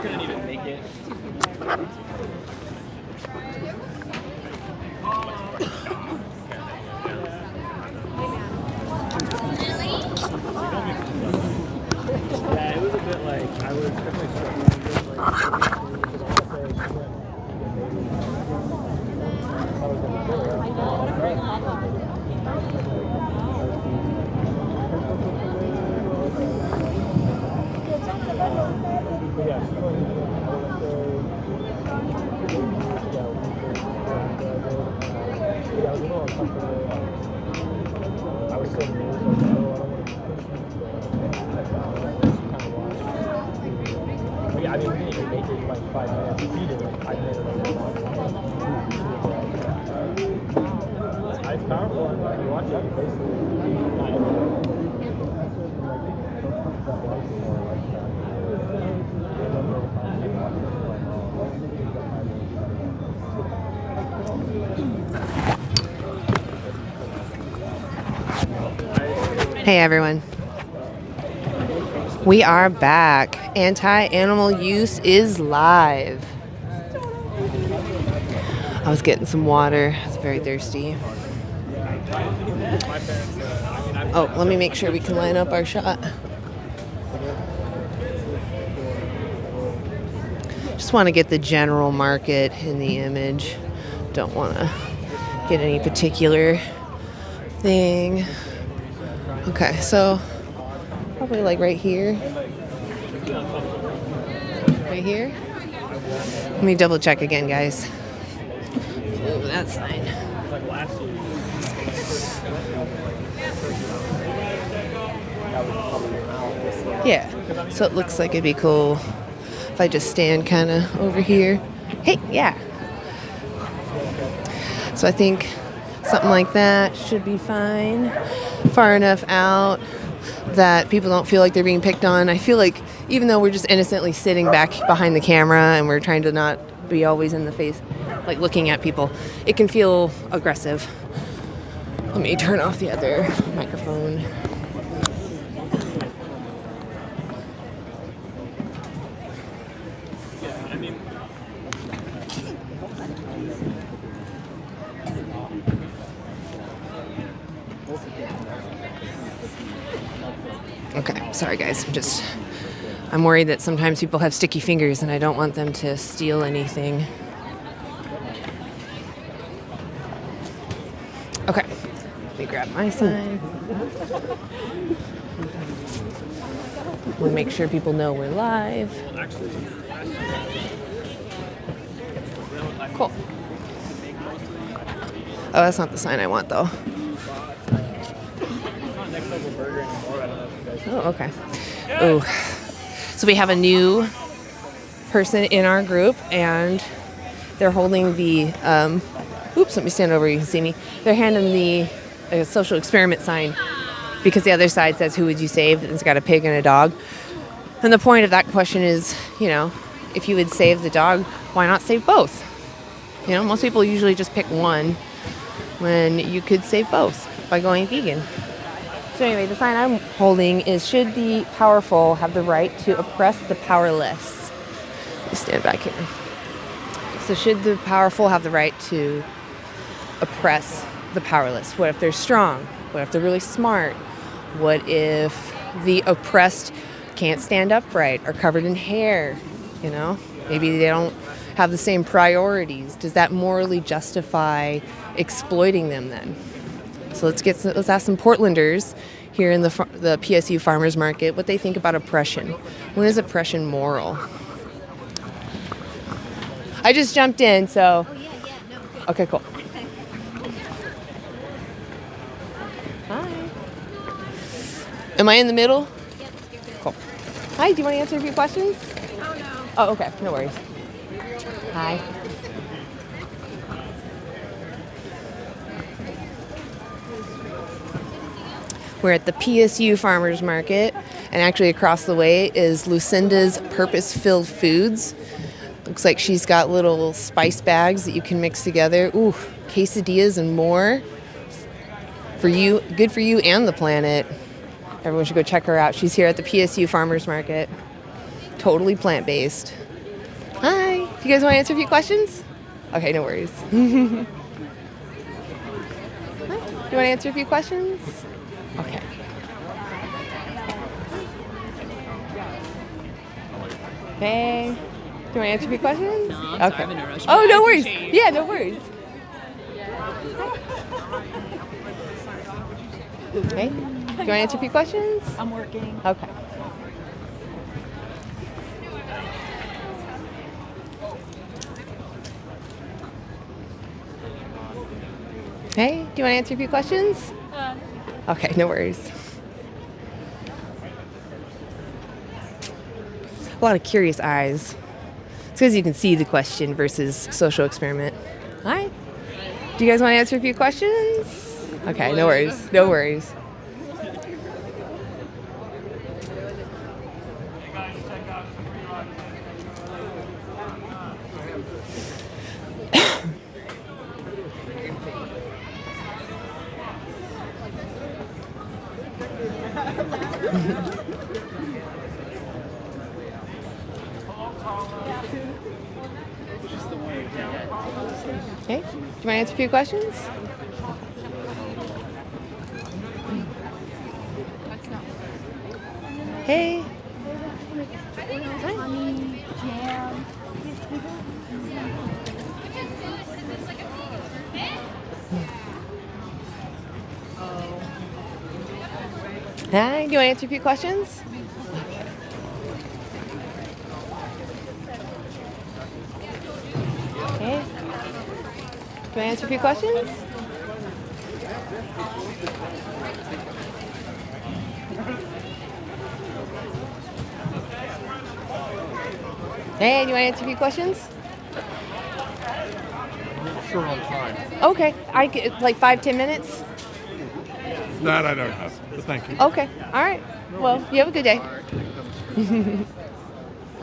gonna need to make it. Yeah, it was a bit like I was definitely struggling I mean, we didn't even make it like 5 minutes. We did like 5 minutes. It's powerful, and when you watch it, basically, Hey everyone. We are back. Anti-animal use is live. I was getting some water. I was very thirsty. Oh, let me make sure we can line up our shot. Just want to get the general market in the image. Don't want to get any particular thing. Okay, so probably like right here. Right here. Let me double check again, guys. Ooh, that sign. Yeah, so it looks like it'd be cool if I just stand kind of over here. Hey, yeah. So I think something like that should be fine. Far enough out that people don't feel like they're being picked on. I feel like even though we're just innocently sitting back behind the camera and we're trying to not be always in the face, like looking at people, it can feel aggressive. Let me turn off the other microphone. Okay, sorry guys, I'm worried that sometimes people have sticky fingers and I don't want them to steal anything. Okay, let me grab my sign. We'll make sure people know we're live. Cool. Oh, that's not the sign I want though. Oh, okay. Oh, so we have a new person in our group, and they're holding the, oops, let me stand over, you can see me. They're handing the social experiment sign because the other side says, who would you save? And it's got a pig and a dog. And the point of that question is, you know, if you would save the dog, why not save both? You know, most people usually just pick one when you could save both by going vegan. So anyway, the sign I'm holding is, should the powerful have the right to oppress the powerless? Let me stand back here. So should the powerful have the right to oppress the powerless? What if they're strong? What if they're really smart? What if the oppressed can't stand upright or covered in hair? You know, maybe they don't have the same priorities. Does that morally justify exploiting them then? So let's ask some Portlanders here in the PSU Farmers Market what they think about oppression. When is oppression moral? I just jumped in, so. Oh, yeah, no. Okay, cool. Hi. Am I in the middle? Yep, you're good. Cool. Hi, do you want to answer a few questions? Oh, no. Oh, okay, no worries. Hi. We're at the PSU Farmers Market, and actually across the way is Lucinda's Purpose-Filled Foods. Looks like she's got little spice bags that you can mix together. Ooh, quesadillas and more. For you, good for you and the planet. Everyone should go check her out. She's here at the PSU Farmers Market. Totally plant-based. you guys want to answer a few questions? Okay, no worries. Do you want to answer a few questions? Okay. Hey, do you want to answer a few questions? No, I'm okay. sorry, I'm in a rush. Oh, no I worries. appreciate Yeah, no worries. Hey, do you want to answer a few questions? I'm working. Okay. Hey, do you want to answer a few questions? Okay, no worries. A lot of curious eyes. It's because you can see the question versus social experiment. Hi. Do you guys want to answer a few questions? Okay, no worries. No worries. Okay, do you want to answer a few questions? Hey. Hi, do you want to answer a few questions? Okay. Do you want to answer a few questions? Hey, do you want to answer a few questions? Sure on time. Okay, I get like 5-10 minutes. That I don't have, but thank you. Okay, all right. Well, you have a good day. We're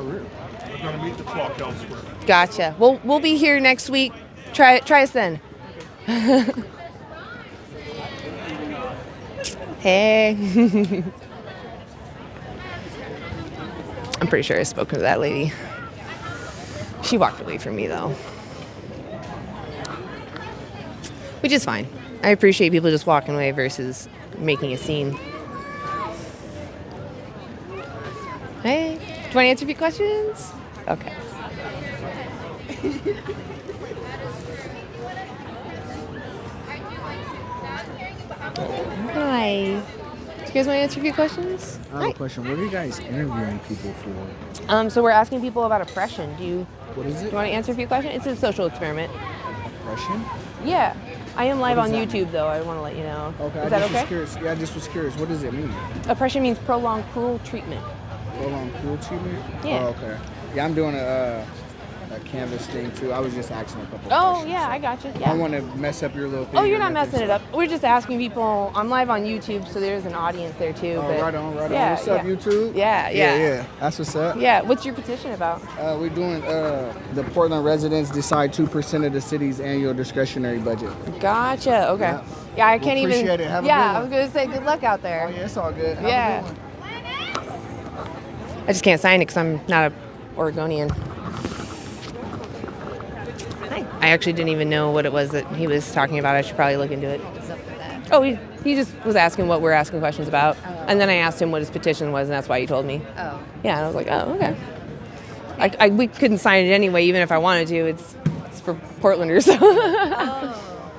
going to meet the clock elsewhere. Gotcha. We'll be here next week. Try us then. Hey. I'm pretty sure I spoke to that lady. She walked away from me though. Which is fine. I appreciate people just walking away versus making a scene. Hey, do you want to answer a few questions? Okay. Hi. Do you guys want to answer a few questions? I have a question. What are you guys interviewing people for? So we're asking people about oppression. Do you What is it? want to answer a few questions? It's a social experiment. Oppression? Yeah. I am live What on does that YouTube though. I want to let you know. Okay. Is I that just was okay? curious. Yeah, I just was curious. What does it mean? Oppression means prolonged cruel treatment. Prolonged cruel treatment? Yeah. Oh, okay. Yeah, I'm doing a canvas thing too. I was just asking a couple Oh, questions. yeah, I got you. I Yeah. don't want to mess up your little thing. Oh, you're or not nothing, messing it so- up. We're just asking people. I'm live on YouTube, so there's an audience there too. Oh, but right on, right yeah, on. What's up, yeah. YouTube? Yeah, yeah. Yeah. That's what's up. Yeah, what's your petition about? We're doing the Portland residents decide 2% of the city's annual discretionary budget. Gotcha. Okay. Yeah. Yeah, I can't even. Appreciate it. Have a yeah, good I was one. gonna say good luck out there. Oh, yeah, it's all good. Have Yeah. a good one. I just can't sign it because I'm not a Oregonian. Hi. I actually didn't even know what it was that he was talking about. I should probably look into it. What's up with that? Oh, he just was asking what we're asking questions about, and then I asked him what his petition was, and that's why he told me. Oh. Yeah, and I was like, oh, okay. We couldn't sign it anyway, even if I wanted to. It's for Portlanders.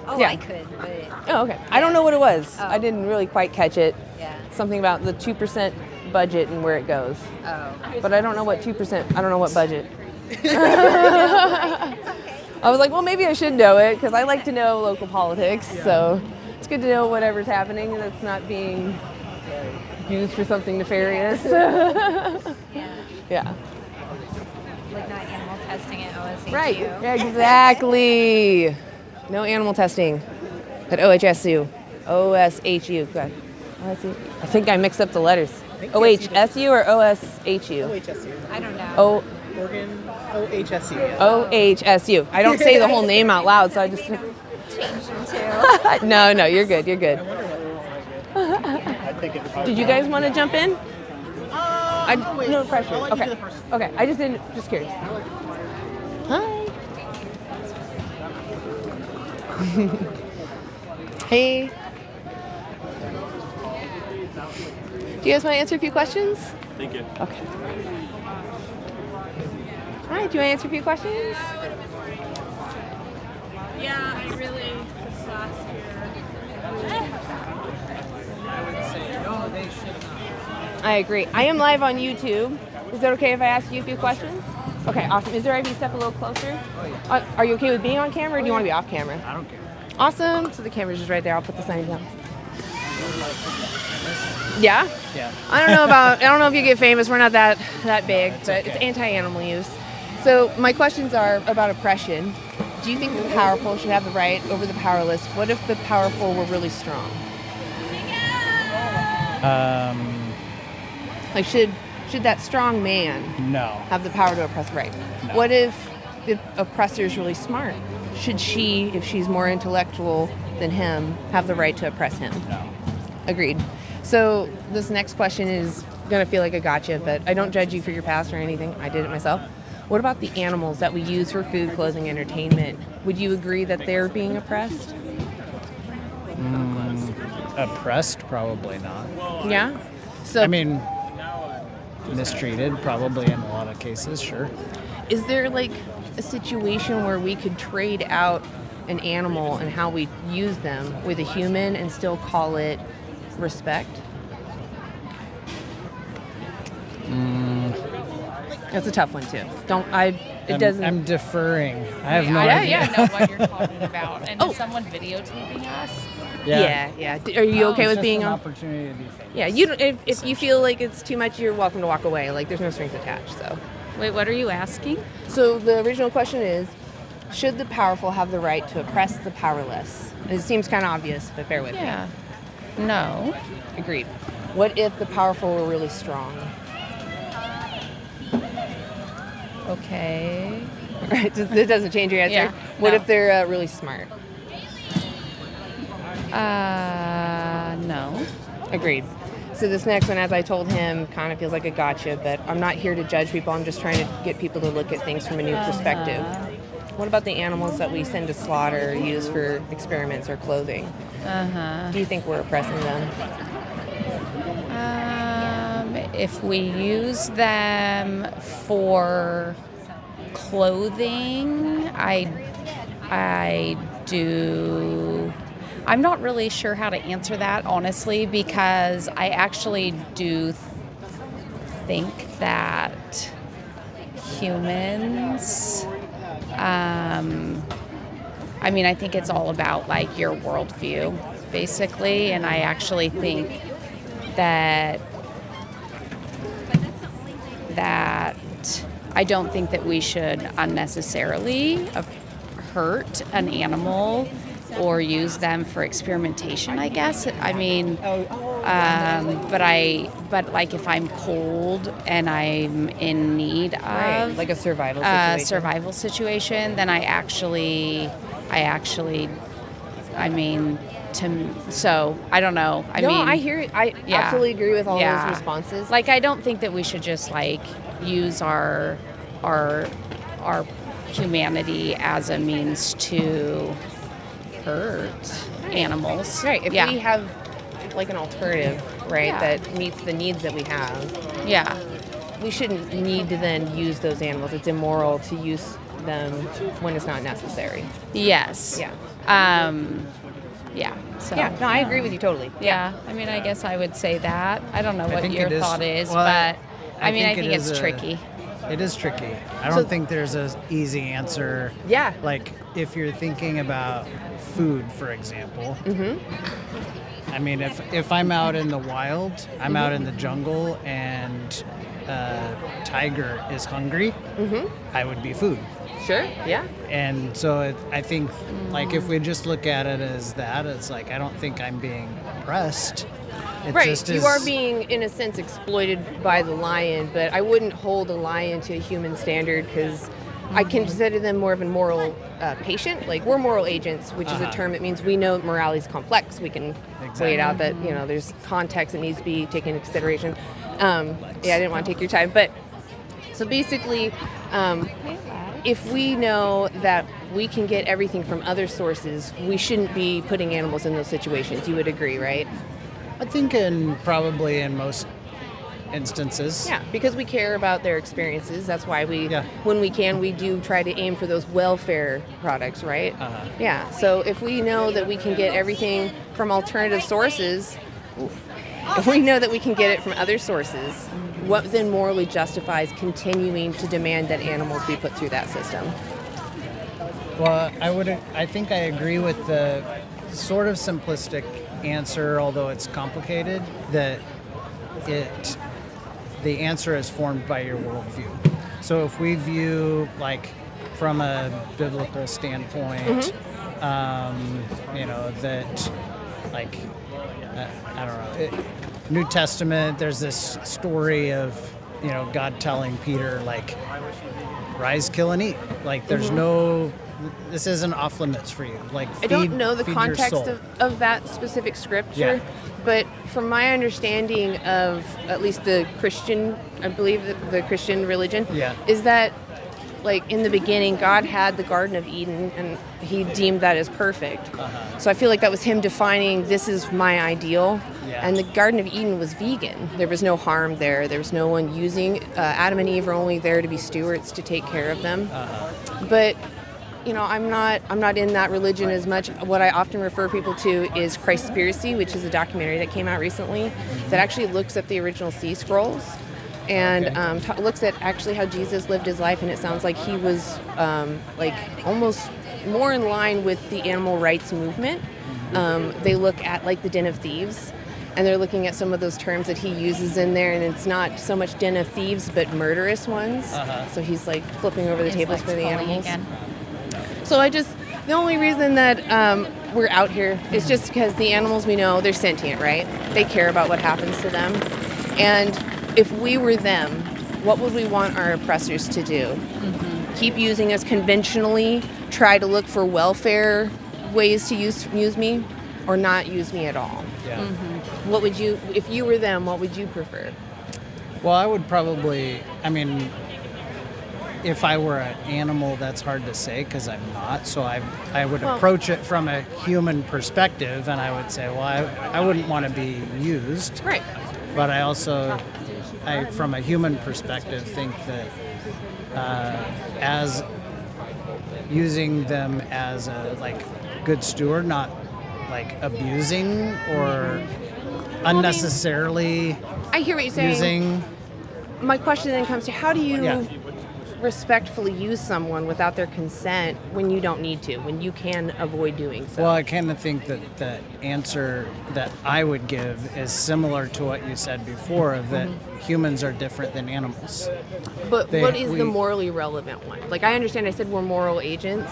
Oh, Yeah. I could, but Oh, okay. I don't know what it was. Oh. I didn't really quite catch it. yeah. Something about the 2% budget and where it goes. Oh. But I don't know what 2%, I don't know what budget. I was like, well, maybe I should know it because I like to know local politics. So it's good to know whatever's happening and that's not being used for something nefarious. Yeah. Yeah. Like not animal testing at OSHU. Right. Yeah, exactly. No animal testing at OHSU. OSHU. God. OSU. I think I mixed up the letters. OHSU or OSHU? OHSU. I don't know. O Oregon OHSU. OHSU. I don't say the whole name out loud, so I just. Change them to. No, you're good. You're good. I think it's Did you guys want to jump in? no No pressure. I'll let you Okay. do the first. Okay. I just didn't. Just curious. Hi. Hey. Do you guys want to answer a few questions? Thank you. Okay. Hi, do you want to answer a few questions? Yeah, I really, this last year. I agree. I am live on YouTube. Is that okay if I ask you a few questions? Okay, awesome. Is there if you step a little closer? Are you okay with being on camera or do you want to be off camera? I don't care. Awesome. So the camera's just right there. I'll put the sign down. Yeah? Yeah. I don't know if you get famous. We're not that big, but it's anti-animal use. So my questions are about oppression. Do you think the powerful should have the right over the powerless? What if the powerful were really strong? Like should that strong man No. have the power to oppress? Right. No. What if the oppressor is really smart? Should she, if she's more intellectual than him, have the right to oppress him? No. Agreed. So this next question is going to feel like a gotcha, but I don't judge you for your past or anything. I did it myself. What about the animals that we use for food, clothing, entertainment? Would you agree that they're being oppressed? Oppressed? Probably not. Yeah? So I mean, mistreated, probably in a lot of cases, sure. is there like a situation where we could trade out an animal and how we use them with a human and still call it respect? That's a tough one too. I'm deferring. I have no I idea. don't know what you're talking about. And Oh. is someone videotaping us? Yeah. Are you okay It's with just being an on? opportunity to be famous. Yeah, if you feel like it's too much, you're welcome to walk away. Like there's no strings attached. Wait, what are you asking? So the original question is, should the powerful have the right to oppress the powerless? It seems kind of obvious, but bear with Yeah. No. me. Agreed. What if the powerful were really strong? Okay. It doesn't change your answer. Yeah, What no. if they're really smart? No. Agreed. So this next one, as I told him, kind of feels like a gotcha, but I'm not here to judge people. I'm just trying to get people to look at things from a new perspective. What about the animals that we send to slaughter or use for experiments or clothing? Do you think we're oppressing them? If we use them for clothing, I do. I'm not really sure how to answer that, honestly, because I actually do think that humans, I think it's all about like your worldview, basically, and I actually think that I don't think that we should unnecessarily hurt an animal or use them for experimentation, I guess. But like if I'm cold and I'm in need of Like a survival situation. then so I don't know. I hear it. I Yeah. absolutely agree with all Yeah. those responses. Like, I don't think that we should just like use our humanity as a means to hurt animals. Right. If yeah. we have like an alternative, right, Yeah. that meets the needs that we have, Yeah. we shouldn't need to then use those animals. It's immoral to use them when it's not necessary. Yes. Yeah. Yeah. So. Yeah. No, I agree with you totally. Yeah. I guess I would say that. I don't know what think your it is- thought is, well, but I think think it it's is tricky. It is tricky. I don't think there's an easy answer. Yeah. Like if you're thinking about food, for example. I mean, if I'm out in the wild, I'm out in the jungle, and a tiger is hungry, I would be food. Sure. Yeah. And so I think, like, if we just look at it as that, it's like, I don't think I'm being oppressed. It Right. just You is- are being, in a sense, exploited by the lion, but I wouldn't hold a lion to a human standard because I consider them more of a moral patient. Like, we're moral agents, which is a term that means we know morality is complex. We can weigh it out that, there's context that needs to be taken into consideration. I didn't want to take your time, but so basically, if we know that we can get everything from other sources, we shouldn't be putting animals in those situations. You would agree, right? I think probably in most instances. Yeah, because we care about their experiences. That's why Yeah. when we can, we do try to aim for those welfare products, right? Yeah, so if we know that we can get everything from alternative sources, if we know that we can get it from other sources, what then morally justifies continuing to demand that animals be put through that system? Well, I think I agree with the sort of simplistic answer, although it's complicated, that the answer is formed by your worldview. So if we view, like, from a biblical standpoint, that, like, I don't know, New Testament, there's this story of, God telling Peter, like, rise, kill, and eat. Like, there's no, this isn't off limits for you. Like, I don't know the feed your context soul. of that specific scripture, but from my understanding of at least the Christian, I believe that the Christian religion, is that, like, in the beginning, God had the Garden of Eden, and he deemed that as perfect. So I feel like that was him defining, this is my ideal. And the Garden of Eden was vegan. There was no harm there. There was no one using. Adam and Eve were only there to be stewards, to take care of them. But I'm not in that religion as much. What I often refer people to is Christspiracy, which is a documentary that came out recently that actually looks at the original Sea Scrolls and looks at actually how Jesus lived his life, and it sounds like he was like almost more in line with the animal rights movement. They look at, like, the Den of Thieves, and they're looking at some of those terms that he uses in there, and it's not so much den of thieves but murderous ones. So he's, like, flipping over the tables for the animals. So the only reason that we're out here is just because the animals, we know they're sentient, right? They care about what happens to them. And if we were them, what would we want our oppressors to do? Keep using us conventionally, try to look for welfare ways to use me, or not use me at all? What would you, if you were them, what would you prefer? Well, I would probably, if I were an animal, that's hard to say because I'm not. So I would approach it from a human perspective, and I would say, well, I wouldn't want to be used. Right. But I also, from a human perspective, think that as using them as a, like, good steward, not, like, abusing or unnecessarily I hear what you're saying. using. My question then comes to, how do you respectfully use someone without their consent when you don't need to, when you can avoid doing so? Well, I kind of think that the answer that I would give is similar to what you said before, of that humans are different than animals. But what is the morally relevant one? Like, I understand I said we're moral agents,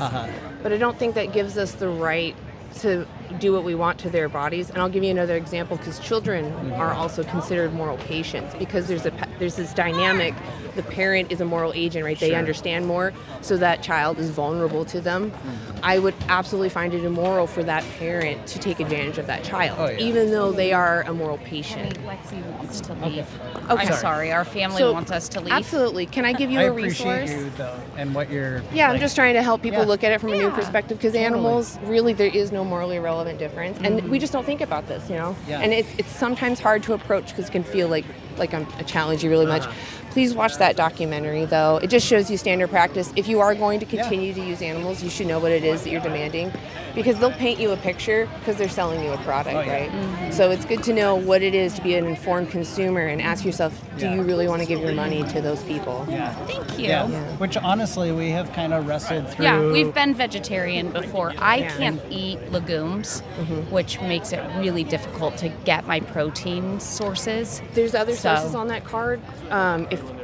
but I don't think that gives us the right to do what we want to their bodies. And I'll give you another example, because children are also considered moral patients, because there's this dynamic. The parent is a moral agent, right? They understand more, so that child is vulnerable to them. I would absolutely find it immoral for that parent to take advantage of that child, even though they are a moral patient. Lexi wants to leave. Okay. I'm sorry, our family wants us to leave. Absolutely. Can I give you a resource? I appreciate you, though, and what you're... Yeah, I'm just trying to help people look at it from a new perspective, because animals, really, there is no morally relevant difference. And we just don't think about this, And it's sometimes hard to approach because it can feel like I'm challenging you really much. Please watch that documentary, though. It just shows you standard practice. If you are going to continue to use animals, you should know what it is that you're demanding, because they'll paint you a picture because they're selling you a product, right? So it's good to know what it is to be an informed consumer and ask yourself, do you really want to give your money to those people? Thank you. Which, honestly, we have kind of wrestled through. Yeah, we've been vegetarian before. I can't eat legumes, which makes it really difficult to get my protein sources. There's other sources on that card.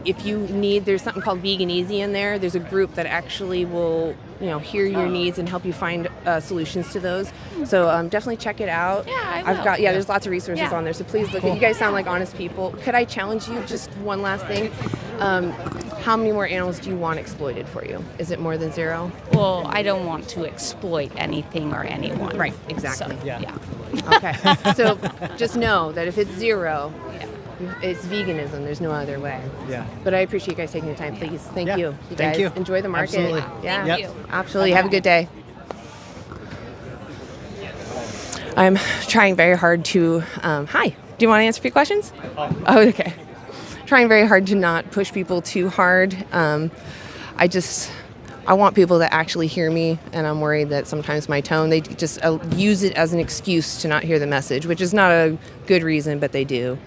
If you need, there's something called Vegan Easy in there. There's a group that actually will, hear your needs and help you find solutions to those. So definitely check it out. Yeah, I will. There's lots of resources on there. So please look. You guys sound like honest people. Could I challenge you just one last thing? How many more animals do you want exploited for you? Is it more than 0? Well, I don't want to exploit anything or anyone. Right, exactly. So, Okay. So just know that if it's 0, It's veganism. The's no other way. Yeah. But I appreciate you guys taking the time. Please, thank Yeah. you. Thank guys you. enjoy the market. Absolutely. Yeah. Yep. you. Absolutely. Have a good day. I'm trying very hard to. Hi. Do you want to answer a few questions? Oh, okay. Trying very hard to not push people too hard. I want people to actually hear me, and I'm worried that sometimes my tone, they just use it as an excuse to not hear the message, which is not a good reason, but they do.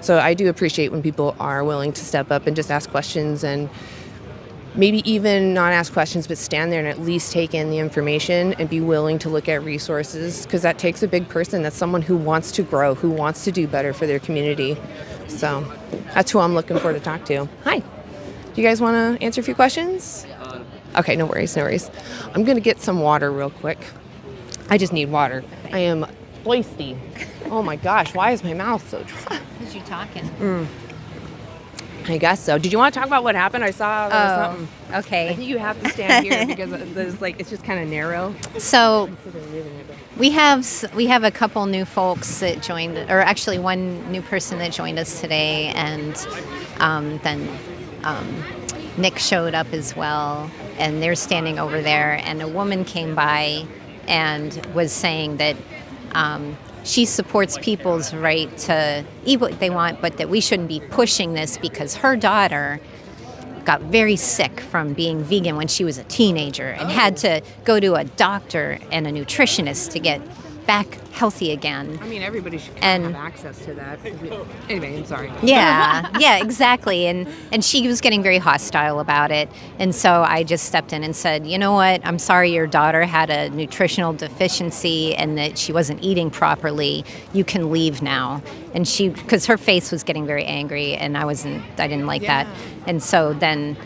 So I do appreciate when people are willing to step up and just ask questions, and maybe even not ask questions, but stand there and at least take in the information and be willing to look at resources, because that takes a big person. That's someone who wants to grow, who wants to do better for their community. So that's who I'm looking for to talk to. Hi. Do you guys want to answer a few questions? Okay, no worries, no worries. I'm going to get some water real quick. I just need water. I am thirsty. Oh my gosh, why is my mouth so dry? Because you're talking. I guess so. Did you want to talk about what happened? I saw there was something. I Okay. think you have to stand here because there's it's just kind of narrow. So we have a couple new folks that joined, or actually one new person that joined us today, and then Nick showed up as well, and they're standing over there, and a woman came by and was saying that she supports people's right to eat what they want, but that we shouldn't be pushing this because her daughter got very sick from being vegan when she was a teenager and had to go to a doctor and a nutritionist to get back healthy again. I mean, everybody should And- have access to that. Anyway, I'm sorry. Yeah, exactly. And she was getting very hostile about it. And so I just stepped in and said, you know what, I'm sorry your daughter had a nutritional deficiency and that she wasn't eating properly. You can leave now. And because her face was getting very angry, and I didn't like that. And so then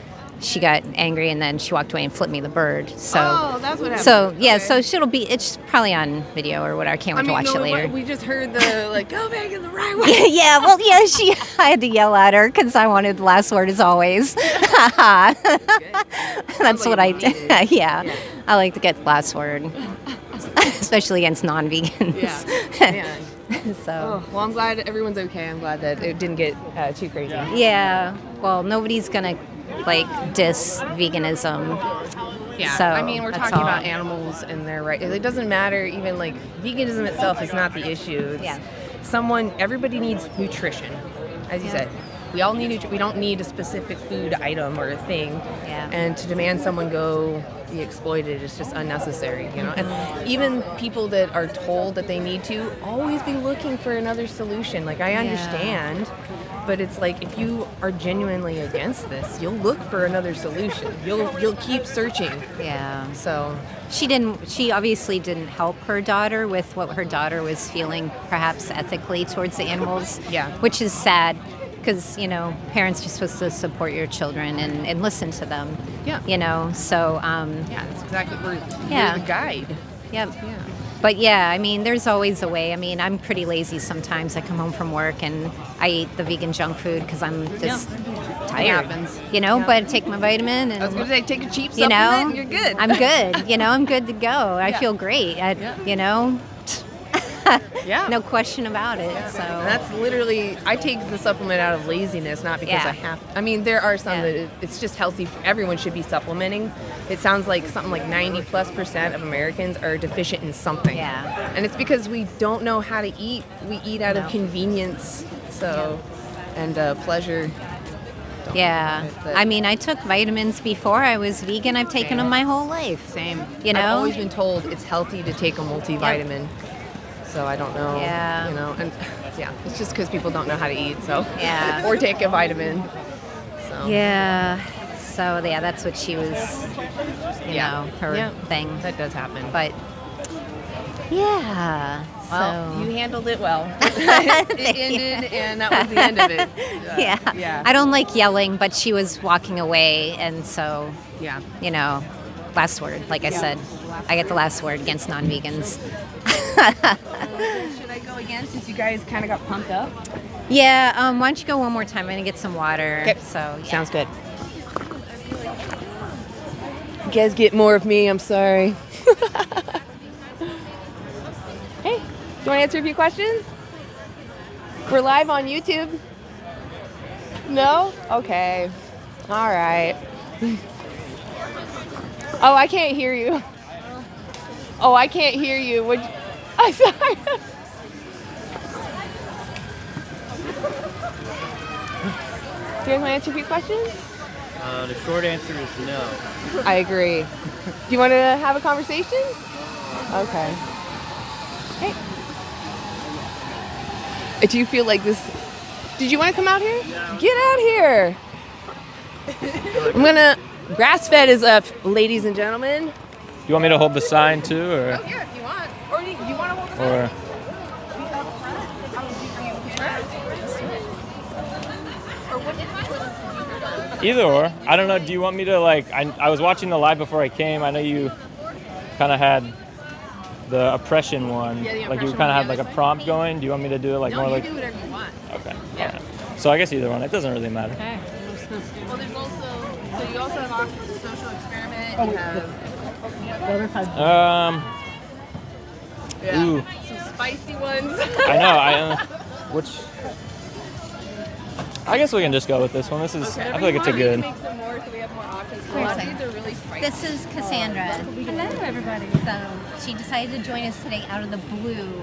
she got angry, and then she walked away and flipped me the bird. So, that's what happened. so yeah, Okay. so it's probably on video or whatever. I can't wait to watch it later. We just heard the go back in the right way. Yeah, well, yeah, I had to yell at her because I wanted the last word as always. That's like what I you did. needed. Yeah, I like to get the last word, especially against non-vegans. Yeah. Man. So, Oh, well, I'm glad everyone's okay. I'm glad that it didn't get too crazy. yeah, well, nobody's gonna diss veganism. Yeah, So, I mean, we're that's talking all. about animals and their right. It doesn't matter. Even veganism itself is not the issue. It's everybody needs nutrition, as you said. We all need we don't need a specific food item or a thing. Yeah. And to demand someone go be exploited is just unnecessary, And even people that are told that they need to always be looking for another solution. I understand, but it's if you are genuinely against this, you'll look for another solution. You'll keep searching. Yeah. So She obviously didn't help her daughter with what her daughter was feeling, perhaps ethically towards the animals. Yeah. Which is sad, because parents are supposed to support your children and listen to them. Yeah. So yeah, that's exactly we're Yeah. the guide. Yep. Yeah. But yeah, I mean, there's always a way. I mean, I'm pretty lazy sometimes. I come home from work and I eat the vegan junk food because I'm just tired. happens. But I take my vitamin and I was gonna say, take a cheap you supplement, know, you're good. I'm good. I'm good to go. I Yeah. feel great. Yeah. No question about it. So And that's literally, I take the supplement out of laziness, not because Yeah. I have. I mean, there are some Yeah. that it's just healthy. Everyone should be supplementing. It sounds like something like 90+% of Americans are deficient in something. Yeah. And it's because we don't know how to eat. We eat out of No. convenience. So, and pleasure. yeah. But- I mean, I took vitamins before I was vegan. I've taken them my whole life. Same. You know? I've always been told it's healthy to take a multivitamin. So I don't know. Yeah. And yeah, it's just because people don't know how to eat. So Yeah. or take a vitamin. So Yeah. So yeah, that's what she was. Her Yeah. thing. That does happen. But yeah. Well, so you handled it well. It ended, and that was the end of it. yeah. Yeah. I don't like yelling, but she was walking away, and so Yeah. last word. Like I said, I get the last word against non-vegans. Should I go again since you guys kind of got pumped up? Yeah. Why don't you go one more time? I'm gonna get some water. Okay. So yeah. Sounds good. You guys get more of me. I'm sorry. Hey, do you want to answer a few questions? We're live on YouTube. No? Okay. All right. Oh, I can't hear you. Oh, I can't hear you. Would I'm sorry. Do you guys want to answer a few questions? The short answer is no. I agree. Do you want to have a conversation? Okay. Hey. Do you feel like this? Did you want to come out here? Yeah. Get out here. I'm gonna. Grass-fed is up, ladies and gentlemen. Do you want me to hold the sign too, or? Oh, yeah, if you want. Or you want to hold the sign? Or either or. I don't know. Do you want me to like? I was watching the live before I came. I know you kind of had the oppression one. Yeah, the like you oppression kind of one, had yeah, like a that's prompt going. Do you want me to do it like more like? do whatever you want. Okay. Yeah. Alright. So I guess either one. It doesn't really matter. Well, there's also, so you also have options to social experiment. You have, yeah, Ooh. some spicy ones. I know. Which? I guess we can just go with this one. This is. I feel like it's a good. Make some more so we have more options. A lot of these are really spicy. This is Cassandra. Hello, everybody. So she decided to join us today out of the blue.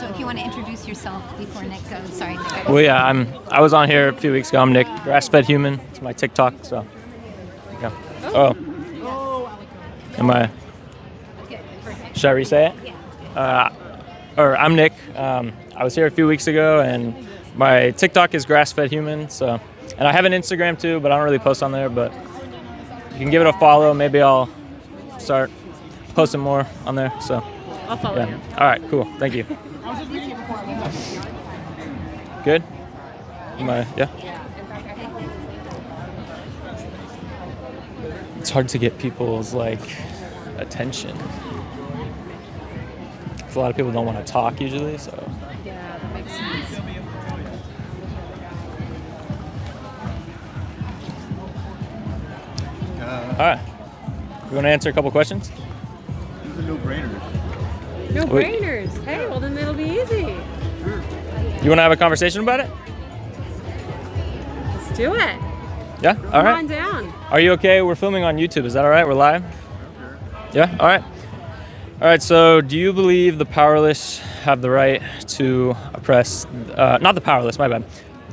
So if you want to introduce yourself before Nick goes. Sorry, Nick. Well, yeah. I was on here a few weeks ago. I'm Nick, grass-fed human. It's my TikTok. So. Yeah. Oh. Am I? Should I re-say it? Or I'm Nick. I was here a few weeks ago, and my TikTok is grass-fed human. So, and I have an Instagram too, but I don't really post on there. But you can give it a follow. Maybe I'll start posting more on there. So, I'll follow you. All right, cool. Thank you. Good. Yeah. It's hard to get people's like attention. 'Cause a lot of people don't want to talk usually, so. Yeah, that makes sense. All right. You want to answer a couple questions? These are no-brainers. No Wait. brainers. Hey, well then it'll be easy. You want to have a conversation about it? Let's do it. Yeah. All Come right. on down. Are you okay? We're filming on YouTube. Is that all right? We're live? Yeah? All right. All right. So do you believe the powerless have the right to oppress, not the powerless, my bad.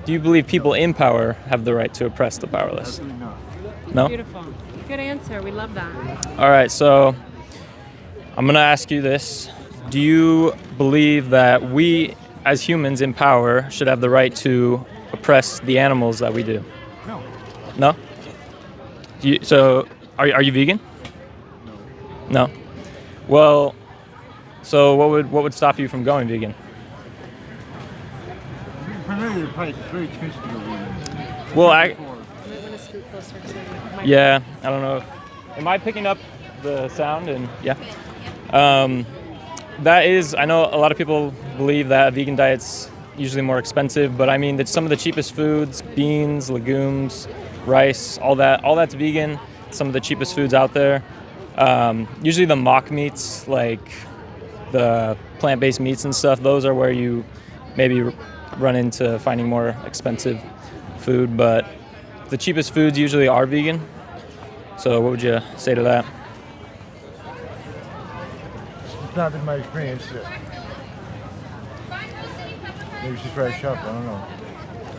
Do you believe people in power have the right to oppress the powerless? Absolutely not. No? Beautiful. Good answer. We love that. All right. So I'm going to ask you this. Do you believe that we as humans in power should have the right to oppress the animals that we do? No. No? So are you vegan? No. Well, so what would stop you from going vegan? Primarily, it's very expensive to go vegan. Well, You might want to scoot closer to the mic. yeah, I don't know. Am I picking up the sound? And yeah. That is, I know a lot of people believe that a vegan diet's usually more expensive, but I mean, it's some of the cheapest foods, beans, legumes, rice, all that's vegan. Some of the cheapest foods out there. Usually the mock meats, like the plant-based meats and stuff, those are where you maybe run into finding more expensive food, but the cheapest foods usually are vegan. So what would you say to that? It's not been my experience. Maybe it's just where I shop. I don't know.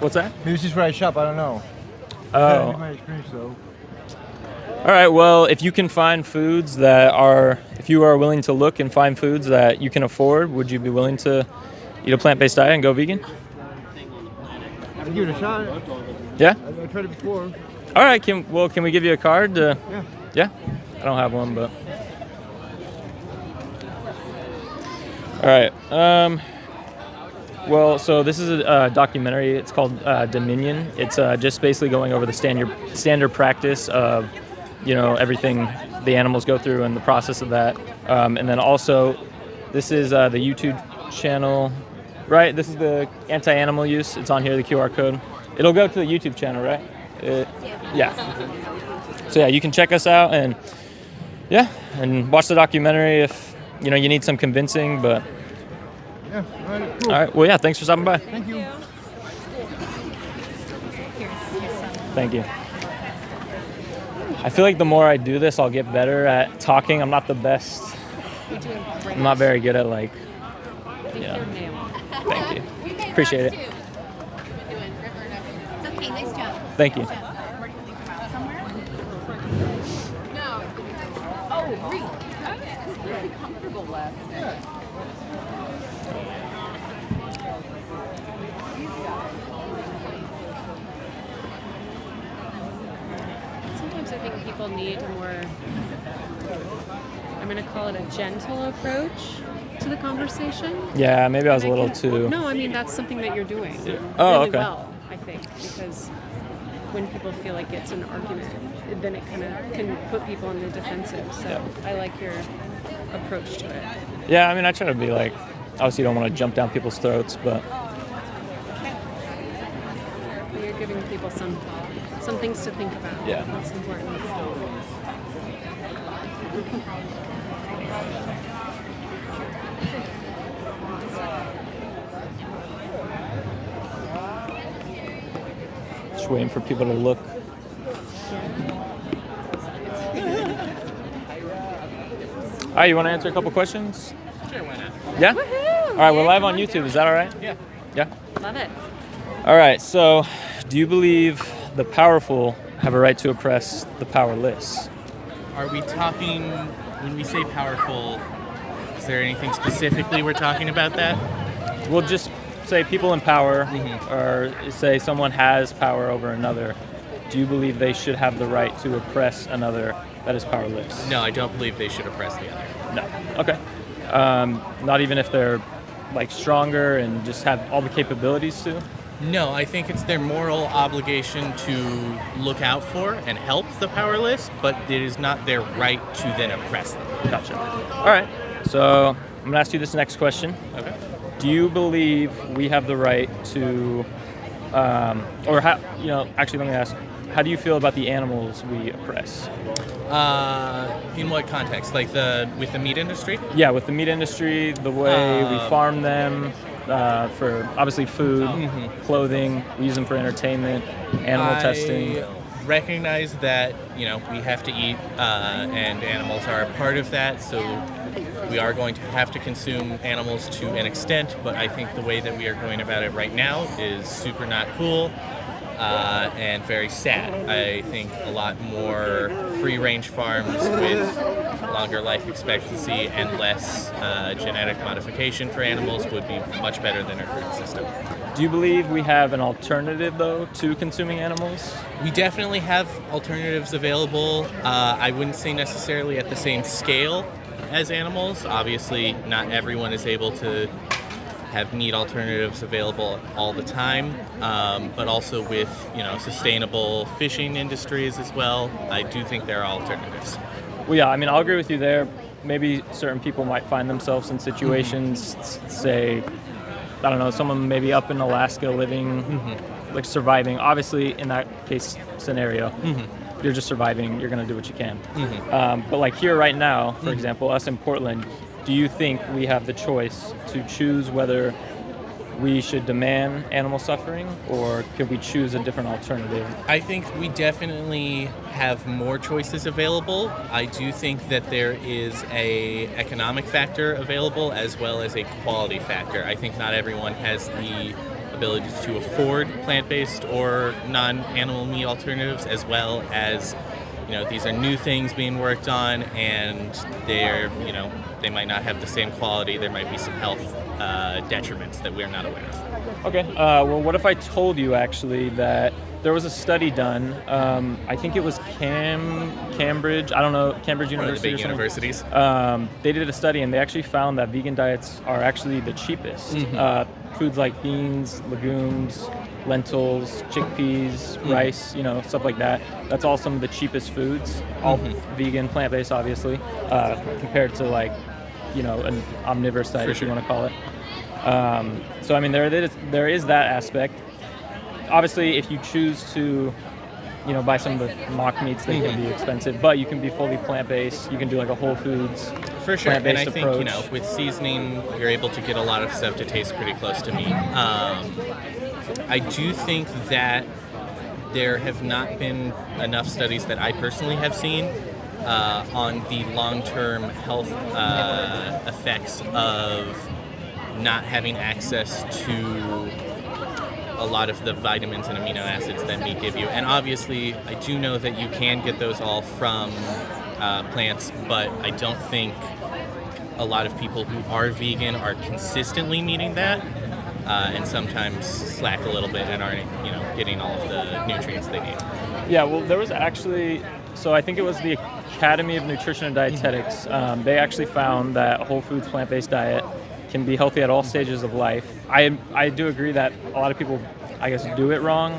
What's that? Maybe it's just where I shop. I don't know. It's Oh. not been my experience though. All right, well, if you can find foods if you are willing to look and find foods that you can afford, would you be willing to eat a plant-based diet and go vegan? I'll give it a shot. Yeah? I tried it before. All right, can we give you a card? Yeah. Yeah? I don't have one, but. All right. Well, so this is a documentary. It's called Dominion. It's just basically going over the standard practice of, everything the animals go through and the process of that. And then also, this is the YouTube channel, right? This is the anti-animal use. It's on here, the QR code. It'll go to the YouTube channel, right? Yeah. So yeah, you can check us out and watch the documentary if you need some convincing, but. Yeah. All right. Cool. All right. Well, yeah. Thanks for stopping by. Thank you. Thank you. I feel like the more I do this, I'll get better at talking. I'm not the best. You're doing great. I'm not very good at like. You're Yeah. nailing it. Thank you. Appreciate it. It's okay, nice job. Thank you. Sometimes I think people need a more, I'm going to call it a gentle approach to the conversation. Yeah, maybe I was a And little too. No, I mean, that's something that you're doing Oh, really okay. well, I think, because when people feel like it's an argument, then it kind of can put people on the defensive. So Yeah. I like your approach to it. Yeah, I mean, I try to be like, obviously, you don't want to jump down people's throats, but But you're giving people some things to think about. Yeah. That's important. just waiting for people to look. All right, you want to answer a couple questions? Sure, why not? Yeah? Woohoo! All right, we're Yeah, live come on YouTube. do Is it. that all right? Yeah. Yeah? Love it. All right, so do you believe the powerful have a right to oppress the powerless? Are we talking, when we say powerful, is there anything specifically we're talking about that? We'll just say people in power, Mhm. or say someone has power over another. Do you believe they should have the right to oppress another that is powerless? No, I don't believe they should oppress the other. No. Okay. Not even if they're like stronger and just have all the capabilities to? No, I think it's their moral obligation to look out for and help the powerless, but it is not their right to then oppress them. Gotcha. All right. So I'm gonna ask you this next question. Okay. Do you believe we have the right to, or how? You know, actually, let me ask. How do you feel about the animals we oppress? In what context? Like with the meat industry? Yeah, with the meat industry, the way we farm them for obviously food, clothing, we use them for entertainment, animal testing. Recognize that we have to eat, and animals are a part of that. So we are going to have to consume animals to an extent. But I think the way that we are going about it right now is super not cool. And very sad. I think a lot more free-range farms with longer life expectancy and less genetic modification for animals would be much better than our current system. Do you believe we have an alternative, though, to consuming animals? We definitely have alternatives available. I wouldn't say necessarily at the same scale as animals. Obviously, not everyone is able to have meat alternatives available all the time, but also with sustainable fishing industries as well. I do think there are alternatives. Well, yeah, I mean, I'll agree with you there. Maybe certain people might find themselves in situations, say, I don't know, someone maybe up in Alaska living, like surviving. Obviously, in that case scenario, you're just surviving. You're going to do what you can. But like here right now, for example, us in Portland, do you think we have the choice to choose whether we should demand animal suffering, or could we choose a different alternative? I think we definitely have more choices available. I do think that there is a economic factor available as well as a quality factor. I think not everyone has the ability to afford plant-based or non-animal meat alternatives, as well as these are new things being worked on, and they might not have the same quality. There might be some health detriments that we're not aware of. Okay. Well, what if I told you actually that there was a study done? I think it was Cambridge. I don't know, Cambridge University. One of the big universities. They did a study and they actually found that vegan diets are actually the cheapest. Foods like beans, legumes, lentils, chickpeas, rice, stuff like that. That's all some of the cheapest foods, all vegan, plant-based, obviously, compared to like, an omnivorous diet, if you want to call it. So I mean, there is that aspect. Obviously, if you choose to, buy some of the mock meats, they can be expensive, but you can be fully plant-based. You can do like a Whole Foods For sure, and I plant-based approach. think with seasoning, you're able to get a lot of stuff to taste pretty close to meat. I do think that there have not been enough studies that I personally have seen on the long-term health effects of not having access to a lot of the vitamins and amino acids that meat give you. And obviously, I do know that you can get those all from plants, but I don't think a lot of people who are vegan are consistently meeting that, and sometimes slack a little bit and aren't, getting all of the nutrients they need. Yeah, well, there was actually, so I think it was the Academy of Nutrition and Dietetics. They actually found that a whole foods plant-based diet can be healthy at all stages of life. I do agree that a lot of people, I guess, do it wrong,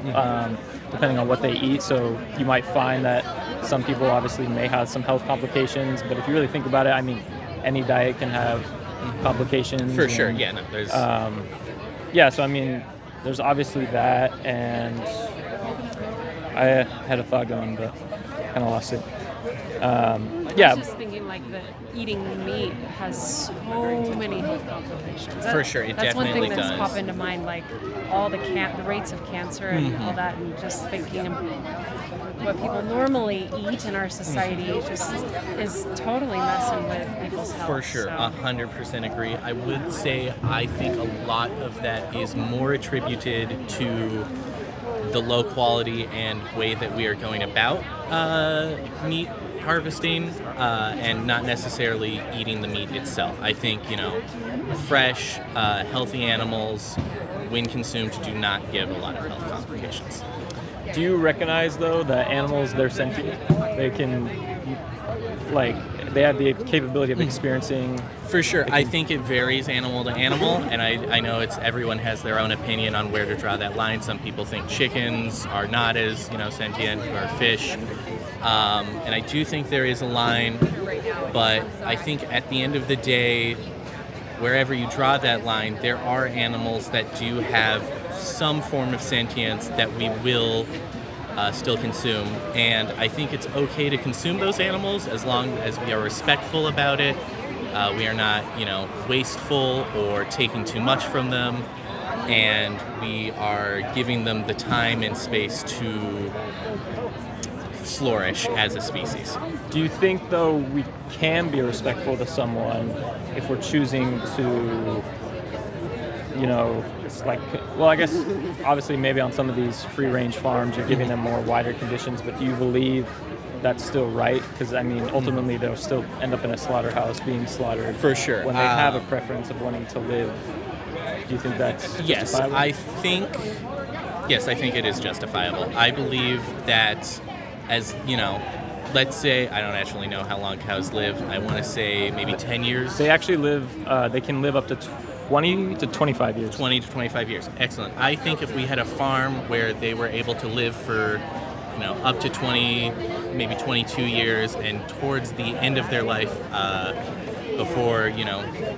depending on what they eat. So you might find that some people obviously may have some health complications, but if you really think about it, I mean, any diet can have complications. For sure, yeah. No, there's. So I mean, there's obviously that, and I had a thought going, but kind of lost it. I was just thinking like that eating meat has so many health complications. For sure, it that's definitely one thing that's does. popped into mind, like all the rates of cancer and all that, and just thinking of what people normally eat in our society just is totally messing with people's health. For sure, 100% agree. I would say I think a lot of that is more attributed to the low quality and way that we are going about meat harvesting, and not necessarily eating the meat itself. I think, fresh, healthy animals, when consumed, do not give a lot of health complications. Do you recognize, though, that animals, they're sentient? They can, they have the capability of experiencing... For sure. I think it varies animal to animal, and I know everyone has their own opinion on where to draw that line. Some people think chickens are not as, sentient, or fish. And I do think there is a line, but I think at the end of the day, wherever you draw that line, there are animals that do have some form of sentience that we will still consume. And I think it's okay to consume those animals as long as we are respectful about it. We are not, wasteful or taking too much from them. And we are giving them the time and space to flourish as a species. Do you think, though, we can be respectful to someone if we're choosing to, it's like, well, I guess obviously maybe on some of these free-range farms you're giving them more wider conditions, but do you believe that's still right? Because, I mean, ultimately they'll still end up in a slaughterhouse being slaughtered. For sure. When they have a preference of wanting to live. Do you think that's justifiable? Yes, I think it is justifiable. I believe that, as let's say, I don't actually know how long cows live. I want to say maybe 10 years. They actually live, they can live up to 20 to 25 years. 20 to 25 years. Excellent. I think if we had a farm where they were able to live for, up to 20, maybe 22 years, and towards the end of their life, before,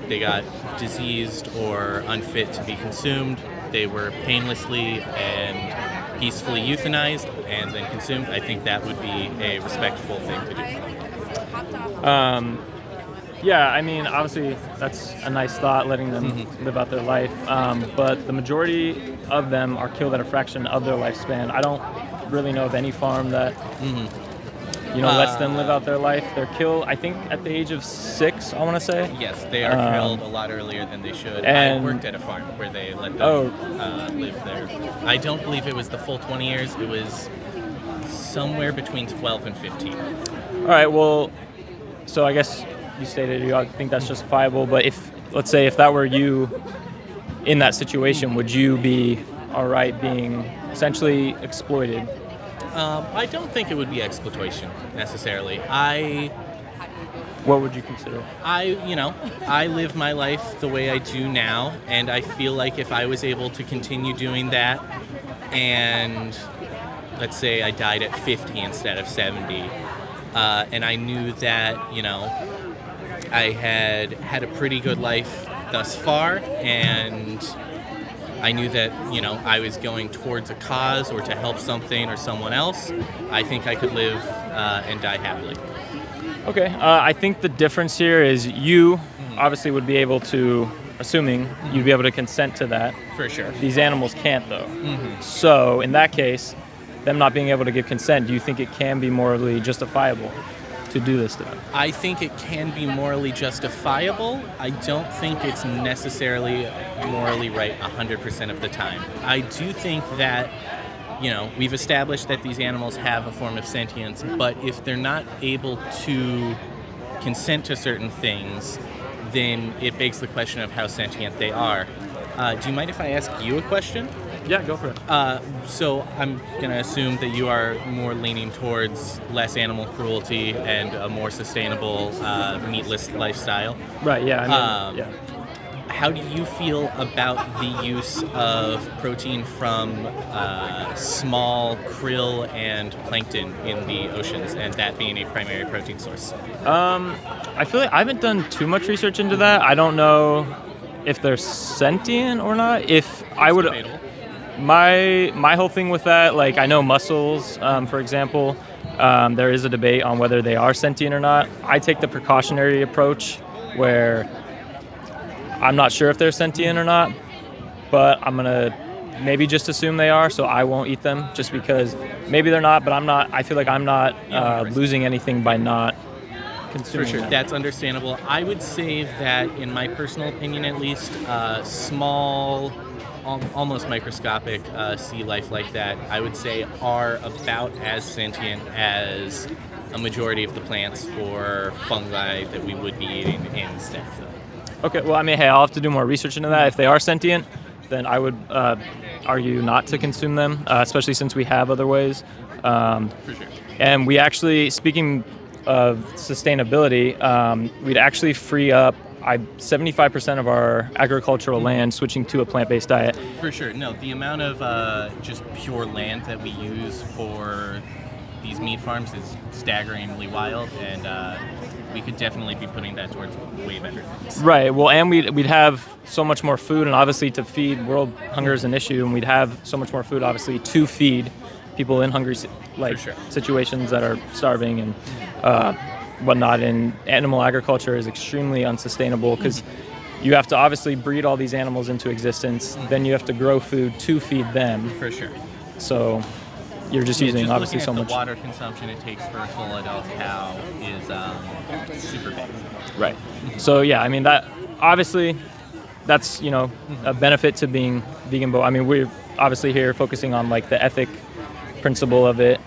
they got diseased or unfit to be consumed, they were painlessly and peacefully euthanized and then consumed, I think that would be a respectful thing to do. Yeah, I mean, obviously that's a nice thought, letting them live out their life, but the majority of them are killed at a fraction of their lifespan. I don't really know of any farm that lets them live out their life. They're killed, I think, at the age of 6, I want to say. Yes, they are killed a lot earlier than they should. I worked at a farm where they let them live there. I don't believe it was the full 20 years. It was somewhere between 12 and 15. All right, well, so I guess you stated you think that's justifiable, but let's say if that were you in that situation, would you be all right being essentially exploited? I don't think it would be exploitation necessarily. What would you consider? I live my life the way I do now, and I feel like if I was able to continue doing that, and let's say I died at 50 instead of 70, and I knew that, I had a pretty good life thus far, and I knew that, I was going towards a cause or to help something or someone else, I think I could live and die happily. Okay. I think the difference here is you obviously would be able to, assuming you'd be able to consent to that. For sure. These animals can't, though. So in that case, them not being able to give consent, do you think it can be morally justifiable to do this to them? I think it can be morally justifiable. I don't think it's necessarily morally right 100% of the time. I do think that, we've established that these animals have a form of sentience, but if they're not able to consent to certain things, then it begs the question of how sentient they are. Do you mind if I ask you a question? Yeah, go for it. So I'm going to assume that you are more leaning towards less animal cruelty and a more sustainable, meatless lifestyle. Right, yeah. Yeah. How do you feel about the use of protein from small krill and plankton in the oceans, and that being a primary protein source? I feel like I haven't done too much research into that. I don't know if they're sentient or not. If I would, my whole thing with that, like I know mussels, for example, there is a debate on whether they are sentient or not. I take the precautionary approach where I'm not sure if they're sentient or not, but I'm gonna maybe just assume they are, so I won't eat them just because maybe they're not, but I feel like I'm not losing anything by not consuming For sure, them. that's understandable. I would say that, in my personal opinion at least, small, almost microscopic sea life like that, I would say are about as sentient as a majority of the plants or fungi that we would be eating instead. Okay, well, I mean, hey, I'll have to do more research into that. If they are sentient, then I would argue not to consume them, especially since we have other ways. For sure. And we actually, speaking of sustainability, we'd actually free up 75% of our agricultural land switching to a plant-based diet. For sure. No, the amount of just pure land that we use for these meat farms is staggeringly wild, and we could definitely be putting that towards way better things. Right. Well, and we'd have so much more food, and obviously to feed world hunger is an issue, and we'd have so much more food, obviously, to feed people in hungry situations that are starving and whatnot. And animal agriculture is extremely unsustainable because you have to obviously breed all these animals into existence. Then you have to grow food to feed them. For sure. So you're just using obviously so much. The water consumption it takes for a full adult cow is super big. Right. So yeah, I mean that obviously that's a benefit to being vegan, but I mean we're obviously here focusing on like the ethic principle of it.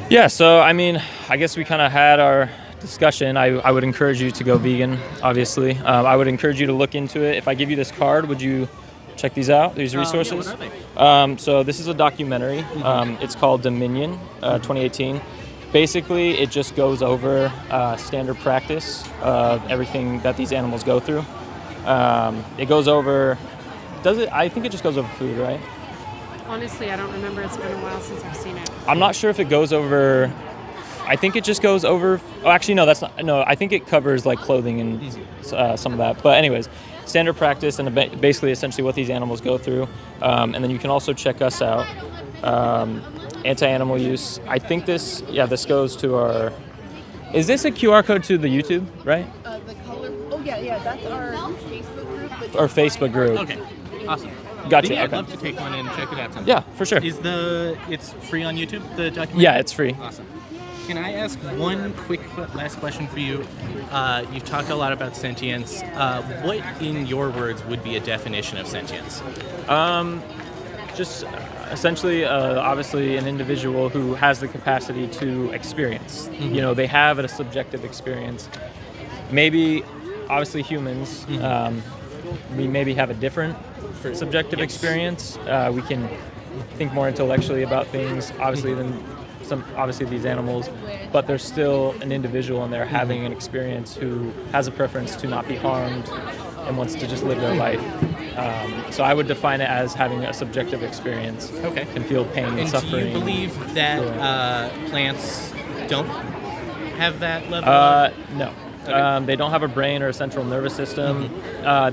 Yeah. So I mean, I guess we kind of had our discussion. I would encourage you to go vegan. Obviously, I would encourage you to look into it. If I give you this card, would you check these out? These resources. Yeah, what are they? So this is a documentary. It's called Dominion, 2018. Basically, it just goes over standard practice of everything that these animals go through. It goes over. Does it? I think it just goes over food, right? Honestly, I don't remember. It's been a while since I've seen it. I'm not sure if it goes over. I think it just goes over. Oh, actually, no. That's not. No, I think it covers like clothing and some of that. But anyways, standard practice and basically essentially what these animals go through. And then you can also check us out. Anti-animal use. I think this goes to our. Is this a QR code to the YouTube, right? The color. Oh yeah, that's our Facebook group. Our Facebook group. Okay, awesome. Gotcha. Yeah, Okay. I'd love to take one and check it out sometime. Yeah, for sure. It's free on YouTube, the documentary? Yeah, it's free. Awesome. Can I ask one quick last question for you? You've talked a lot about sentience. What, in your words, would be a definition of sentience? Just essentially, obviously, an individual who has the capacity to experience. Mm-hmm. They have a subjective experience. Maybe, obviously, humans, we maybe have a different subjective experience. We can think more intellectually about things, obviously, than obviously these animals, but there's still an individual in there having an experience who has a preference to not be harmed and wants to just live their life. So I would define it as having a subjective experience. Okay. And feel pain and suffering. Do you believe that plants don't have that level? No. Okay. They don't have a brain or a central nervous system.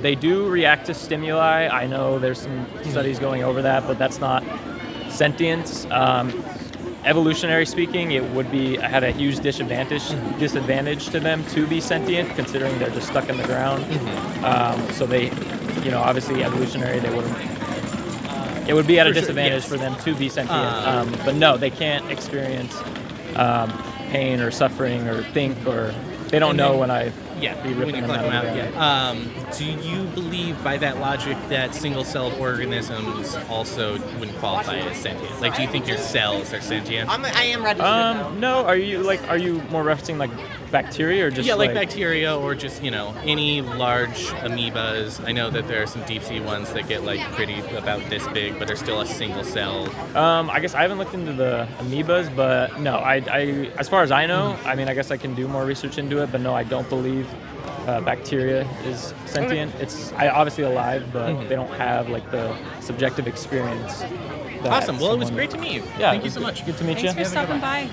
They do react to stimuli. I know there's some studies going over that, but that's not sentience. Evolutionary speaking, it would be had a huge disadvantage to them to be sentient, considering they're just stuck in the ground. So they, obviously evolutionary, they wouldn't. it would be at a For sure, disadvantage yes. for them to be sentient. But no, they can't experience pain or suffering or think, or they don't know when I be when ripping you them collect out. them out. Yeah. Do you believe by that logic that single-celled organisms also wouldn't qualify as sentient? Like, do you think your cells are sentient? I am ready. No, are you more referencing like bacteria or just like bacteria or just any large amoebas. I know that there are some deep sea ones that get like pretty about this big, but are still a single cell. I guess I haven't looked into the amoebas, but no, I as far as I know, I mean, I guess I can do more research into it, but no, I don't believe bacteria is sentient. It's obviously alive, but they don't have like the subjective experience. Awesome. Well, it was great to meet you. Yeah, Thank you so much. Good to meet Thanks you. for stopping by.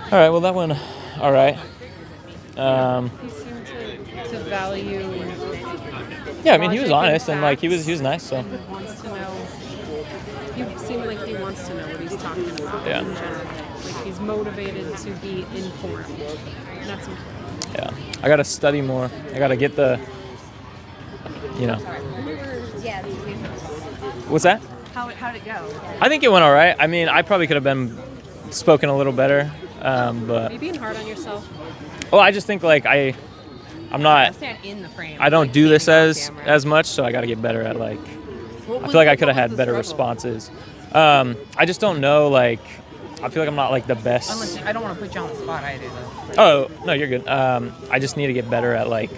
All right. Well, that went all right. He seemed to value. Yeah, I mean, he was logic honest and like he was nice. So. And wants to know. He seemed like he wants to know what he's talking about. Yeah. In general. Like he's motivated to be informed. And that's important. Yeah, I gotta study more. I gotta get the. Yeah. What's that? How'd it go? I think it went all right. I mean, I probably could have been spoken a little better, but Are you being hard on yourself? well, I just think like I'm not. Stand in the frame. I don't like, do this standing off camera. as much, so I got to get better at like. What I was- feel like I could what have was had the better struggle? responses. I just don't know. Like, I feel like I'm not like the best. Unless I don't want to put you on the spot either, though. Oh no, you're good. I just need to get better at like,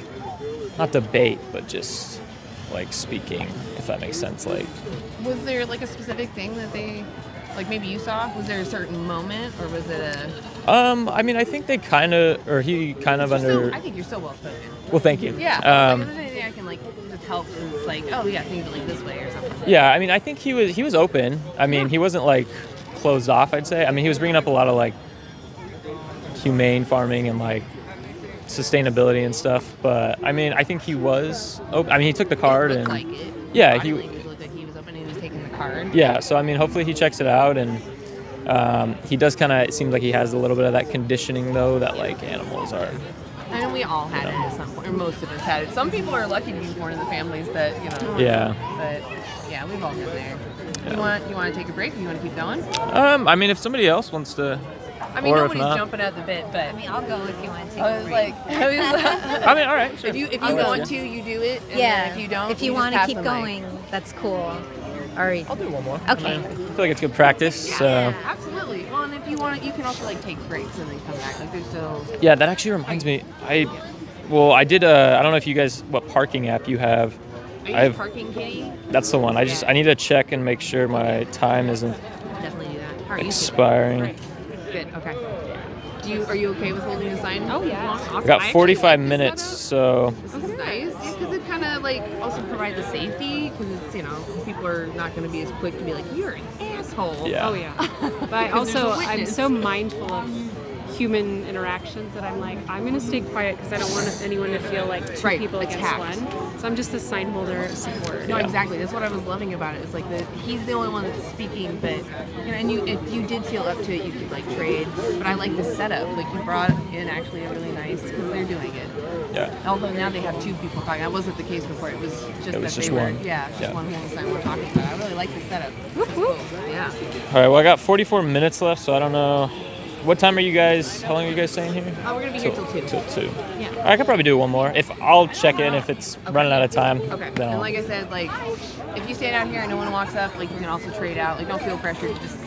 not debate, but just like speaking, if that makes sense. Like, Was there like a specific thing that they, like maybe you saw? Was there a certain moment, or was it a? I mean, I think they kind of, or he kind of under. I think you're so well spoken. Well, thank you. Yeah. Like, if there's anything I can like just help, and it's like, oh yeah, think of it like this way or something. Yeah, I mean, I think he was open. I mean, he wasn't like closed off, I'd say. I mean, he was bringing up a lot of like humane farming and like sustainability and stuff. But I mean, I think he was open. I mean, he took the card and Like it. yeah, Body he language looked like he was open and he was taking the card. yeah. So I mean, hopefully he checks it out and he does kind of. It seems like he has a little bit of that conditioning though that like animals are. I know we all had it at some point, or most of us had it. Some people are lucky to be born in the families that Yeah. But yeah, we've all been there. Yeah. You want to take a break? Or you want to keep going? I mean, if somebody else wants to. I mean, or if nobody's not. jumping at the bit, but I mean, I'll go if you want to take I a was break. like, I mean, all right. Sure. if you I'll go. want to, you do it. And Yeah. then if you don't, if you just want to pass keep the mic. going, that's cool. All right. I'll do one more. Okay. I feel like it's good practice. So. Yeah, absolutely. Well, and if you want, you can also like take breaks and then come back. Like there's still. Yeah, that actually reminds me. I did. I don't know if you guys what parking app you have. Are you I have. parking kitty? That's the one. I need to check and make sure my time isn't Definitely do that. How are you? expiring. Great. Good. Okay. Are you okay with holding the sign? Oh, yeah. Awesome. I got actually 45 like this minutes, setup. so This is nice, yeah, because it kind of like also provides a safety, because it's people are not going to be as quick to be like, you're an asshole. Yeah. Oh yeah. But I Because there's also a I'm witness. so mindful of human interactions that I'm like I'm gonna stay quiet because I don't want anyone to feel like two Right, people against attacked. one. So I'm just a sign holder supporter. No, exactly. That's what I was loving about it. It's like he's the only one that's speaking, but and if you did feel up to it, you could like trade. But I like the setup. Like you brought in actually a really nice because they're doing it. yeah. Although now they have two people talking. That wasn't the case before. It was just that just they were one. just Yeah. one holding sign we're talking about. I really like the setup. Cool. Yeah. All right. Well, I got 44 minutes left, so I don't know. What time are you guys? How long are you guys staying here? We're gonna be here till 2. Till 2. Yeah. I could probably do one more. If I'll check in if it's running out of time. Okay. Then And I'll, like I said, like if you stand out here and no one walks up, like you can also trade out. Like don't feel pressured. Just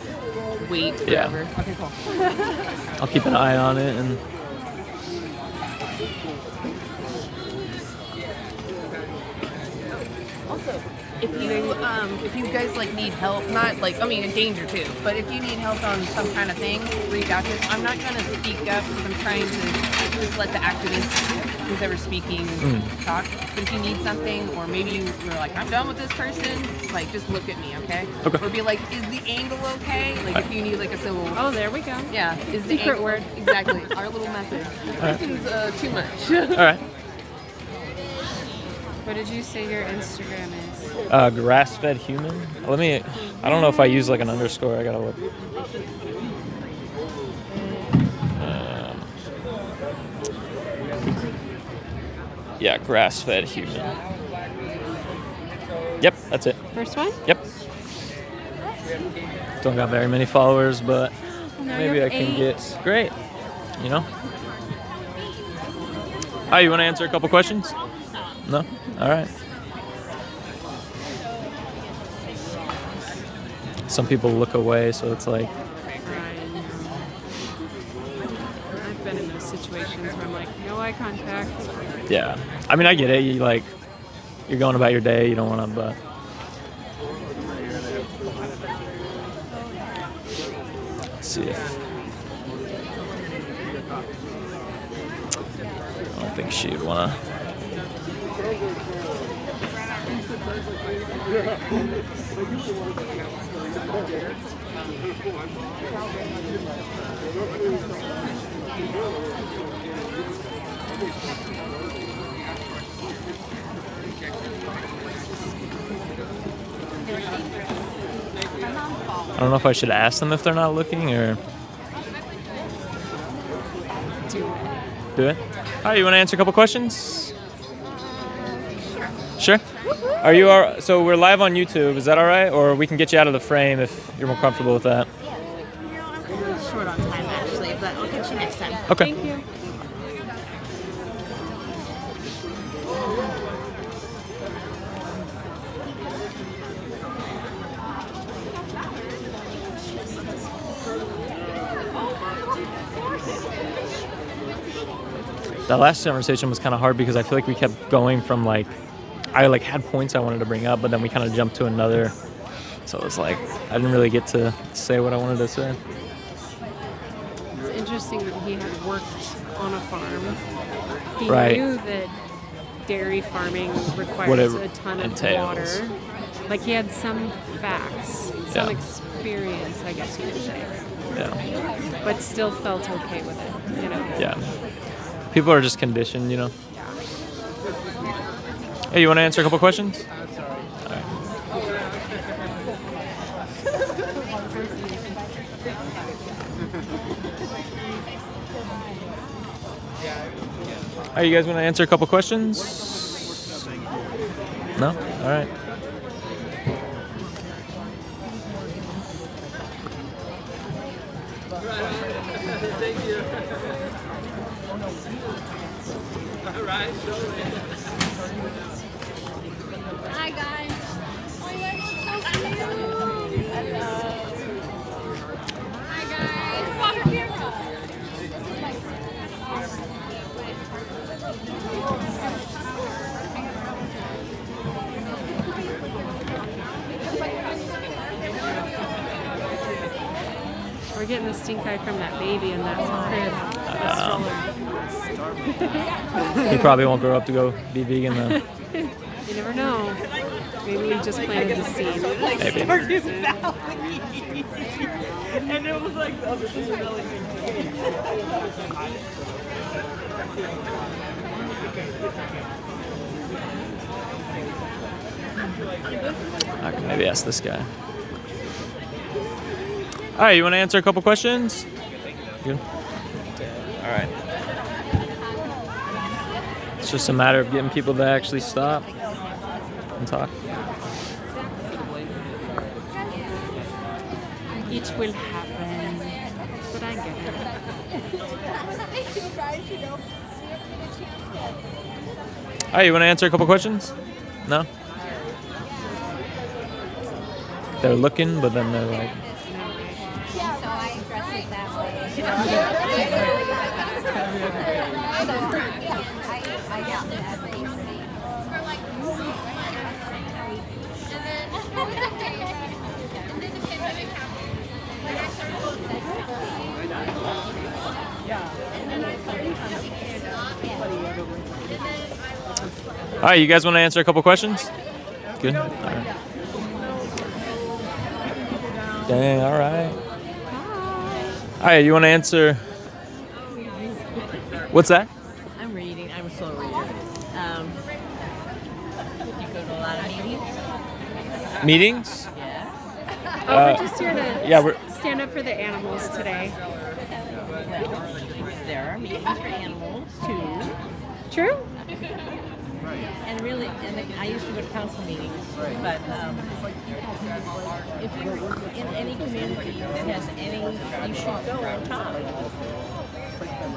wait Yeah. forever. Okay, cool. I'll keep an eye on it and. Also, if you guys like need help, not like in danger too, but if you need help on some kind of thing, reach out to us. I'm not gonna speak up because I'm trying to just let the activist who's ever speaking talk. But if you need something, or maybe you're like, I'm done with this person, like just look at me, okay? Okay. Or be like, is the angle okay? Like if you need like a symbol. Oh, there we go. Yeah. Is the Secret angle, word. Exactly. Our little message. right. This is too much. All right. What did you say your Instagram is? Grass-fed human. Let me. I don't know if I use like an underscore. I gotta look. Yeah, grass-fed human. Yep, that's it. First one? Yep. Don't got very many followers, but Now maybe you I have can 8. get great. You know? Hi, you want to answer a couple questions? No? All right. Some people look away, so it's like, I've been in those situations where I'm like, no eye contact. yeah. I mean, I get it. You're going about your day. You don't want to, but. Let's see if. I don't think she'd want to. I don't know if I should ask them if they're not looking or do it. Hi, you want to answer a couple questions? Sure. Are you so we're live on YouTube? Is that all right, or we can get you out of the frame if you're more comfortable with that? I'm a little short on time actually, but I'll catch you next time. Okay. Thank you. That last conversation was kind of hard because I feel like we kept going from like, I like had points I wanted to bring up, but then we kind of jumped to another. So it was like, I didn't really get to say what I wanted to say. It's interesting that he had worked on a farm. He Right. knew that dairy farming What requires it a ton of entails. water. Like he had some facts, some Yeah. experience, I guess you could say. Yeah. But still felt okay with it, you know? Yeah. People are just conditioned, you know? Hey, you want to answer a couple questions? All right. All right, you guys want to answer a couple questions? No? All right. Thank you. All right. Hi guys. Oh, you guys look so cute. Hi guys. Walk camera. We're getting the stink eye from that baby in that crib. He probably won't grow up to go be vegan though. You never know. Maybe we just planted the seed. Maybe. And it was like, oh, this is a really big I can maybe ask this guy. All right, you want to answer a couple questions? Good. All right. It's just a matter of getting people to actually stop and talk. Each will happen, but I get it. All right, you want to answer a couple questions? No? They're looking, but then they're like... Yeah, so I dress it that way. I got that. All right, you guys want to answer a couple questions? Good. All right. Dang, all right. All right, you want to answer? What's that? I'm reading. I'm a slow reader. You go to a lot of meetings? Meetings? Yeah. Oh, we're just here to we're stand up for the animals today. There are meetings for animals too. True? And really, I used to go to council meetings, but if you're in any community that has any, you should go and talk.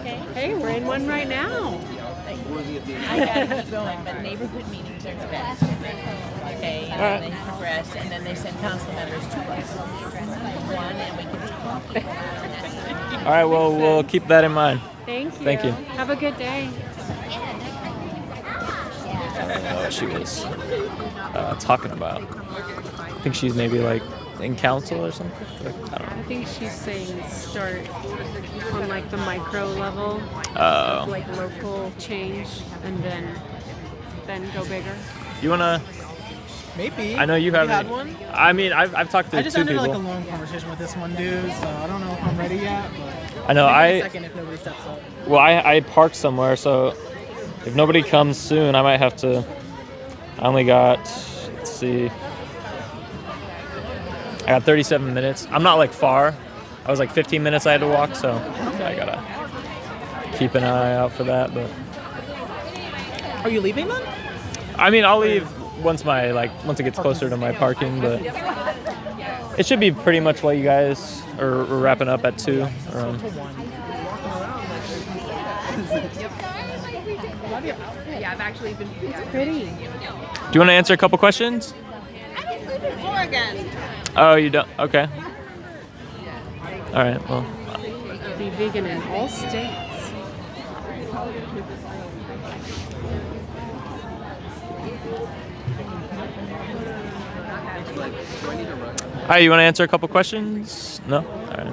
Okay? Hey, we're in one right now. I gotta keep going, but neighborhood meetings are the best. Okay, and then they progress, and then they send council members to us. One, and we can do coffee. All right, well, we'll keep that in mind. Thank you. Thank you. Have a good day. I don't know what she was talking about. I think she's maybe like in council or something. Like, I don't know. I think she's saying start on like the micro level, like local change, and then go bigger. You wanna? Maybe. I know you haven't. had one? I mean, I've talked to I just two ended people. like a long conversation with this one dude, so I don't know if I'm ready yet. But I know. maybe in a second if nobody steps up. Well, I parked somewhere, so if nobody comes soon, I might have to. I only got. Let's see. I got 37 minutes. I'm not like far. I was like 15 minutes I had to walk, so I gotta keep an eye out for that. But Are you leaving then? I mean, I'll leave once it gets closer to my parking, but it should be pretty much while you guys are wrapping up at 2. Around. Yeah, I've actually been pretty. Do you want to answer a couple questions? Oregon. Oh, you don't? Okay. All right, well. Be vegan in all states. Hi, you want to answer a couple questions? No? All right.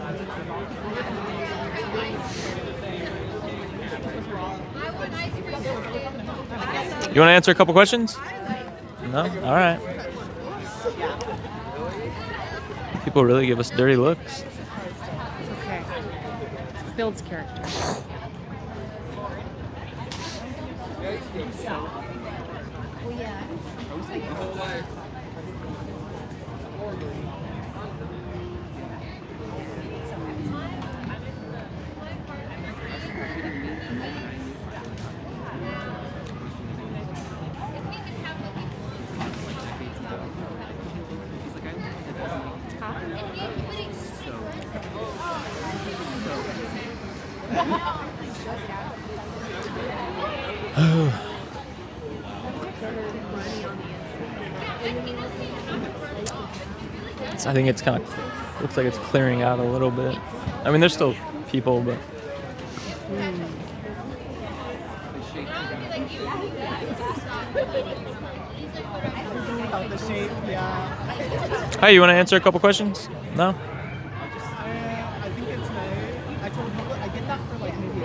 You want to answer a couple questions? No? All right. People really give us dirty looks. It's okay. Builds character. I think it's kind of looks like it's clearing out a little bit. I mean, there's still people, but About the shape, yeah. Hey, you want to answer a couple questions? No? I think it's nice. I told him I get that for like maybe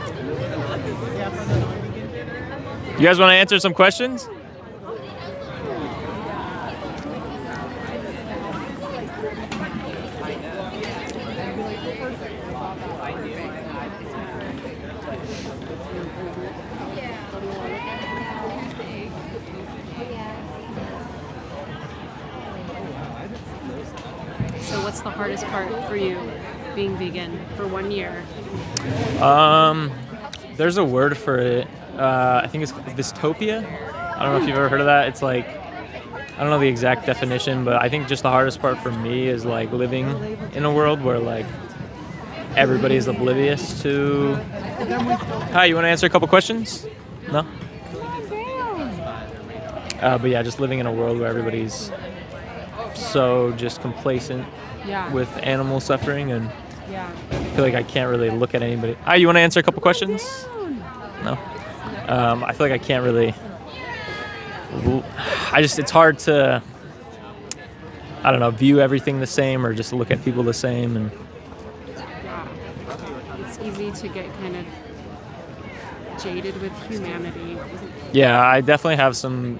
yeah, for the non-vegan dinner. You guys want to answer some questions? So what's the hardest part for you being vegan for 1 year? There's a word for it. I think it's dystopia. I don't know if you've ever heard of that. It's like, I don't know the exact definition, but I think just the hardest part for me is like living in a world where like everybody's oblivious to. Hi, you want to answer a couple questions? No? But yeah, just living in a world where everybody's so just complacent with animal suffering, and I feel like I can't really look at anybody. Hi, you want to answer a couple questions? No? I feel like I can't really. It's hard to, I don't know, view everything the same or just look at people the same. And It's easy to get kind of jaded with humanity. yeah, I definitely have some,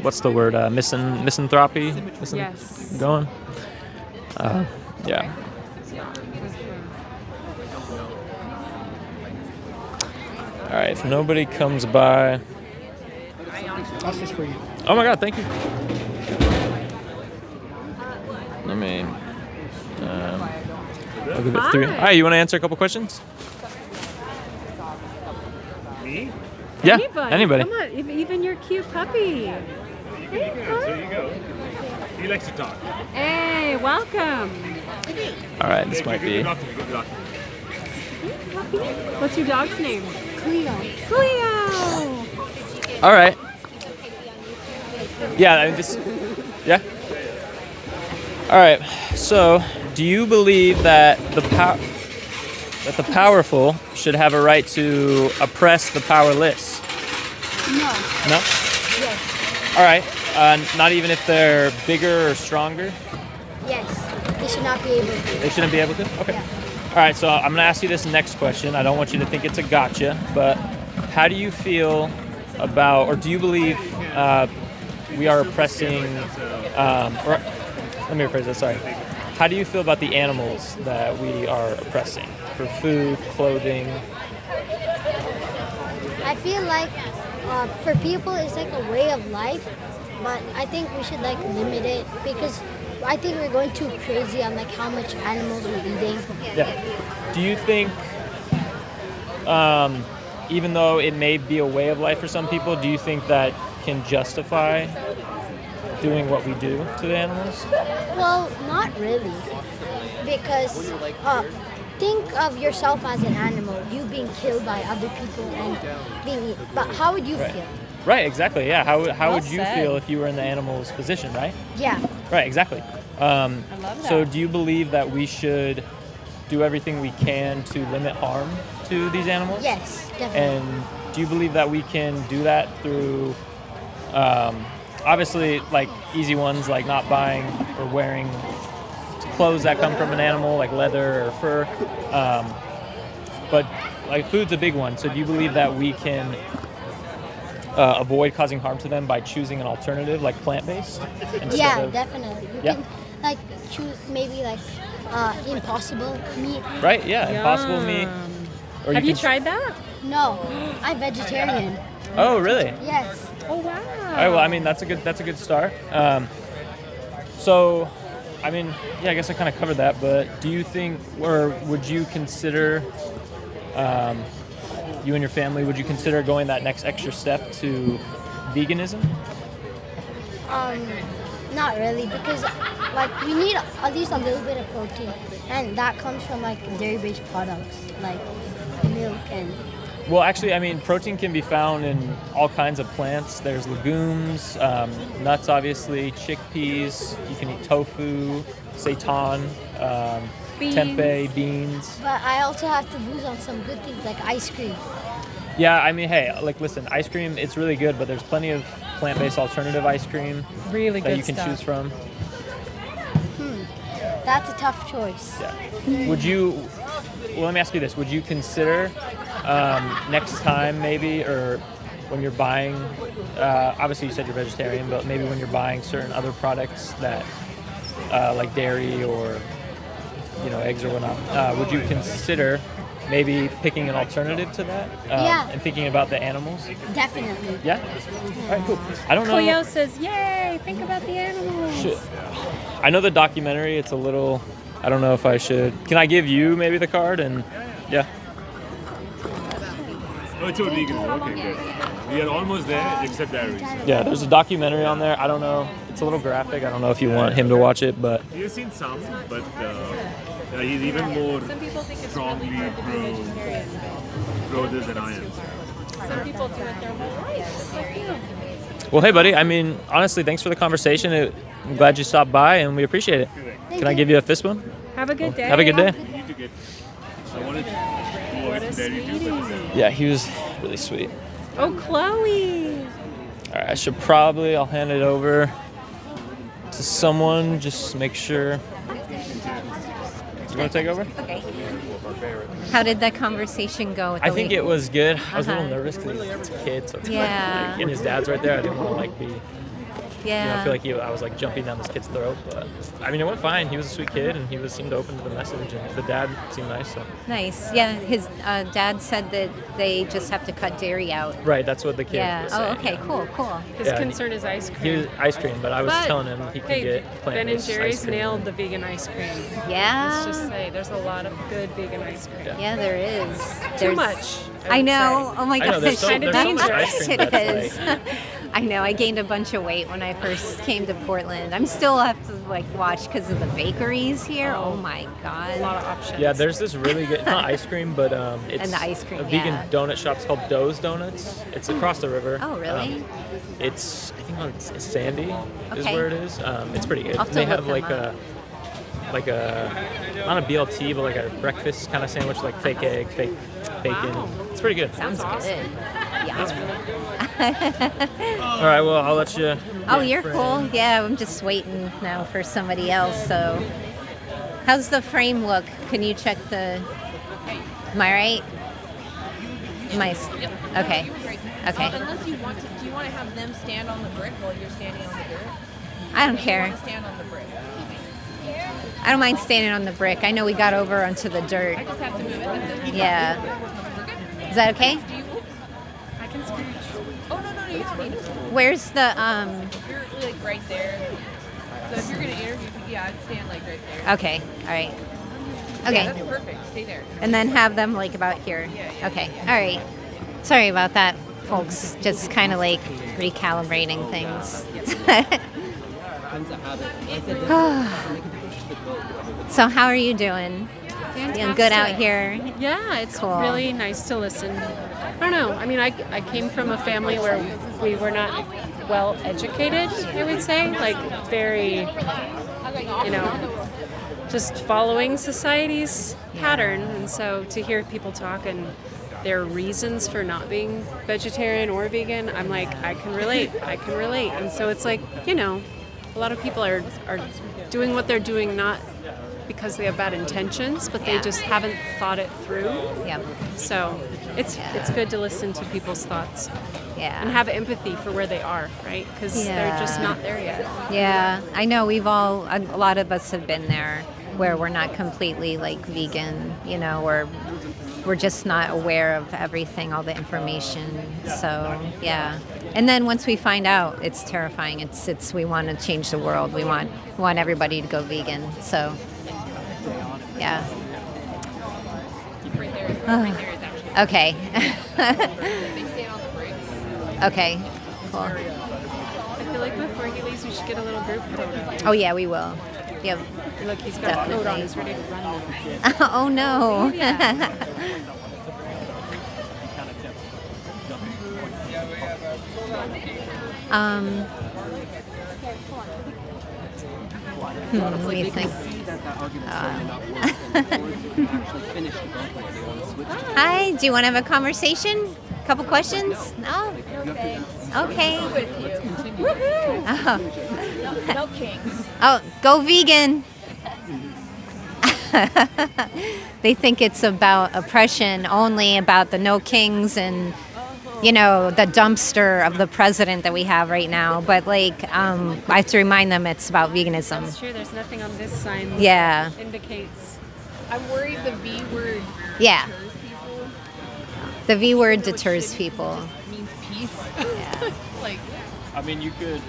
what's the word, misanthropy Yes. going. Yeah. All right, if nobody comes by. That's just for you. Oh my God, thank you. Let me. I'll give it 3. Hi, you want to answer a couple questions? Me? Yeah, Yeah, Anybody. anybody. Come on, even your cute puppy. Hey, There you go. He likes to talk. Hey, welcome. All right, this might be. What's your dog's name? Cleo. Cleo. All right. Yeah, I mean, yeah. All right. So, do you believe that the powerful should have a right to oppress the powerless? No. No. Yes. All right. Not even if they're bigger or stronger. Yes. They should not be able to. They shouldn't be able to. Okay. Yeah. All right. So I'm gonna ask you this next question. I don't want you to think it's a gotcha, but how do you feel about, or do you believe we are oppressing? Or let me rephrase that. Sorry. How do you feel about the animals that we are oppressing for food, clothing? I feel like for people it's like a way of life, but I think we should like limit it because I think we're going too crazy on like how much animals we're eating. Yeah. Do you think, even though it may be a way of life for some people, do you think that can justify doing what we do to the animals? Well, not really, because think of yourself as an animal, you being killed by other people and being eaten. But how would you feel? Right, exactly. Yeah. How Well would you said. feel if you were in the animal's position, right? Yeah. Right, exactly. I love that. So do you believe that we should do everything we can to limit harm to these animals? Yes, definitely. And do you believe that we can do that through, obviously, like easy ones, like not buying or wearing clothes that come from an animal, like leather or fur, but like food's a big one. So do you believe that we can avoid causing harm to them by choosing an alternative, like plant-based? Yeah, definitely. You Yeah. can like choose maybe like impossible meat. Right? Yeah, impossible meat. Or Have you can- tried that? No, I'm vegetarian. Oh, really? Yes. Oh wow. All right. Well, I mean, that's a good start. So, I mean, yeah, I guess I kind of covered that. But do you think, or would you consider, you and your family, would you consider going that next extra step to veganism? Not really, because like we need at least a little bit of protein, and that comes from like dairy-based products like milk and. Well, actually, I mean, protein can be found in all kinds of plants. There's legumes, nuts, obviously, chickpeas. You can eat tofu, seitan, tempeh, beans. But I also have to lose on some good things like ice cream. Yeah, I mean, hey, like, listen, ice cream, it's really good, but there's plenty of plant-based alternative ice cream Really that good you can stuff. choose from. That's a tough choice. Yeah. Would you, well, let me ask you this. Would you consider next time maybe, or when you're buying, obviously you said you're vegetarian, but maybe when you're buying certain other products that, like dairy or, you know, eggs or whatnot, would you consider maybe picking an alternative to that? Yeah. And thinking about the animals? Definitely. Yeah? All right, cool. I don't know. Cleo says, "Yay! Think about the animals." Should, I know the documentary, it's a little, I don't know if I should. Can I give you maybe the card? And yeah. Oh, it's all vegan. Okay, good. We are almost there, except dairy. Yeah, there's a documentary on there. I don't know. It's a little graphic. I don't know if you want him to watch it, but You've seen some, but he's even more strongly pro this than I am. Some people do it their whole life. It's like you. well, hey, buddy. I mean, honestly, thanks for the conversation. I'm glad you stopped by, and we appreciate it. Can I give you a fist bump? Have a good day. Have a good day. You need to get. I wanted to go away from dairy too, but Yeah, he was really sweet. Oh, Chloe. All right, I'll hand it over to someone. Just make sure. You want to take over? Okay. How did that conversation go? With I the think lead? it was good. I was a little Uh-huh. nervous because it's a kid, so it's Yeah. and his dad's right there. I didn't want to like be You know, I Yeah. feel like I was like jumping down this kid's throat, but I mean, it went fine. He was a sweet kid, and he seemed open to the message, and the dad seemed nice. So. Nice. Yeah, his dad said that they just have to cut dairy out. Right, that's what the kid Yeah. was Oh, saying. okay. Cool. Cool. His Yeah, concern is ice cream. He was ice cream, but I was But, telling him he could hey, get Ben and plant-based Jerry's ice cream. nailed the vegan ice cream. Yeah. Let's just say there's a lot of good vegan ice cream. Yeah, there is. Too There's- much. I know. Oh my I know, gosh. there's so much ice cream It that's is. I know. I gained a bunch of weight when I first came to Portland. I'm still have to like watch because of the bakeries here. Oh my god. A lot of options. Yeah, there's this really good, not ice cream, but it's And the ice cream, a vegan yeah. donut shop. It's called Doe's Donuts. It's across the river. Oh, really? It's, I think on Sandy is Okay. where it is. It's pretty good. I'll have to They look have them like a, not a BLT, but like a breakfast kind of sandwich, like fake egg, fake bacon. Wow. It's pretty good. Sounds good. Yeah. All right, well, I'll let you. Oh, you're cool. Yeah, I'm just waiting now for somebody else. So, how's the frame look? Can you check the? Am I right? Okay. Okay. Unless you want to, do you want to have them stand on the brick while you're standing on the dirt? I don't You care. want to stand on the brick. I don't mind standing on the brick. I know we got over onto the dirt. I just have to move it. That's it. Yeah. Is that okay? I can scooch. Oh no, you don't need to. Where's the You're like right there. So if you're gonna interview, yeah, I'd stand like right there. Okay. All right. Okay. Yeah, that's perfect. Stay there. And then have them like about here. Okay. All right. Sorry about that, folks. Just kind of like recalibrating things. So how are you doing? Feeling good out here? Yeah, it's Cool. really nice to listen. I don't know. I mean, I came from a family where we were not well educated, I would say. Like, very, just following society's pattern. And so to hear people talk and their reasons for not being vegetarian or vegan, I'm like, I can relate. And so it's like, a lot of people are doing what they're doing not because they have bad intentions, but they just haven't thought it through. Yep. So it's good to listen to people's thoughts. Yeah. And have empathy for where they are, right? Because they're just not there yet. Yeah, I know a lot of us have been there where we're not completely like vegan, or we're just not aware of everything, all the information. So, yeah. And then once we find out, it's terrifying. It's we want to change the world. We want everybody to go vegan. So, yeah. Right there. Right there is actually. Okay. They stand on the brick. Okay. Cool. I feel like before he leaves, we should get a little group photo. Oh yeah, we will. Yep. Look, he's got a coat on. He's ready to run now. Oh no. What do you think? Hi, do you want to have a conversation? Couple questions? No? Okay. No kings. Oh, go vegan. They think it's about oppression, only about the no kings and, the dumpster of the president that we have right now. But I have to remind them it's about veganism. That's true. There's nothing on this sign Yeah. that indicates. I'm worried the V word Yeah. deters people. The V word deters people. Means peace. Like, I mean, you could.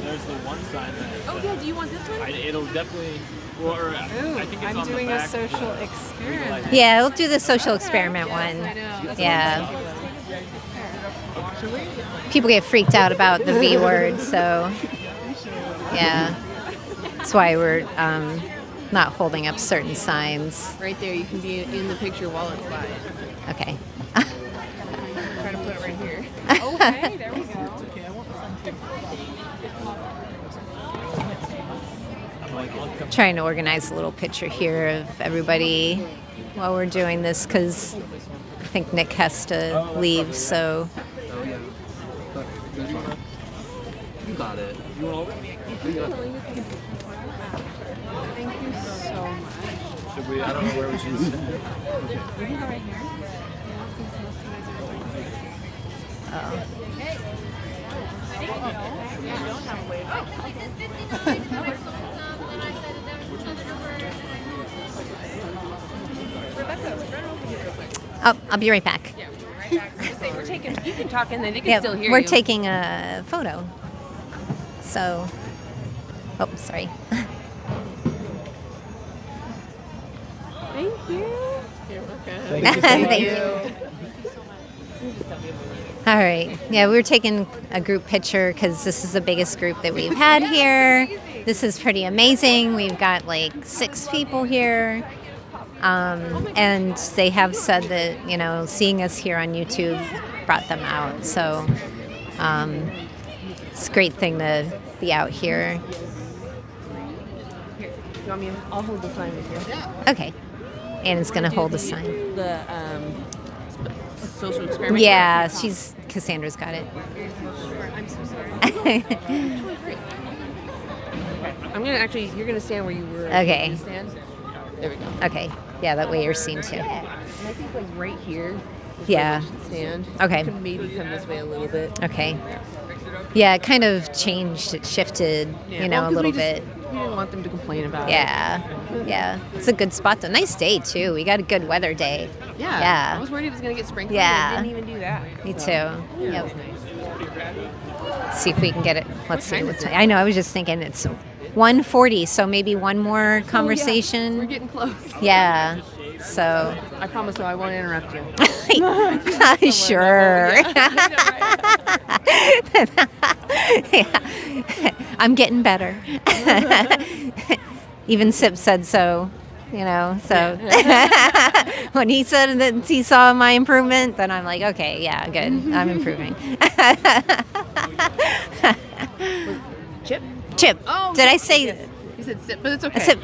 There's the one sign that. oh yeah, do you want this one? It'll definitely. Or I think it's I'm on doing the a back. social experiment. Yeah, we'll do the social experiment one. Yeah. People get freaked out about the V word, so yeah. That's why we're not holding up certain signs. Right there, you can be in the picture while it's live. Okay. Try to put it right here. Okay, there we go. Trying to organize a little picture here of everybody while we're doing this because I think Nick has to leave, so. You got it. You want over? Thank you so much. Should we? I don't know where we should sit. We can go right here. Oh. Oh, I'll be right back. Yeah, right back. We're taking. You can talk and then they can Yeah, still hear we're you. taking a photo. So, oh, sorry. Thank you. Thank you. All right. Yeah, we were taking a group picture because this is the biggest group that we've had here. This is pretty amazing. We've got like 6 people here. And they have said that, you know, seeing us here on YouTube brought them out. So it's a great thing to be out here. You want me? I'll hold the sign with you. Okay. Anna's going to hold the sign. The social experiment. Yeah, Cassandra's got it. I'm so sorry. I'm gonna actually. You're gonna stand where you were. Okay. You stand. There we go. Okay. Yeah, that way you're seen too. Yeah. And I think like right here. Is Yeah. where we should stand. Okay. You can maybe come this way a little bit. Okay. Yeah, it kind of changed. It shifted, Yeah, you know, well, a little we just- bit. We didn't want them to complain about Yeah. Yeah. It's a good spot. A nice day too. We got a good weather day. it. Yeah. Yeah. I was worried it was gonna get sprinkled. Yeah. It didn't even do that. Me So, too. Yeah, Yep. it was nice. See if we can get it. Let's see time what is time. it? I know. I was just thinking it's 1:40, so maybe one more Oh, conversation. yeah. We're getting close. Yeah. So. I promise though I won't interrupt you. Sure. Yeah. I'm getting better. Even Sip said so, you know. So when he said that he saw my improvement, then I'm like, okay, yeah, good. I'm improving. Chip? Chip. Oh, Did I say? You said Sip, but it's okay. Sip.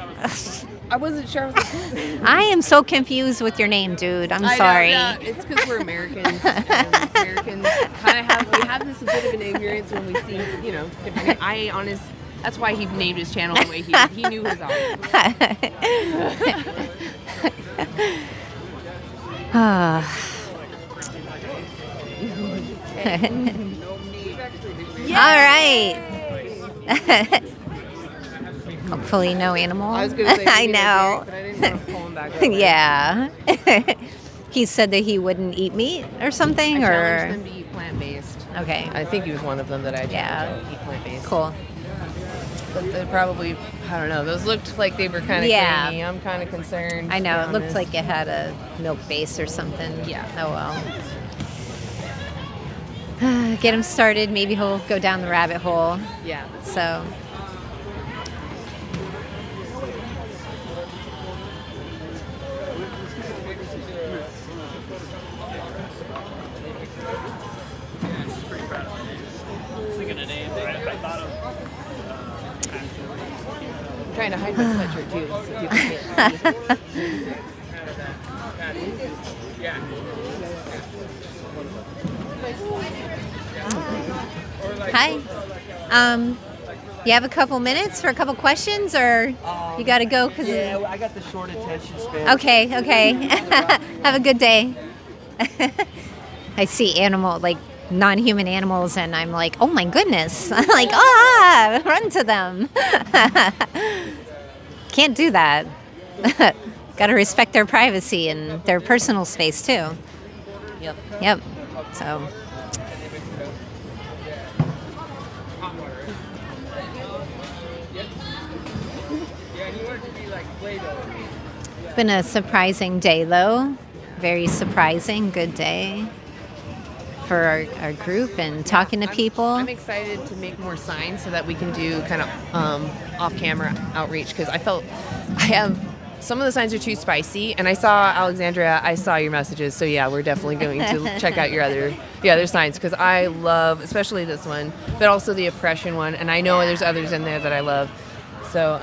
I wasn't sure. I was like, I am so confused with your name, dude. I'm I sorry. know, yeah, it's because we're Americans. And Americans kind of have this a bit of an ignorance when we see, you know, different. That's why he named his channel the way he did. He knew his audience. All right. Hopefully no animal. I was gonna say, I know. but I didn't want to pull him back over. Yeah. He said that he wouldn't eat meat or something, I or challenged them to eat plant-based. Okay. I think he was one of them that I Yeah. challenged to eat plant-based. Cool. But they probably, I don't know, those looked like they were kind of Yeah. creamy. I'm kind of concerned. I know to it be looked honest. like it had a milk base or something. Yeah. Oh well. Get him started. Maybe he'll go down the rabbit hole. Yeah. So. I'm trying to hide my sweatshirt too, so people can't see. Hi. You have a couple minutes for a couple questions, or you got to go? Yeah, I got the short attention span. Okay. Have a good day. I see non-human animals, and I'm like, oh my goodness! I'm like, run to them. Can't do that. Got to respect their privacy and their personal space too. Yep. So. Been a surprising day, though. Very surprising, good day for our group and talking to people. I'm excited to make more signs so that we can do kind of off-camera outreach, because some of the signs are too spicy, and I saw your messages, so yeah, we're definitely going to check out your other signs, because I love, especially this one, but also the oppression one, and I know there's others in there that I love. So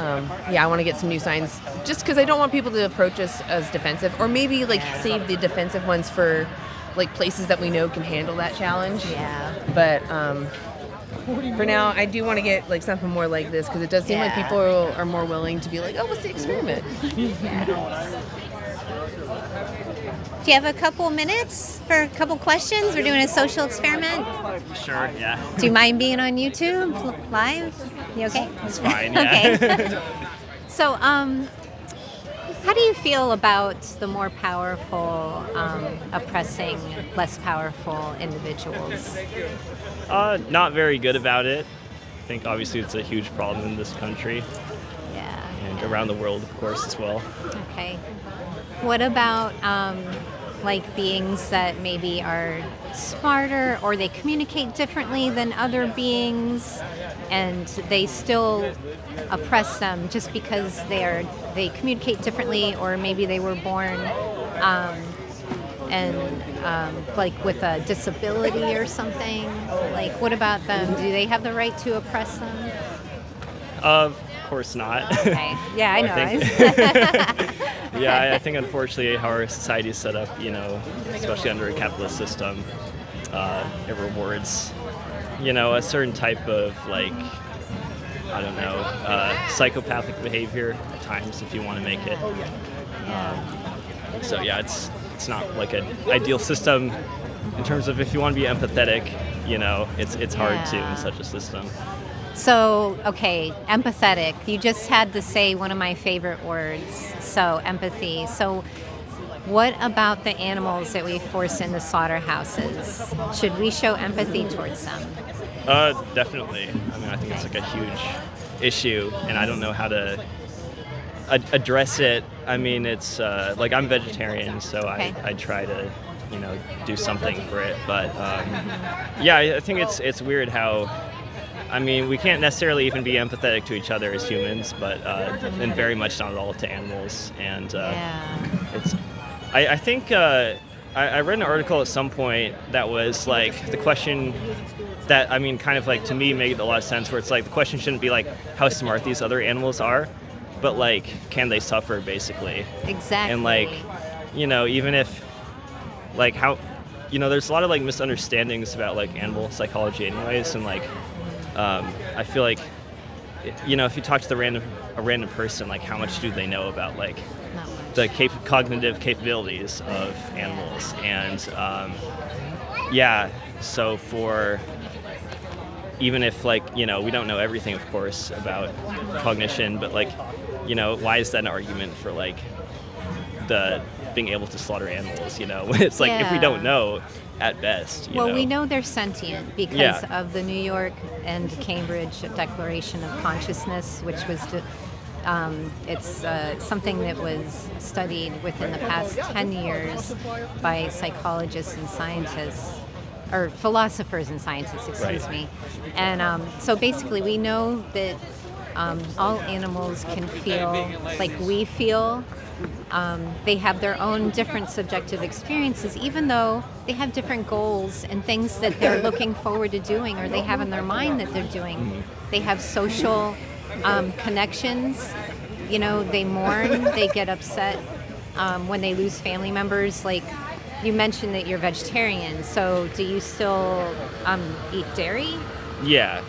I want to get some new signs, just because I don't want people to approach us as defensive, or maybe save the defensive ones for places that we know can handle that challenge. Yeah. But for now, I do want to get something more like this, because it does seem like people are more willing to be like, oh, what's the experiment? Do you have a couple minutes for a couple questions? We're doing a social experiment. Sure, yeah. Do you mind being on YouTube live? You okay? It's fine, yeah. Okay. So, how do you feel about the more powerful oppressing less powerful individuals? Not very good about it. I think obviously it's a huge problem in this country. Yeah. And around the world, of course, as well. Okay. What about like beings that maybe are smarter or they communicate differently than other beings and they still oppress them just because they communicate differently, or maybe they were born like with a disability or something? Like, what about them? Do they have the right to oppress them? Of course not. Okay. Yeah, I know. Yeah, I think unfortunately how our society is set up, especially under a capitalist system, it rewards, a certain type of psychopathic behavior at times if you want to make it. So yeah, it's not like an ideal system in terms of if you want to be empathetic, it's hard to in such a system. So, okay, empathetic. You just had to say one of my favorite words, so empathy. So, what about the animals that we force into slaughterhouses? Should we show empathy towards them? Definitely. I mean, I think it's like a huge issue, and I don't know how to address it. I mean, it's I'm vegetarian, so okay. I try to, do something for it. But yeah, I think it's weird how. I mean, we can't necessarily even be empathetic to each other as humans, but and very much not at all to animals. And it's, I think I read an article at some point that was like the question that, I mean, kind of like to me made a lot of sense, where it's like the question shouldn't be like how smart these other animals are, but like can they suffer, basically. Exactly. And like, even if like how, there's a lot of like misunderstandings about like animal psychology anyways, and like I feel like, if you talk to a random person, like how much do they know about like the cognitive capabilities of animals? And so for even if like, we don't know everything, of course, about cognition, but like, why is that an argument for like the being able to slaughter animals? It's like if we don't know, at best. We know they're sentient because of the New York and Cambridge Declaration of Consciousness, which was it's something that was studied within the past 10 years by psychologists and scientists, or philosophers and scientists, excuse me. And so basically we know that all animals can feel like we feel. They have their own different subjective experiences, even though they have different goals and things that they're looking forward to doing, or they have in their mind that they're doing. They have social connections. They mourn, they get upset when they lose family members. Like you mentioned that you're vegetarian, so do you still eat dairy? Yeah,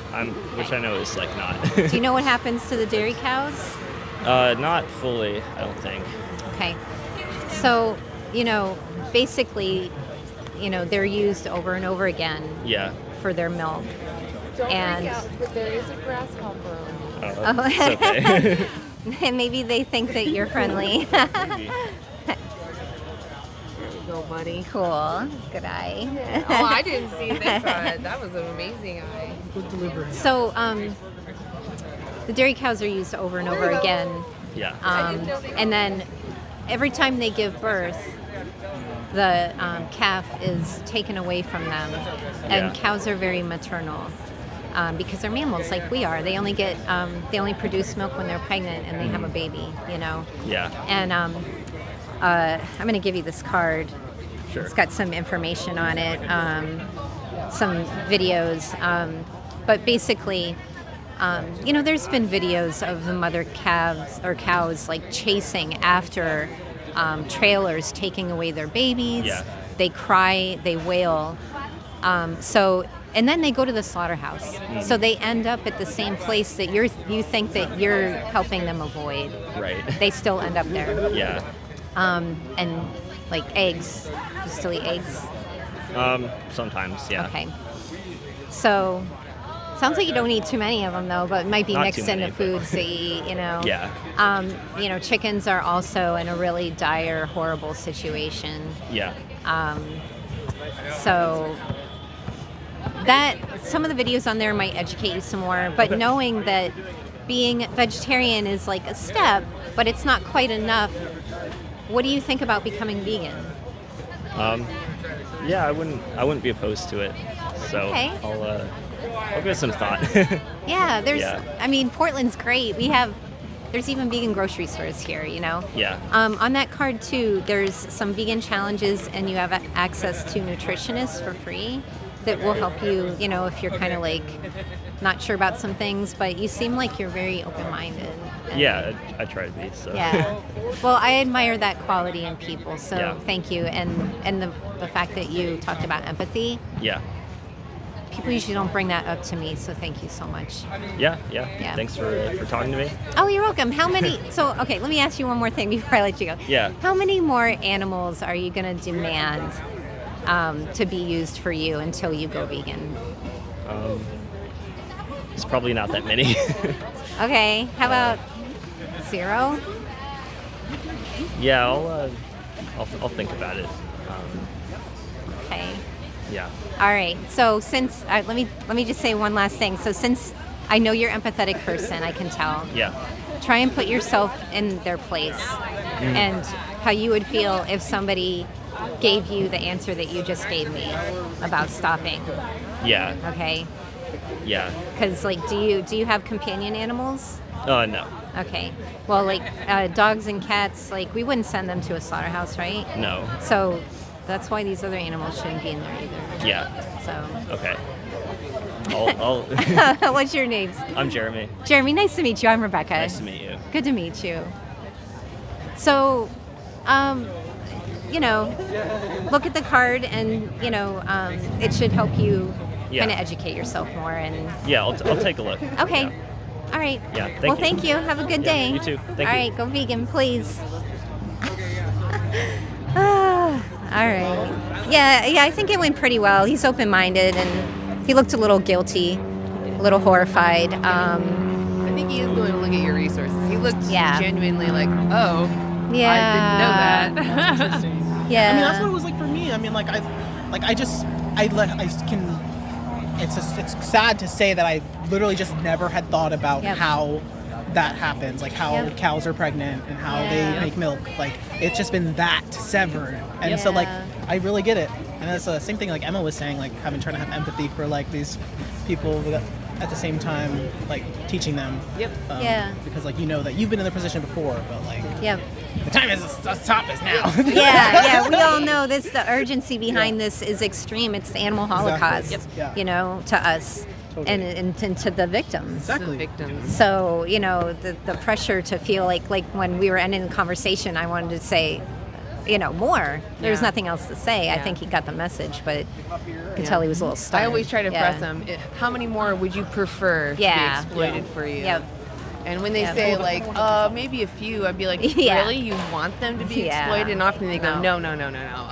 which I know is like not. Do you know what happens to the dairy cows? Not fully, I don't think. Okay. So, basically, they're used over and over again for their milk. Don't and freak out, but there is a grasshopper on it. Oh, it's okay. And maybe they think that you're friendly. There you go, buddy. Cool. Good eye. Yeah. Oh, I didn't see this eye. That was an amazing eye. Good delivery. So, the dairy cows are used over and over again. Yeah. And then every time they give birth, the calf is taken away from them. And cows are very maternal because they're mammals like we are. They only produce milk when they're pregnant and they have a baby, Yeah. And I'm going to give you this card. Sure. It's got some information on it, some videos. But basically, there's been videos of the mother cows like chasing after trailers taking away their babies. Yeah. They cry, they wail. And then they go to the slaughterhouse. So they end up at the same place that you think that you're helping them avoid. Right. They still end up there. Yeah. And like eggs. You still eat eggs? Sometimes, yeah. Okay. So, sounds like you don't eat too many of them though, but it might be Not mixed too many, into foods that you eat, you know. Yeah. Chickens are also in a really dire, horrible situation. Yeah. So that some of the videos on there might educate you some more, but Okay. knowing that being vegetarian is like a step, but it's not quite enough. What do you think about becoming vegan? Yeah, I wouldn't be opposed to it. So Okay. I'll give it some thought. Yeah, Yeah. Portland's great. There's even vegan grocery stores here, you know? Yeah. On that card too, there's some vegan challenges and you have access to nutritionists for free that will help you, you know, if you're kind of like not sure about some things, but you seem like you're very open-minded. Yeah, I try to be. So. Yeah. Well, I admire that quality in people, so Yeah. thank you. And the fact that you talked about empathy, Yeah. people usually don't bring that up to me, so thank you so much. Yeah. Yeah. Thanks for talking to me. Oh, you're welcome. How many? So, okay, let me ask you one more thing before I let you go. Yeah. How many more animals are you going to demand to be used for you until you go vegan? It's probably not that many. Okay. How about 0? Yeah, I'll think about it. Okay. Yeah. All right. So since let me just say one last thing. So since I know you're an empathetic person, I can tell. Yeah. Try and put yourself in their place and how you would feel if somebody gave you the answer that you just gave me about stopping. Yeah. Okay. Yeah. Because like, do you have companion animals? No. Okay. Well, like dogs and cats, like we wouldn't send them to a slaughterhouse, right? No. So that's why these other animals shouldn't be in there either. Yeah. So. Okay. I'll What's your name? I'm Jeremy. Jeremy, nice to meet you. I'm Rebecca. Nice to meet you. Good to meet you. So, look at the card and, it should help you Yeah. kind of educate yourself more. And Yeah, I'll take a look. Okay. Yeah. All right. Yeah, thank well, you. thank you. Have a good Yeah, day. you too. Thank All you. right. Go vegan, please. All right. Yeah, I think it went pretty well. He's open-minded and he looked a little guilty, a little horrified. I think he is going to look at your resources. He looked genuinely like, oh, Yeah. I didn't know that. Yeah. I mean, that's what it was like for me. I mean, it's sad to say that I literally just never had thought about how that happens, like how cows are pregnant and how they make milk. Like, it's just been that severed. And so, like, I really get it. And that's the same thing like Emma was saying, like trying to have empathy for like these people that at the same time, like teaching them. Because like, that you've been in their position before, but like, the time is top is now. Yeah, we all know this. The urgency behind this is extreme. It's the animal holocaust, Exactly. To us and to the victims. Exactly. Victims. So, the pressure to feel like when we were ending the conversation, I wanted to say, more. There's nothing else to say. I think he got the message, but you could tell he was a little stunned. I always try to press him. How many more would you prefer to be exploited for you? Yep. And when they say like, maybe a few, I'd be like, really? You want them to be exploited? And often they go, no.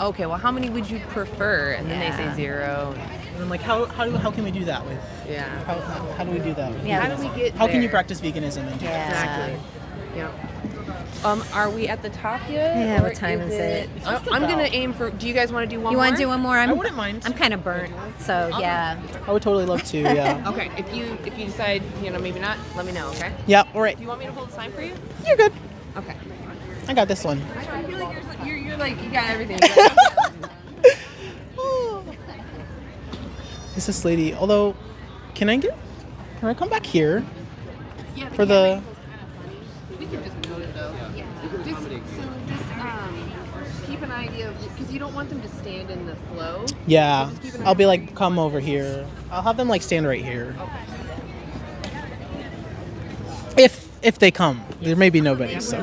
Okay, well, how many would you prefer? And then they say 0. And I'm like, how can we do that with? How do we do that? How do we get How can there? you practice veganism? And Exactly. Yeah. Are we at the top yet? Yeah, or what time is it? I'm gonna aim for. Do you guys want to do one? You more? want to do one more? I wouldn't mind. I'm kind of burnt, so yeah. I would totally love to. Yeah. Okay. If you decide maybe not, let me know. Okay. Yeah. All right. Do you want me to hold the sign for you? You're good. Okay. I got this one. I feel like you're like you got everything. This lady. Although, can I come back here? For the. We can just note it though. Yeah. Just keep an idea of because you don't want them to stand in the flow. Yeah. So just keep an I'll be idea. like, come over here. I'll have them like stand right here. If they come, there may be nobody. So.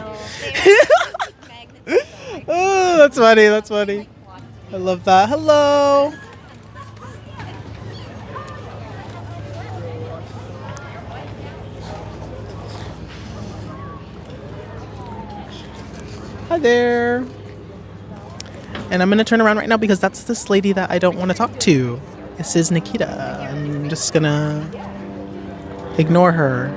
Oh, that's funny. That's funny. I love that. Hello. Hi there. And I'm going to turn around right now because that's this lady that I don't want to talk to. This is Nikita. I'm just going to ignore her.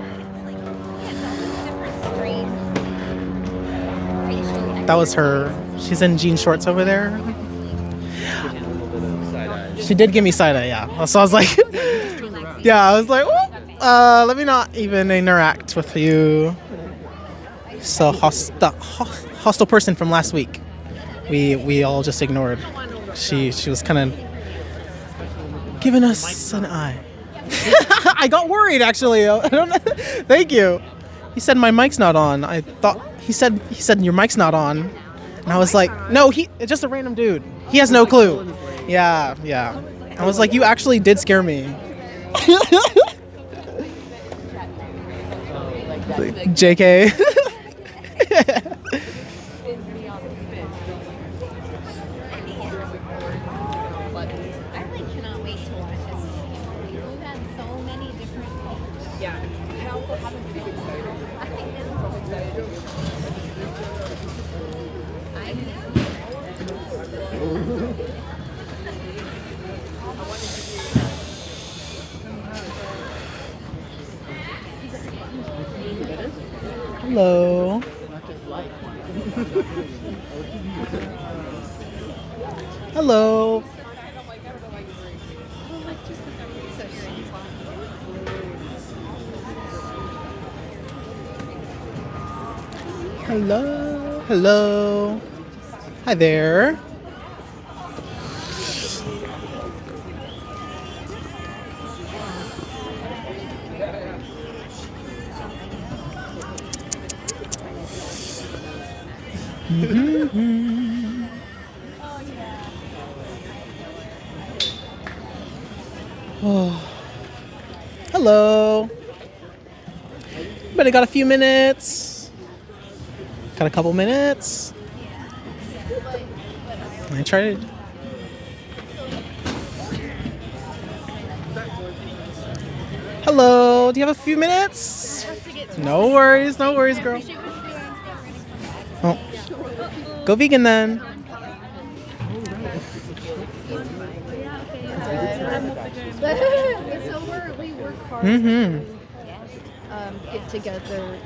That was her. She's in jean shorts over there. She did give me side-eye, yeah. So I was like, yeah, I was like, let me not even interact with you. So hostile person from last week. We all just ignored. She was kind of giving us an eye. I got worried actually. I don't know. Thank you. He said my mic's not on. I thought he said your mic's not on, and I was like, no, it's just a random dude. He has no clue. Yeah. I was like, you actually did scare me. JK. Hello. Hello. Hello. Hi there. Oh. Hello. But I got a few minutes. Got a couple minutes. I tried. Hello. Do you have a few minutes? No worries, girl. Oh. Go vegan then. So we work hard to get together.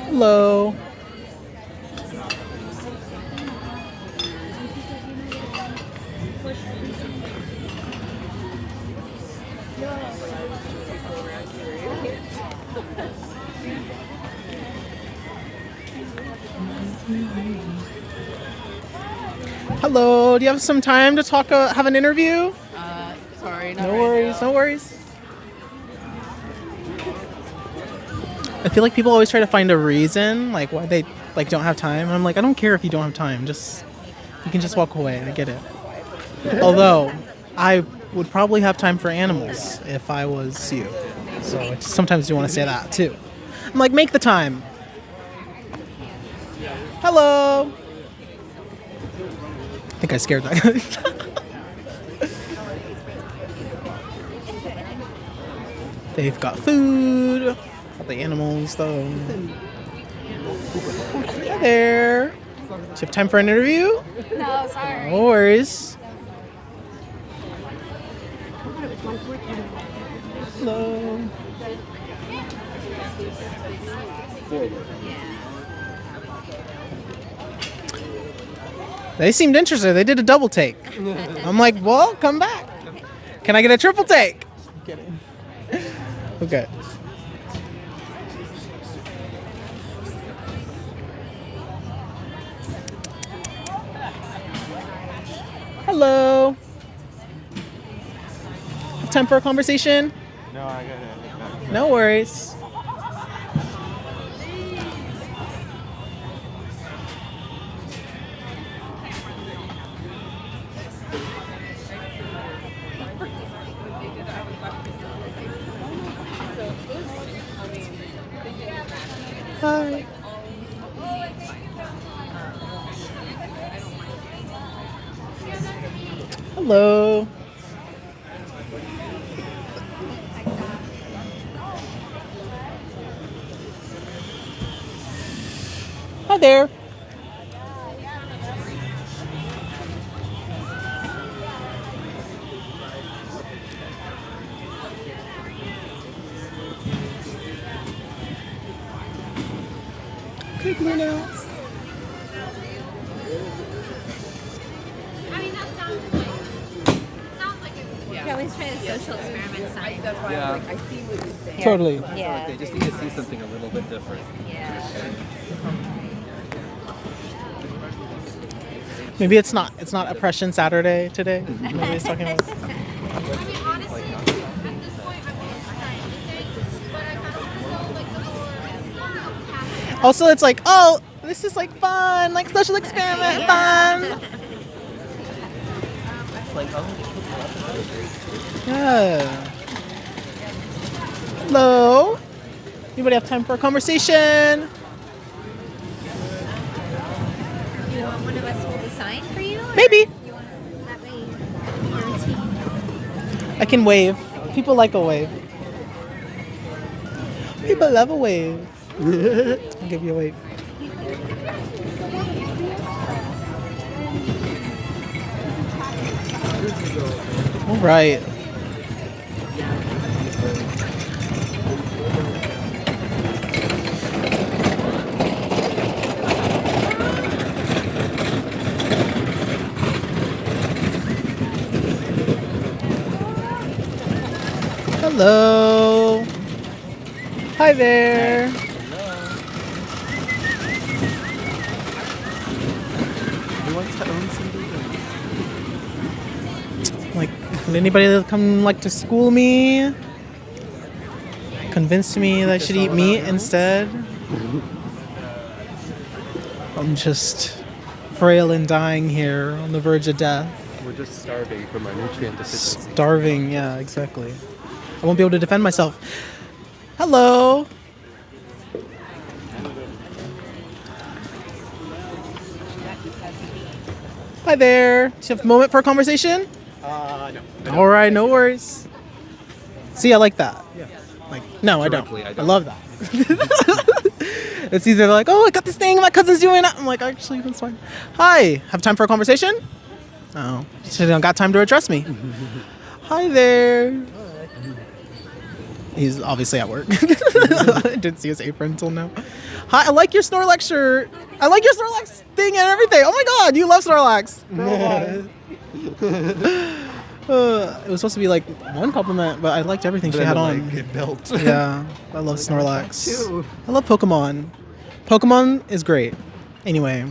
Hello. Hello, do you have some time to talk, have an interview? Sorry. No worries. I feel like people always try to find a reason, like why they don't have time. I'm like, I don't care if you don't have time. You can just walk away. I get it. Although, I would probably have time for animals if I was you. So I sometimes do want to say that too. I'm like, make the time. Hello. I think I scared that guy. They've got food. All the animals, though. Hi there. Do you have time for an interview? No, sorry. No worries. Hello. They seemed interested. They did a double take. I'm like, well, come back. Can I get a triple take? I'm kidding. Okay. Hello. Have time for a conversation? No, I got it. No worries. Hi. Hello. Hi there. Okay, blue nails. You always try to social experiment sign. That's why Yeah. I was like, I see what you're saying. Totally. Yeah. They just need to see something a little bit different. Yeah. Maybe it's not Oppression Saturday today. Maybe he's talking about. Also, it's like, oh, this is like fun, like social experiment fun. Yeah. Hello. Anybody have time for a conversation? You want one of us to hold a sign for you? Maybe. You want that way your team? I can wave. People like a wave. People love a wave. I'll give you a wave. All right. Hello. Hi there. Who wants to own some vegans? Like, would anybody come like to school me? Convince me that I should eat meat instead? I'm just frail and dying here on the verge of death. We're just starving from our nutrient deficiency. Starving, yeah, exactly. I won't be able to defend myself. Hello. Hi there. Do you have a moment for a conversation? No. All right, no worries. See, I like that. Yeah. Like, no, I Directly, don't. I I don't. love that. It's either like, oh, I got this thing, my cousin's doing it. I'm like, actually, that's fine. Hi, have time for a conversation? Oh, she don't got time to address me. Hi there. He's obviously at work. I didn't see his apron until now. Hi, I like your Snorlax shirt. I like your Snorlax thing and everything. Oh my god, you love Snorlax. It was supposed to be like one compliment, but I liked everything she had on. It built. Yeah, I love Snorlax. too. I love Pokemon. Pokemon is great. Anyway,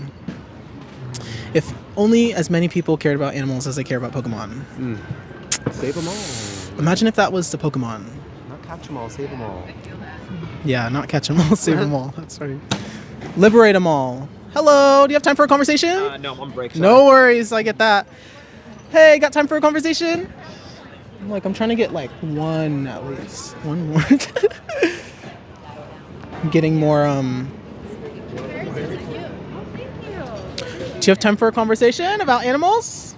if only as many people cared about animals as they care about Pokemon. Save them all. Imagine if that was the Pokemon. Not catch them all, save them all. Yeah, not catch them all, save them all. That's right. Liberate them all. Hello, do you have time for a conversation? No, I'm on break. No worries, I get that. Hey, got time for a conversation? I'm trying to get like one at least. One more. I'm getting more, Do you have time for a conversation about animals?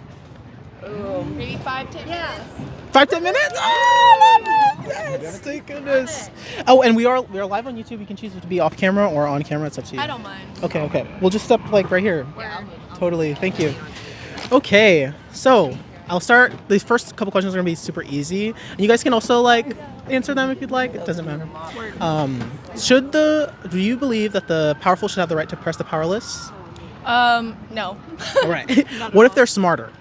Maybe 5-10 minutes. 5-10 minutes? Oh, I love it! Yes, thank goodness. Oh, and we are live on YouTube. You can choose to be off camera or on camera. It's up to you. I don't mind. Okay. We'll just step like right here. Yeah. Totally. Thank you. Okay, so I'll start. These first couple questions are gonna be super easy. And you guys can also like answer them if you'd like. It doesn't matter. Do you believe that the powerful should have the right to oppress the powerless? No. All right. What if they're smarter?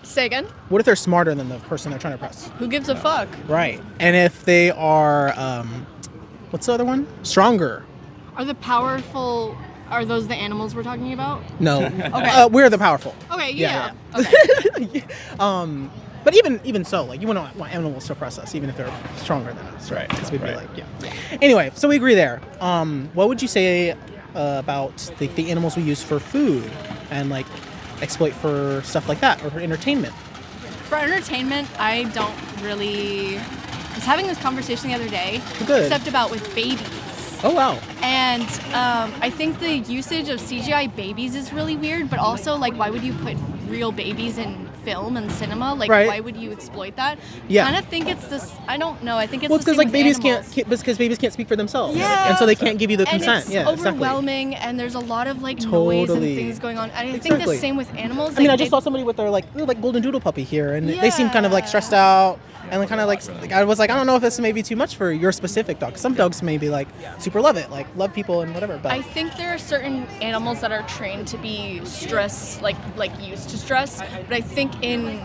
Say again? What if they're smarter than the person they're trying to oppress? Who gives a fuck? Right. And if they are, what's the other one? Stronger. Are the powerful, are those the animals we're talking about? No. Okay. We're the powerful. Okay, yeah. Okay. But even so, like, you wouldn't want animals to oppress us, even if they're stronger than us, right? Because we'd be like, yeah. Anyway, so we agree there. What would you say about the animals we use for food and like exploit for stuff like that, or for entertainment? For entertainment, I don't really. I was having this conversation the other day, Good. except about with babies. Oh wow. And I think the usage of CGI babies is really weird, but also like, why would you put real babies in film and cinema. Like, Right. why would you exploit that? Yeah. I kind of think it's this. I don't know. I think it's Well, it's the because same like with babies animals. because babies can't speak for themselves. Yeah. And so they can't give you the And consent. it's Yeah, exactly. overwhelming, and there's a lot of like noise and Totally. things going on. And I think Exactly. the same with animals. I mean, like, I just they- saw somebody with their like golden doodle puppy here, and they seem kind of like stressed out, and like, kind of like I was like, I don't know if this may be too much for your specific dog. Some dogs may be like super love it, like love people and whatever. But I think there are certain animals that are trained to be stress, like used to stress. But I think in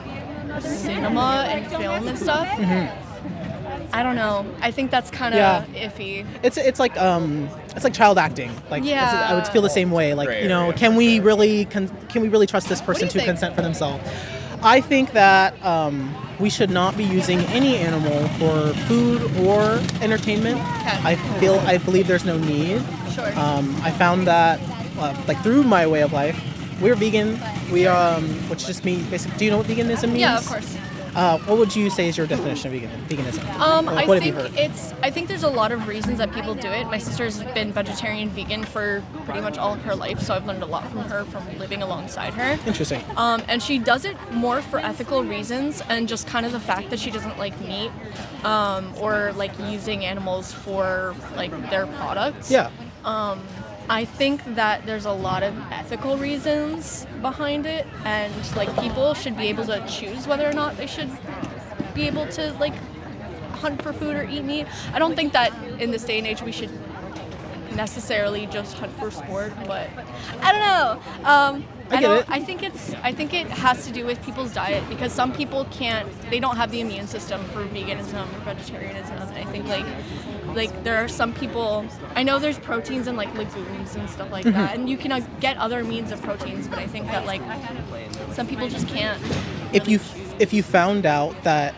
cinema and film and stuff, I don't know. I think that's kind of Yeah. iffy. it's like child acting. Like Yeah. I would feel the same way. Like Right, you know, right. can we really trust this person to think? consent for themselves? I think that we should not be using any animal for food or entertainment. I believe there's no need. Sure. I found that like through my way of life, we're vegan. We which just means basically. Do you know what veganism means? Yeah, of course. What would you say is your definition of veganism? Like, I what think have you heard? I think there's a lot of reasons that people do it. My sister's been vegetarian, vegan for pretty much all of her life, so I've learned a lot from her from living alongside her. Interesting. And she does it more for ethical reasons and just kind of the fact that she doesn't like meat or like using animals for like their products. Yeah. I think that there's a lot of ethical reasons behind it, and like people should be able to choose whether or not they should be able to like hunt for food or eat meat. I don't think that in this day and age we should necessarily just hunt for sport, but I don't know. I think it has to do with people's diet, because some people they don't have the immune system for veganism or vegetarianism. And I think like there are some people, I know there's proteins in like legumes and stuff like that, and you can get other means of proteins, but I think that like some people just can't. If you found out that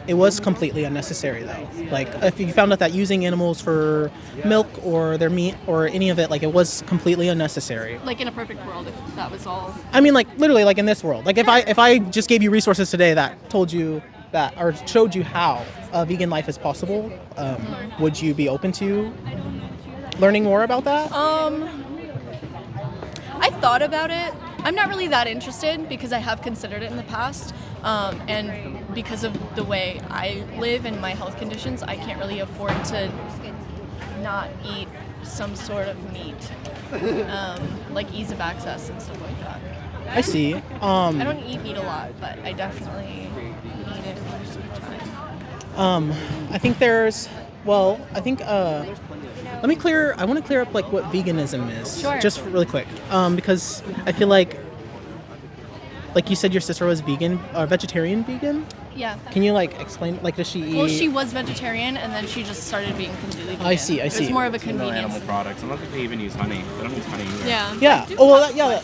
it was completely unnecessary, though, like if you found out that using animals for milk or their meat or any of it, like it was completely unnecessary. Like in a perfect world, if that was all. I mean, like literally, like in this world, like if I just gave you resources today that told you that or showed you how a vegan life is possible, would you be open to learning more about that? I thought about it. I'm not really that interested because I have considered it in the past, and because of the way I live and my health conditions, I can't really afford to not eat some sort of meat, like ease of access and stuff like that. I see. I don't eat meat a lot, but I definitely eat it most of the time. I think I want to clear up like what veganism is. Sure. Just really quick. Because I feel like you said your sister was vegetarian vegan? Yeah. Can you like explain, like does she eat? Well, she was vegetarian, and then she just started being completely vegan. I see. It was more of a No convenience. animal products. I don't think they even use honey. They don't use honey either. Yeah. Yeah. Oh well, yeah.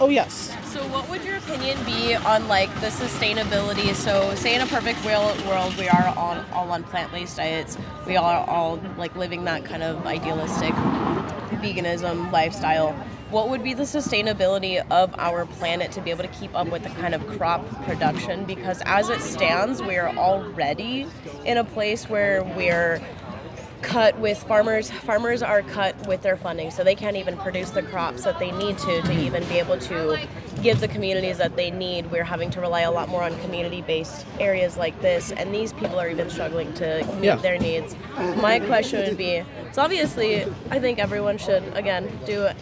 Oh yes. So what would your opinion be on like the sustainability? So say in a perfect world we are all on plant-based diets. We are all like living that kind of idealistic veganism lifestyle. What would be the sustainability of our planet to be able to keep up with the kind of crop production? Because as it stands, we are already in a place where we're cut with farmers are cut with their funding, so they can't even produce the crops that they need to even be able to give the communities that they need. We're having to rely a lot more on community-based areas like this, and these people are even struggling to meet their needs. My question would be, so obviously I think everyone should, again, do it.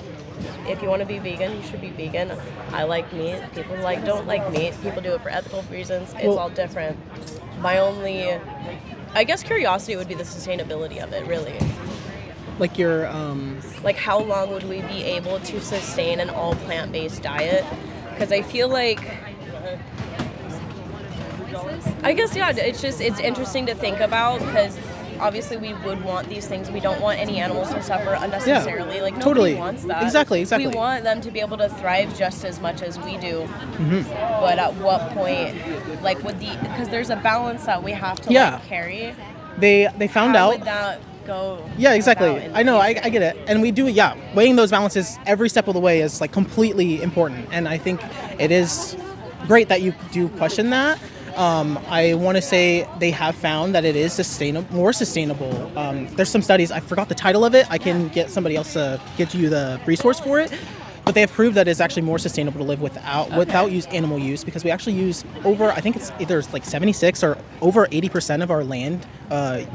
If you want to be vegan, you should be vegan. I like meat. People don't like meat. People do it for ethical reasons. It's all different. My only, I guess, curiosity would be the sustainability of it, really. Like your Like how long would we be able to sustain an all plant-based diet? Because I feel like, I guess, yeah, it's interesting to think about, because obviously we would want these things. We don't want any animals to suffer unnecessarily. Yeah, like nobody totally. wants that. Exactly. We want them to be able to thrive just as much as we do. Mm-hmm. But at what point, like because there's a balance that we have to like carry. They found How out. would that go? Yeah, exactly. I know. I get it. And we do it. Yeah, weighing those balances every step of the way is like completely important. And I think it is great that you do question that. I want to say they have found that it is more sustainable. There's some studies, I forgot the title of it. I can get somebody else to get you the resource for it. but they have proved that it's actually more sustainable to live without animal use, because we actually use over, I think it's either like 76 or over 80% of our land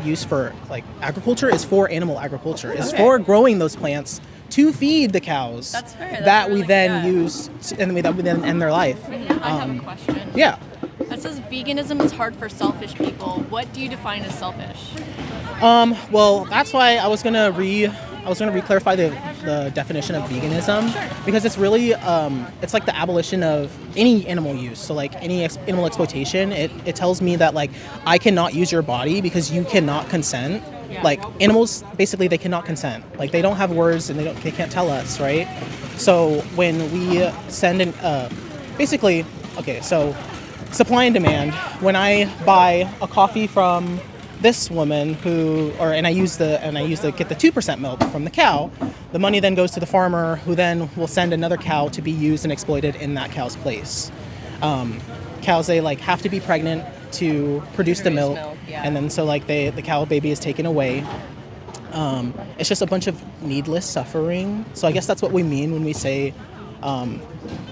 used for like agriculture is for animal agriculture. It's for growing those plants to feed the cows. That's fair. That we then use, and that we then end their life. I have a question. Yeah. That says veganism is hard for selfish people. What do you define as selfish? Well, that's why I was gonna re-clarify the definition of veganism, because it's really it's like the abolition of any animal use. So like any animal exploitation, it tells me that like I cannot use your body because you cannot consent. Like animals, basically, they cannot consent. Like they don't have words and they can't tell us, right? So when we send in, basically, okay, so supply and demand. When I buy a coffee from this woman and I use to get the 2% milk from the cow, the money then goes to the farmer, who then will send another cow to be used and exploited in that cow's place. Cows, they like have to be pregnant to produce the milk, and then so like the cow baby is taken away. It's just a bunch of needless suffering. So I guess that's what we mean when we say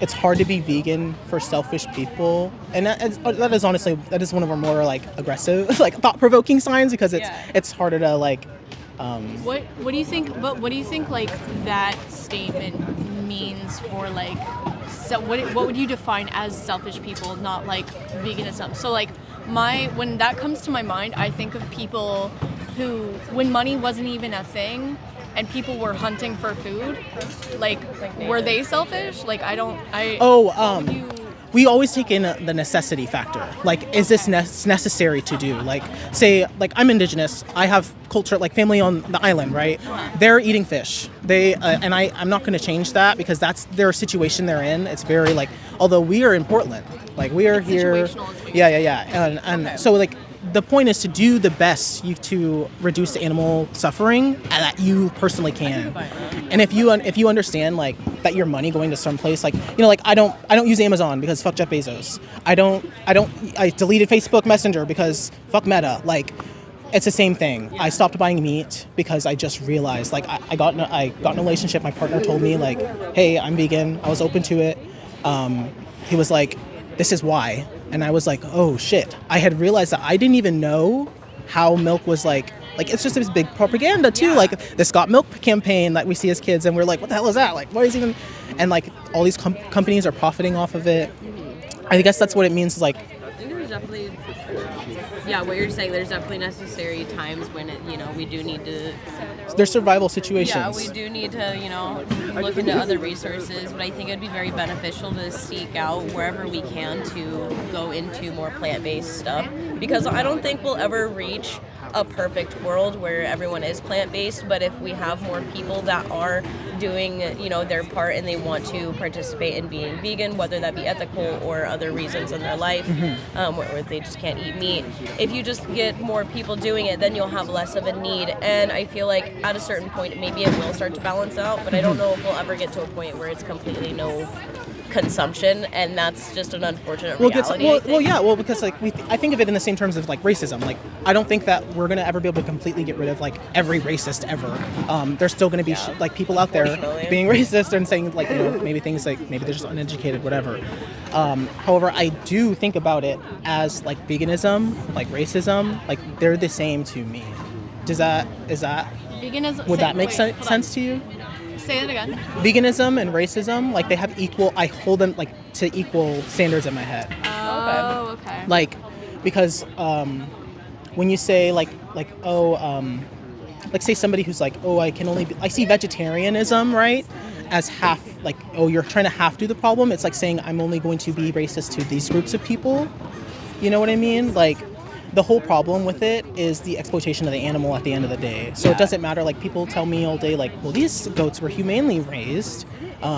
it's hard to be vegan for selfish people, and that is one of our more like aggressive, like thought-provoking signs, because it's harder to like. What do you think? But what do you think like that statement means for like? So what would you define as selfish people, not like veganism? So like when that comes to my mind, I think of people who, when money wasn't even a thing and people were hunting for food, like were they selfish? Like we always take in the necessity factor. Like, is this necessary to do? Like, say, like I'm indigenous. I have culture, like family on the island, right? They're eating fish. And I'm not going to change that because that's their situation they're in. It's very like, although we are in Portland, like we are here. Yeah. And so like, the point is to do the best to reduce the animal suffering that you personally can. And if you understand like that your money going to some place, like, you know, like I don't use Amazon because fuck Jeff Bezos. I deleted Facebook Messenger because fuck Meta. Like, it's the same thing. I stopped buying meat because I just realized, like, I got in a relationship. My partner told me like, hey, I'm vegan. I was open to it. He was like, this is why. And I was like, oh shit. I had realized that I didn't even know how milk was like it's just this big propaganda too. Like this Got Milk campaign that we see as kids, and we're like, what the hell is that? Like, what is even? And like all these companies are profiting off of it. I guess that's what it means. Like, I think there's definitely, what you're saying. There's definitely necessary times when we do need to. There's survival situations. Yeah, we do need to look into other resources, but I think it'd be very beneficial to seek out wherever we can to go into more plant-based stuff, because I don't think we'll ever reach a perfect world where everyone is plant-based, but if we have more people that are doing their part and they want to participate in being vegan, whether that be ethical or other reasons in their life, where they just can't eat meat, if you just get more people doing it, then you'll have less of a need. And I feel like at a certain point maybe it will start to balance out, but I don't know if we'll ever get to a point where it's completely no consumption, and that's just an unfortunate reality. Because like I think of it in the same terms of like racism. Like, I don't think that we're gonna ever be able to completely get rid of like every racist ever. There's still gonna be like people out there being racist and saying like maybe things like maybe they're just uneducated, whatever. However, I do think about it as like veganism, like racism, like they're the same to me. Is that veganism? Would that make sense to you? Say it again. Veganism and racism, like they have I hold them like to equal standards in my head. Oh, okay. Like, because when you say like say somebody who's like, oh, I see vegetarianism, right, as half, like, oh, you're trying to half do the problem. It's like saying I'm only going to be racist to these groups of people. You know what I mean? Like, the whole problem with it is the exploitation of the animal at the end of the day. So it doesn't matter, like people tell me all day, like, well, these goats were humanely raised.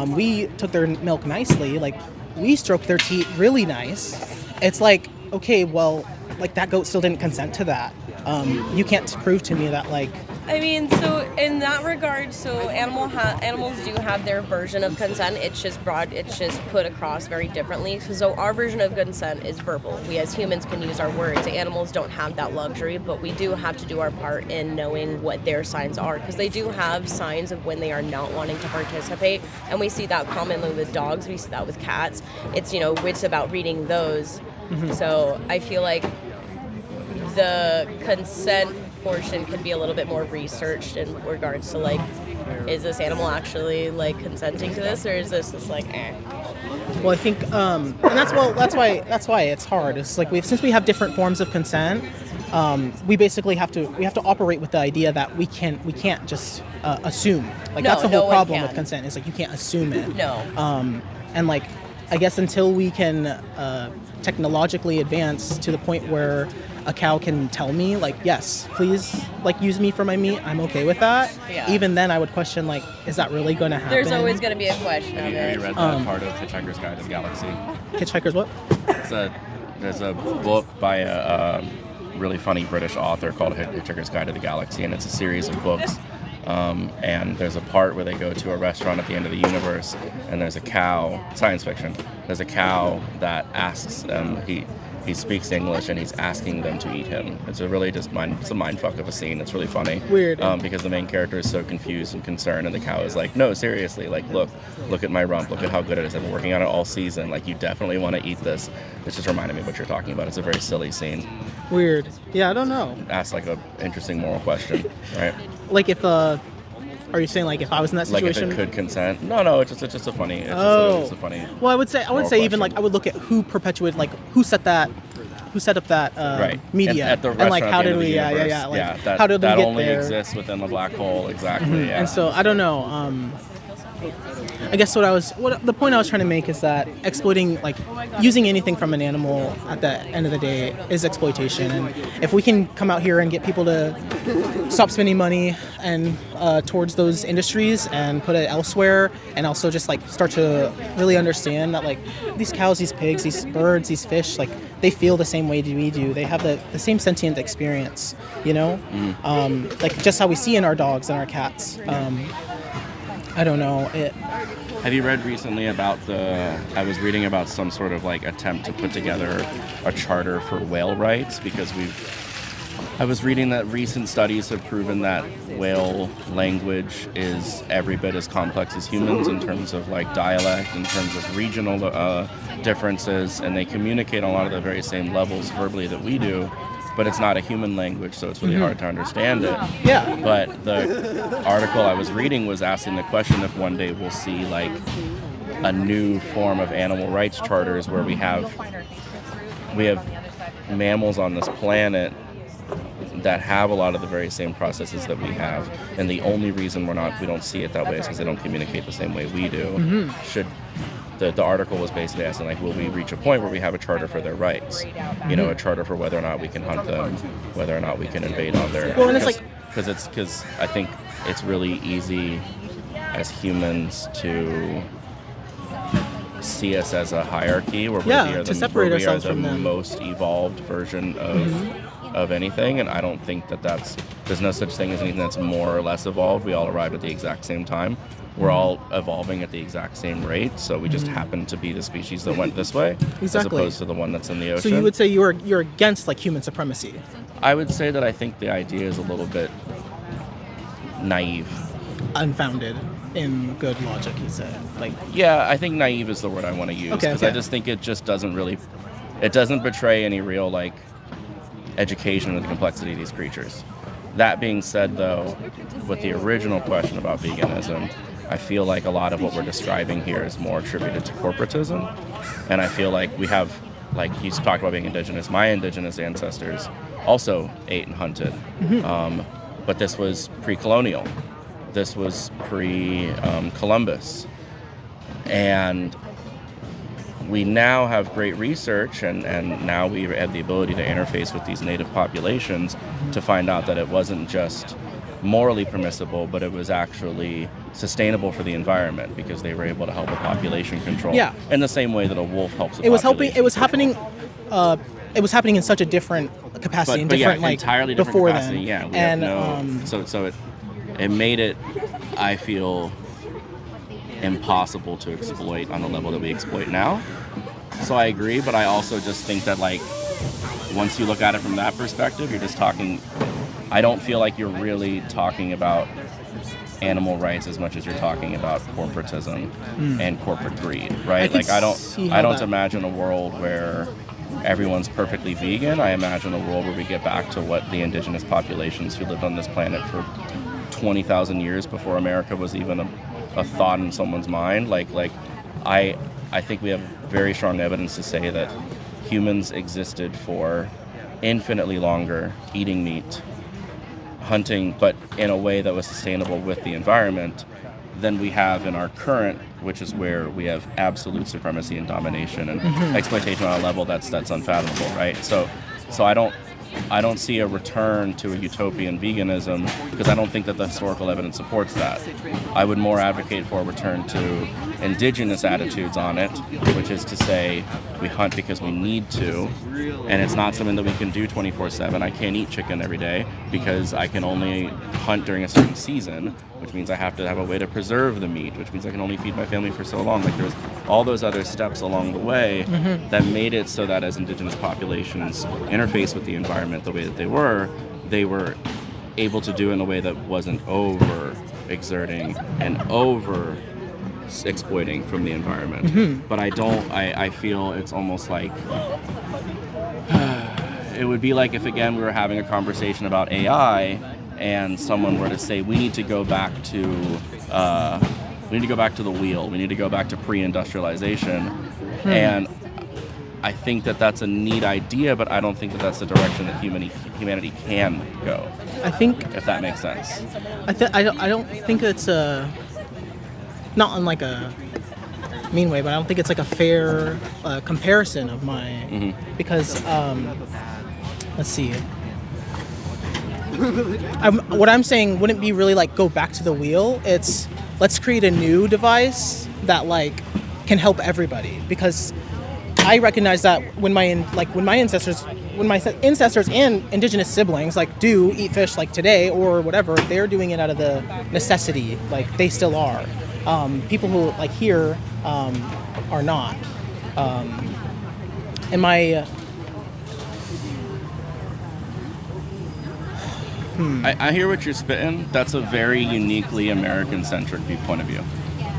We took their milk nicely. Like, we stroked their teeth really nice. It's like, okay, well, like that goat still didn't consent to that. You can't prove to me that like I mean, so in that regard, so animals do have their version of consent. It's just put across very differently. So our version of consent is verbal. We as humans can use our words. Animals don't have that luxury, but we do have to do our part in knowing what their signs are, because they do have signs of when they are not wanting to participate, and we see that commonly with dogs. We see that with cats. It's about reading those. Mm-hmm. So I feel like the consent portion could be a little bit more researched in regards to like, is this animal actually like consenting to this, or is this just like Well, I think, and that's why it's hard. It's like since we have different forms of consent, we basically have to operate with the idea that we can't just assume. Like that's the whole problem with consent. Is like you can't assume it. No. And like I guess until we can technologically advance to the point where a cow can tell me, like, yes, please, like, use me for my meat, I'm okay with that. Yeah. Even then, I would question, like, is that really going to happen? There's always going to be a question of it. Have you read that part of Hitchhiker's Guide to the Galaxy? Hitchhiker's what? There's a book by a really funny British author called Hitchhiker's Guide to the Galaxy, and it's a series of books. And there's a part where they go to a restaurant at the end of the universe, and there's a cow, science fiction, there's a cow that asks them, he speaks English and he's asking them to eat him. It's a really it's a mindfuck of a scene. It's really funny. Weird. Because the main character is so confused and concerned, and the cow is like, no, seriously, like, look at my rump, look at how good it is. I've been working on it all season. Like, you definitely want to eat this. It just reminded me of what you're talking about. It's a very silly scene. Weird. Yeah, I don't know. Asks like a interesting moral question, right? Like if are you saying like if I was in that situation? Like if it could consent? No, it's just a funny. It's just a funny. Well, I would say even like I would look at who perpetuated, like who set up that media, at the and like how did we? Yeah. Like, That, how did we that get only there? exists within the black hole, exactly. Mm-hmm. Yeah. And so I don't know. I guess the point I was trying to make is that exploiting, like using anything from an animal at the end of the day is exploitation. And if we can come out here and get people to stop spending money and towards those industries and put it elsewhere, and also just like start to really understand that like these cows, these pigs, these birds, these fish, like they feel the same way we do. They have the same sentient experience, you know, like just how we see in our dogs and our cats. I don't know. Have you read recently about I was reading about some sort of like attempt to put together a charter for whale rights, because I was reading that recent studies have proven that whale language is every bit as complex as humans in terms of like dialect, in terms of regional differences, and they communicate on a lot of the very same levels verbally that we do. But it's not a human language, so it's really hard to understand it. Yeah. But the article I was reading was asking the question if one day we'll see like a new form of animal rights charters where we have mammals on this planet that have a lot of the very same processes that we have, and the only reason we don't see it that way is because they don't communicate the same way we do. Mm-hmm. The article was basically asking, like, will we reach a point where we have a charter for their rights? You know, a charter for whether or not we can hunt them, whether or not we can invade on their... Well, and it's like... Because I think it's really easy as humans to see us as a hierarchy where we are the most evolved version of anything, and I don't think there's no such thing as anything that's more or less evolved. We all arrived at the exact same time. We're all evolving at the exact same rate, so we just happen to be the species that went this way, as opposed to the one that's in the ocean. So you would say you're against like human supremacy? I would say that I think the idea is a little bit naive, unfounded in good logic. You say, like, yeah, I think naive is the word I want to use, because I just think it just doesn't betray any real like education of the complexity of these creatures. That being said, though, with the original question about veganism, I feel like a lot of what we're describing here is more attributed to corporatism. And I feel like we have, like you talked about being indigenous, my indigenous ancestors also ate and hunted. But this was pre-colonial. This was pre-Columbus. And we now have great research, and now we have the ability to interface with these native populations to find out that it wasn't just morally permissible, but it was actually sustainable for the environment, because they were able to help a population control in the same way that a wolf helps a population. It was happening it was happening in such a different capacity, but different yeah, like entirely different before capacity. then. Yeah, we and have no. So it made it, I feel, impossible to exploit on the level that we exploit now. So I agree, but I also just think that like once you look at it from that perspective, you're just talking. I don't feel like you're really talking about animal rights as much as you're talking about corporatism and corporate greed, right? I don't imagine a world where everyone's perfectly vegan. I imagine a world where we get back to what the indigenous populations who lived on this planet for 20,000 years before America was even a thought in someone's mind. I think we have very strong evidence to say that humans existed for infinitely longer, eating meat, hunting, but in a way that was sustainable with the environment than we have in our current, which is where we have absolute supremacy and domination and exploitation on a level that's unfathomable, right? So I don't see a return to a utopian veganism because I don't think that the historical evidence supports that. I would more advocate for a return to indigenous attitudes on it, which is to say we hunt because we need to, and it's not something that we can do 24/7. I can't eat chicken every day because I can only hunt during a certain season, which means I have to have a way to preserve the meat, which means I can only feed my family for so long. Like there's all those other steps along the way that made it so that as indigenous populations interface with the environment the way that they were able to do in a way that wasn't over exerting and over exploiting from the environment. But I feel it's almost like it would be like if again we were having a conversation about AI and someone were to say we need to go back to the wheel, we need to go back to pre-industrialization, and I think that that's a neat idea, but I don't think that that's the direction that humanity can go. I think, if that makes sense. I don't think it's not in like a mean way, but I don't think it's like a fair comparison of my because let's see. What I'm saying wouldn't be really like go back to the wheel. It's let's create a new device that like can help everybody, because I recognize that when my ancestors and indigenous siblings like do eat fish like today or whatever, they're doing it out of the necessity, like they still are. People who like here are not. And my I hear what you're spitting. That's a very uniquely American-centric viewpoint of view.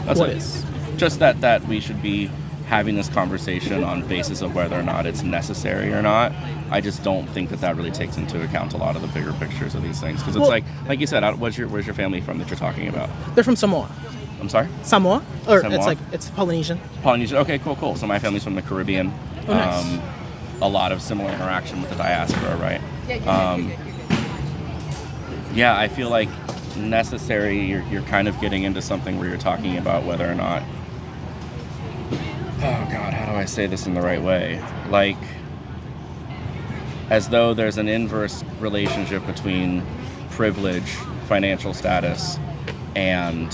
That's what it is. Just that we should be having this conversation on basis of whether or not it's necessary or not. I just don't think that really takes into account a lot of the bigger pictures of these things. Because it's like you said, where's your family from that you're talking about? They're from Samoa. I'm sorry? Samoa? Or Samoa? It's Polynesian. Polynesian. Okay, cool. So my family's from the Caribbean. Oh, nice. A lot of similar interaction with the diaspora, right? Yeah, I feel like necessary, you're kind of getting into something where you're talking about whether or not, oh God, how do I say this in the right way? Like, as though there's an inverse relationship between privilege, financial status, and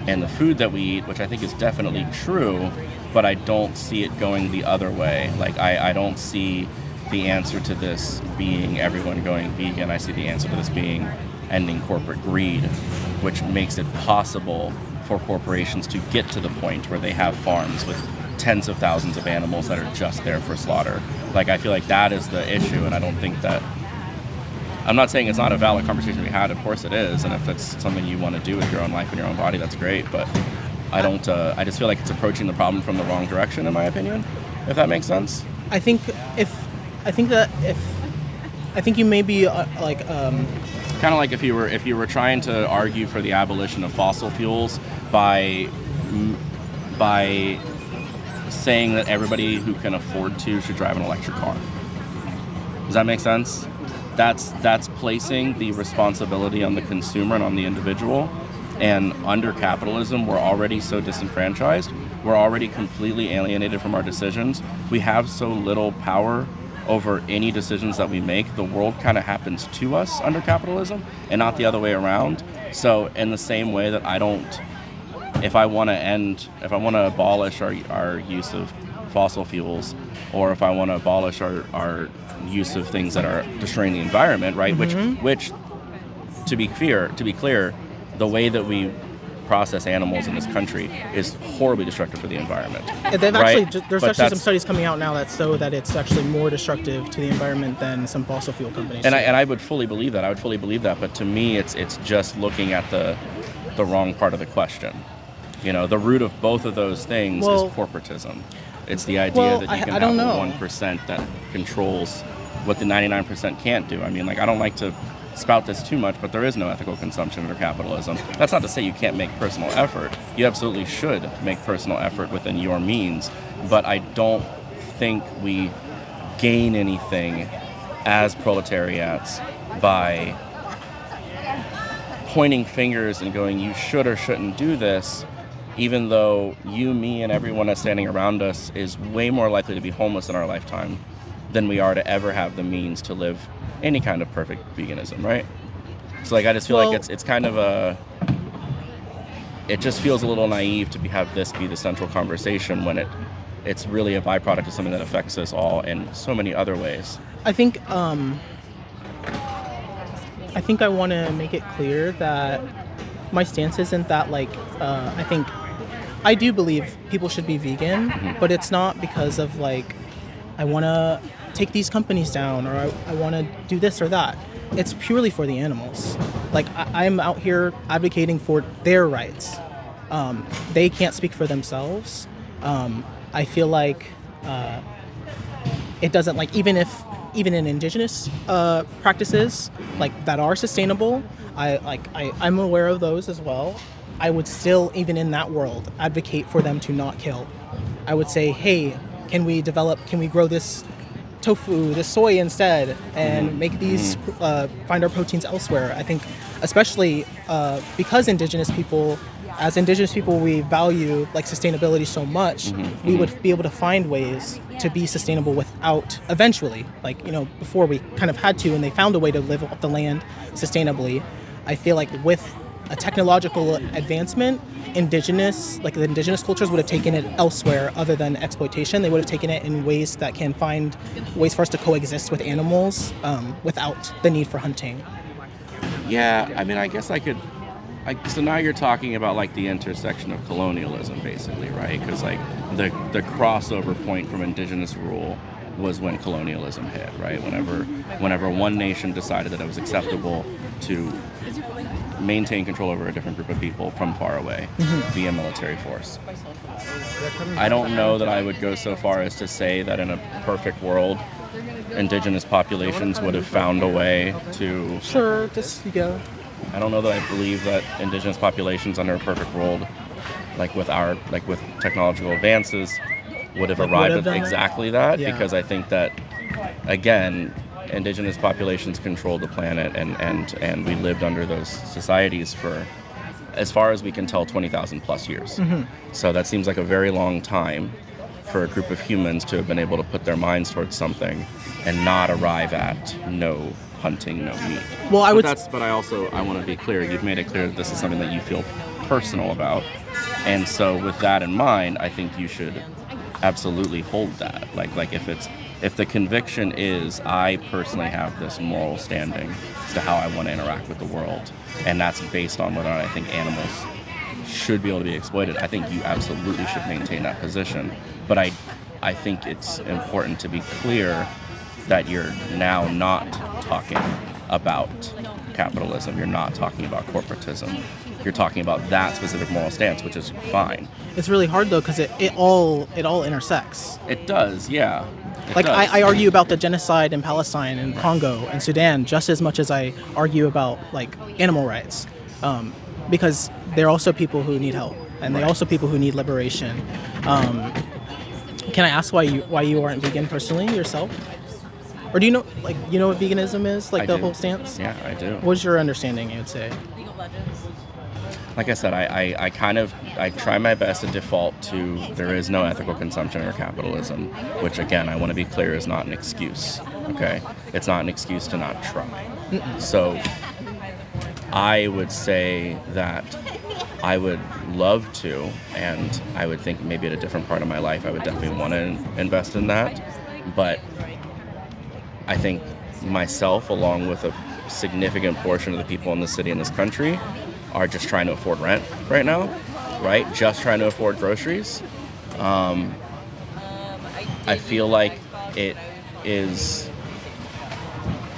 the food that we eat, which I think is definitely true, but I don't see it going the other way. Like, I don't see the answer to this being everyone going vegan. I see the answer to this being ending corporate greed, which makes it possible for corporations to get to the point where they have farms with tens of thousands of animals that are just there for slaughter. Like, I feel like that is the issue, and I don't think that... I'm not saying it's not a valid conversation we had. Of course it is, and if it's something you want to do with your own life and your own body, that's great, but I don't... I just feel like it's approaching the problem from the wrong direction, in my opinion, if that makes sense. I think you may be kind of like if you were trying to argue for the abolition of fossil fuels by saying that everybody who can afford to should drive an electric car. Does that make sense? That's placing the responsibility on the consumer and on the individual. And under capitalism, we're already so disenfranchised. We're already completely alienated from our decisions. We have so little power over any decisions that we make. The world kind of happens to us under capitalism and not the other way around. So in the same way that if I want to abolish our use of fossil fuels, or if I want to abolish our use of things that are destroying the environment, right? Which to be clear, the way that we process animals in this country is horribly destructive for the environment. They've right? actually there's But actually some that's- studies coming out now that show that it's actually more destructive to the environment than some fossil fuel companies. And I would fully believe that. I would fully believe that. But to me, it's just looking at the wrong part of the question. You know, the root of both of those things is corporatism. It's the idea that you can have the 1% that controls what the 99% can't do. I mean, like, I don't like to spout this too much, but there is no ethical consumption under capitalism. That's not to say you can't make personal effort. You absolutely should make personal effort within your means, but I don't think we gain anything as proletariats by pointing fingers and going, you should or shouldn't do this, even though you, me, and everyone that's standing around us is way more likely to be homeless in our lifetime than we are to ever have the means to live any kind of perfect veganism, right? So like I just feel like it's kind of it just feels a little naive to have this be the central conversation when it's really a byproduct of something that affects us all in so many other ways. I think I want to make it clear that my stance isn't that I do believe people should be vegan, but it's not because of like I want to take these companies down or I want to do this or that. It's purely for the animals. Like I'm out here advocating for their rights. They can't speak for themselves. I feel like it doesn't, like, even in indigenous practices like that are sustainable, I'm aware of those as well. I would still, even in that world, advocate for them to not kill. I would say, hey, can we grow this tofu, this soy instead, and make these, find our proteins elsewhere. I think especially because indigenous people, we value like sustainability so much, we would be able to find ways to be sustainable without, eventually, like, you know, before we kind of had to, and they found a way to live off the land sustainably. I feel like with a technological advancement, the indigenous cultures would have taken it elsewhere other than exploitation. They would have taken it in ways that can find ways for us to coexist with animals without the need for hunting. Yeah, I mean, I guess so now you're talking about like the intersection of colonialism, basically, right? Because like the crossover point from indigenous rule was when colonialism hit, right? Whenever one nation decided that it was acceptable to maintain control over a different group of people from far away via military force. I don't know that I would go so far as to say that in a perfect world, indigenous populations would have found a way to... Sure, just go. I don't know that I believe that indigenous populations under a perfect world, like with technological advances, would have arrived at exactly that, because I think that, again, indigenous populations controlled the planet and we lived under those societies for, as far as we can tell, 20,000 plus years. So that seems like a very long time for a group of humans to have been able to put their minds towards something and not arrive at no hunting, no meat. Well, I want to be clear, you've made it clear that this is something that you feel personal about. And so with that in mind, I think you should absolutely hold that. Like if the conviction is I personally have this moral standing as to how I want to interact with the world, and that's based on whether or not I think animals should be able to be exploited, I think you absolutely should maintain that position. But I think it's important to be clear that you're now not talking about capitalism, you're not talking about corporatism, you're talking about that specific moral stance, which is fine. It's really hard though, because it all intersects. It does, yeah. I argue about the genocide in Palestine and Congo and Sudan just as much as I argue about like animal rights, because they're also people who need help, and they're also people who need liberation. Can I ask why you aren't vegan personally yourself? Or do you know what veganism is, like the whole stance? Yeah, I do. What's your understanding, you would say? Like I said, I try my best to default to there is no ethical consumption or capitalism, which again, I want to be clear, is not an excuse, okay? It's not an excuse to not try. So I would say that I would love to, and I would think maybe at a different part of my life I would definitely want to invest in that. But I think myself, along with a significant portion of the people in the city and this country, are just trying to afford rent right now, right? Just trying to afford groceries. I feel like it is,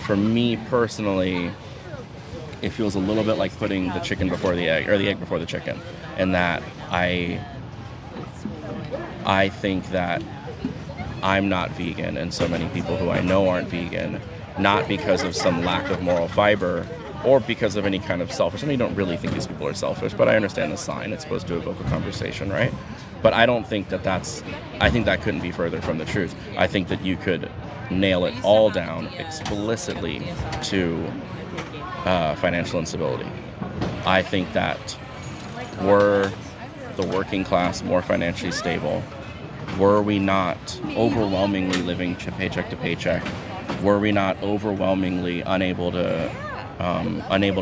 for me personally, it feels a little bit like putting the chicken before the egg, or the egg before the chicken, and that I think that I'm not vegan, and so many people who I know aren't vegan, not because of some lack of moral fiber or because of any kind of selfish. I mean, you don't really think these people are selfish, but I understand the sign. It's supposed to evoke a conversation, right? But I don't think that I think that couldn't be further from the truth. I think that you could nail it all down explicitly to financial instability. I think that were the working class more financially stable, were we not overwhelmingly living paycheck to paycheck, were we not overwhelmingly unable to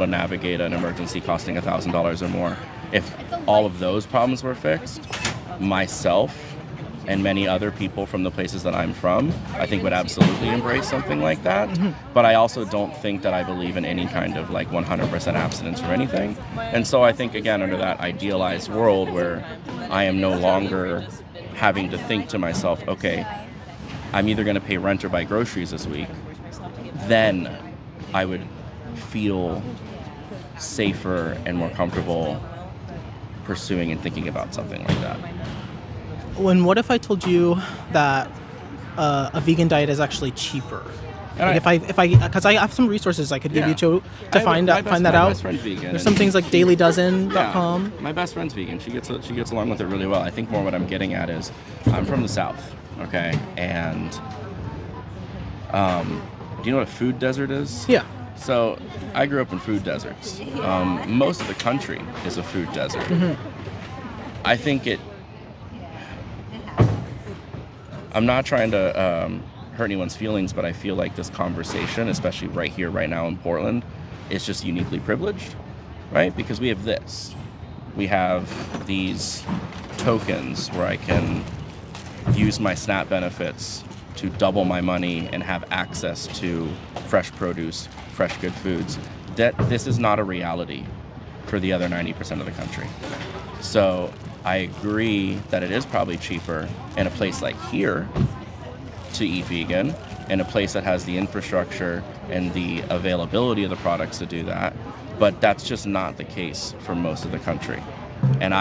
navigate an emergency costing $1,000 or more, if all of those problems were fixed, myself and many other people from the places that I'm from, I think would absolutely embrace something like that. But I also don't think that I believe in any kind of like 100% abstinence from anything. And so I think, again, under that idealized world where I am no longer having to think to myself, okay, I'm either going to pay rent or buy groceries this week, then I would feel safer and more comfortable pursuing and thinking about something like that. When what if I told you that a vegan diet is actually cheaper? And like because I have some resources I could give you to find that out. My best friend's vegan. There's some things like DaileyDozen.com. Yeah, my best friend's vegan. She gets along with it really well. I think more what I'm getting at is I'm from the South, okay, and do you know what a food desert is? Yeah. So I grew up in food deserts. Most of the country is a food desert. I think I'm not trying to hurt anyone's feelings, but I feel like this conversation, especially right here, right now in Portland, is just uniquely privileged, right? Because we have this. We have these tokens where I can use my SNAP benefits to double my money and have access to fresh produce, fresh good foods. This is not a reality for the other 90% of the country. So I agree that it is probably cheaper in a place like here to eat vegan, in a place that has the infrastructure and the availability of the products to do that, but that's just not the case for most of the country. And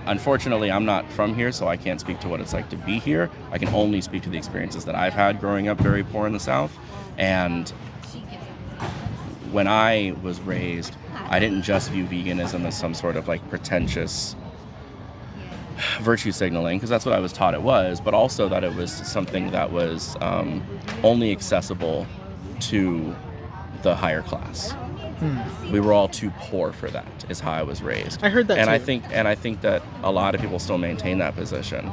unfortunately, I'm not from here, so I can't speak to what it's like to be here. I can only speak to the experiences that I've had growing up very poor in the South. And when I was raised, I didn't just view veganism as some sort of like pretentious virtue signaling, because that's what I was taught it was, but also that it was something that was only accessible to the higher class. We were all too poor for that, is how I was raised. I heard that and too. I think that a lot of people still maintain that position.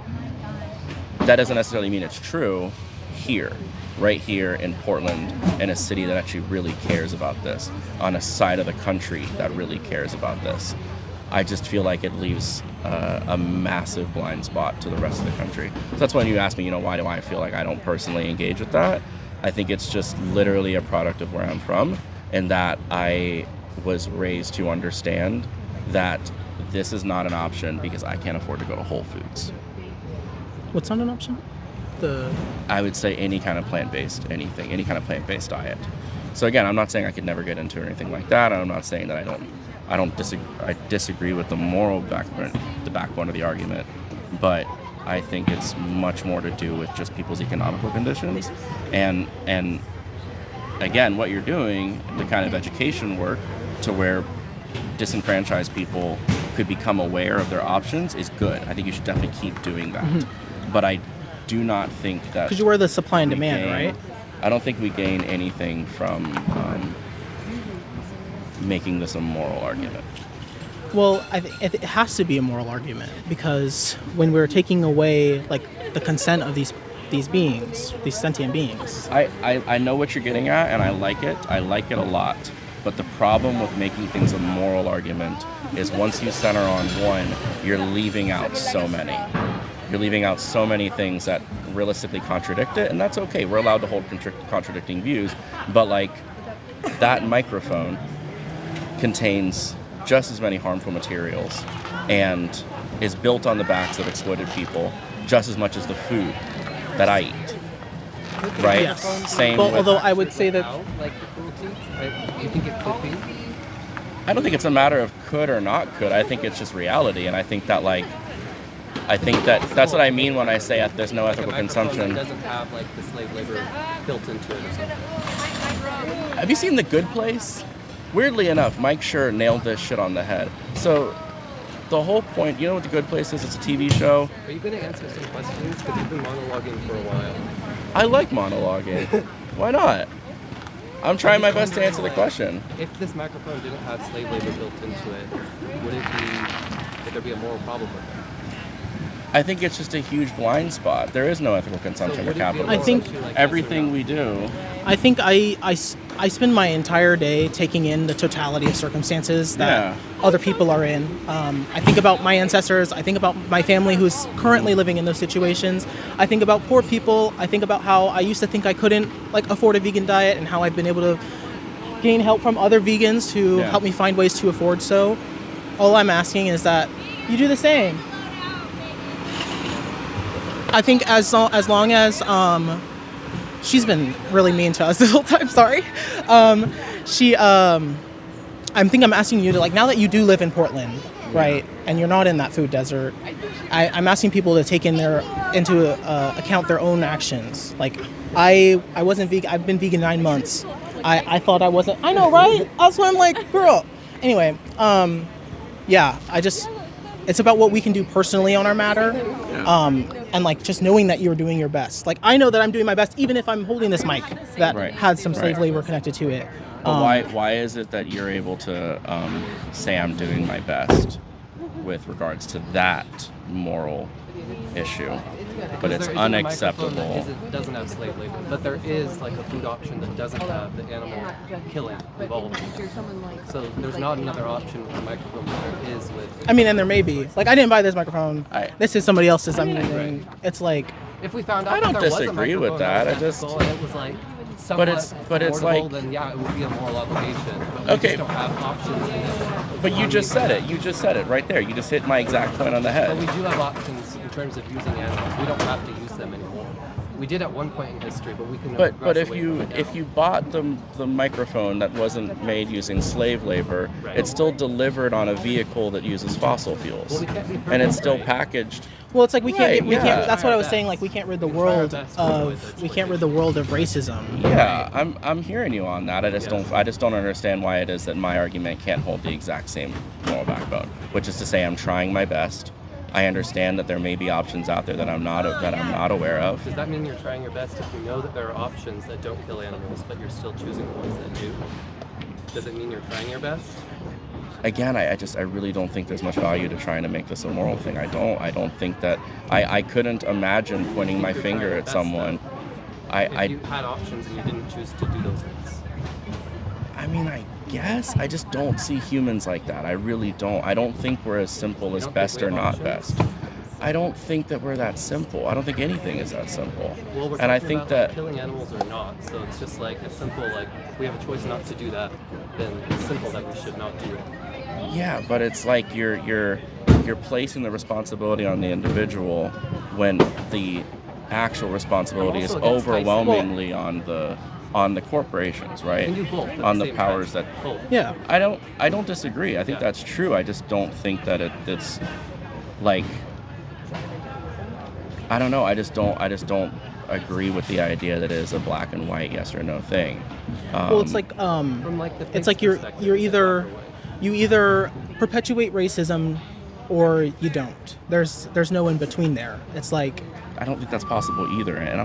That doesn't necessarily mean it's true here, right here in Portland, in a city that actually really cares about this, on a side of the country that really cares about this. I just feel like it leaves a massive blind spot to the rest of the country. So that's when you ask me, why do I feel like I don't personally engage with that? I think it's just literally a product of where I'm from, and that I was raised to understand that this is not an option because I can't afford to go to Whole Foods. What's not an option? I would say any kind of plant-based anything, any kind of plant-based diet. So again, I'm not saying I could never get into anything like that. I'm not saying that I disagree with the moral backbone of the argument, but I think it's much more to do with just people's economical conditions, and again, what you're doing, the kind of education work to where disenfranchised people could become aware of their options is good. I think you should definitely keep doing that. But I do not think that, because you were the supply and demand, right? I don't think we gain anything from making this a moral argument. Well, it has to be a moral argument, because when we're taking away like the consent of these beings, these sentient beings. I know what you're getting at, and I like it. I like it a lot. But the problem with making things a moral argument is once you center on one, you're leaving out so many. You're leaving out so many things that realistically contradict it, and that's okay. We're allowed to hold contradicting views, but like that microphone contains just as many harmful materials and is built on the backs of exploited people just as much as the food that I eat. Right? Yes. Same Well, with, although I would say that Like the cruelty, right? You think it could be? I don't think it's a matter of could or not could. I think it's just reality, and I think that that's what I mean when I say there's no ethical consumption. It doesn't have like the slave labor built into it or something. Have you seen The Good Place? Weirdly enough, Mike Schur nailed this shit on the head. So the whole point, you know what The Good Place is? It's a TV show. Are you going to answer some questions? Because you've been monologuing for a while. I like monologuing. Why not? I'm trying my best to answer the question. If this microphone didn't have slave labor built into it, would there be a moral problem with it? I think it's just a huge blind spot. There is no ethical consumption or capitalism. I think everything we do. I think I spend my entire day taking in the totality of circumstances that other people are in. I think about my ancestors. I think about my family who's currently living in those situations. I think about poor people. I think about how I used to think I couldn't afford a vegan diet and how I've been able to gain help from other vegans to help me find ways to afford so. All I'm asking is that you do the same. I think as long as she's been really mean to us this whole time. Sorry. I think I'm asking you to now that you do live in Portland, right, and you're not in that food desert. I'm asking people to take into account their own actions. I wasn't vegan. I've been vegan 9 months. I thought I wasn't. I know, right? That's why I'm like, girl. Anyway, it's about what we can do personally on our matter. And just knowing that you're doing your best. I know that I'm doing my best, even if I'm holding this mic that had some slave labor connected to it. But why is it that you're able to say I'm doing my best with regards to that moral issue, but it's unacceptable? It doesn't have slave labor, but there is a food option that doesn't have the animal killing involved. So there's not another option with the microphone, but there is with. And there may be. I didn't buy this microphone. This is somebody else's I'm using. It's if we found out I don't that there was a disagree with that. and it was somewhat affordable, then it would be a moral obligation. But we just don't have options. But you just said it. You just said it right there. You just hit my exact point on the head. But we do have options in terms of using animals. We don't have to use them anymore. We did at one point in history, but we can. But if you bought the microphone that wasn't made using slave labor, it's still delivered on a vehicle that uses fossil fuels, and it's still packaged. Well, it's we can't. That's what I was saying. We can't rid the world of racism. Yeah, I'm hearing you on that. I just don't understand why it is that my argument can't hold the exact same moral backbone, which is to say I'm trying my best. I understand that there may be options out there that I'm not aware of. Does that mean you're trying your best if you know that there are options that don't kill animals, but you're still choosing the ones that do? Does it mean you're trying your best? Again, I really don't think there's much value to trying to make this a moral thing. I don't think that I couldn't imagine pointing my finger at someone. If you had options and you didn't choose to do those things. I guess I just don't see humans like that. I really don't. I don't think we're as simple as best or not best. I don't think that we're that simple. I don't think anything is that simple. Well, we're and I talking think about that killing animals or not. So it's just as simple if we have a choice not to do that, then it's simple that we should not do it. Yeah, but it's you're placing the responsibility on the individual when the actual responsibility is overwhelmingly on the corporations, right? You can do both at on the the same powers time. that. Both. Yeah, I don't disagree. I think that's true. I just don't think that it's I don't know. I just don't agree with the idea that it is a black and white yes or no thing. Well, it's you either perpetuate racism or you don't. There's no in between there. It's I don't think that's possible either, and I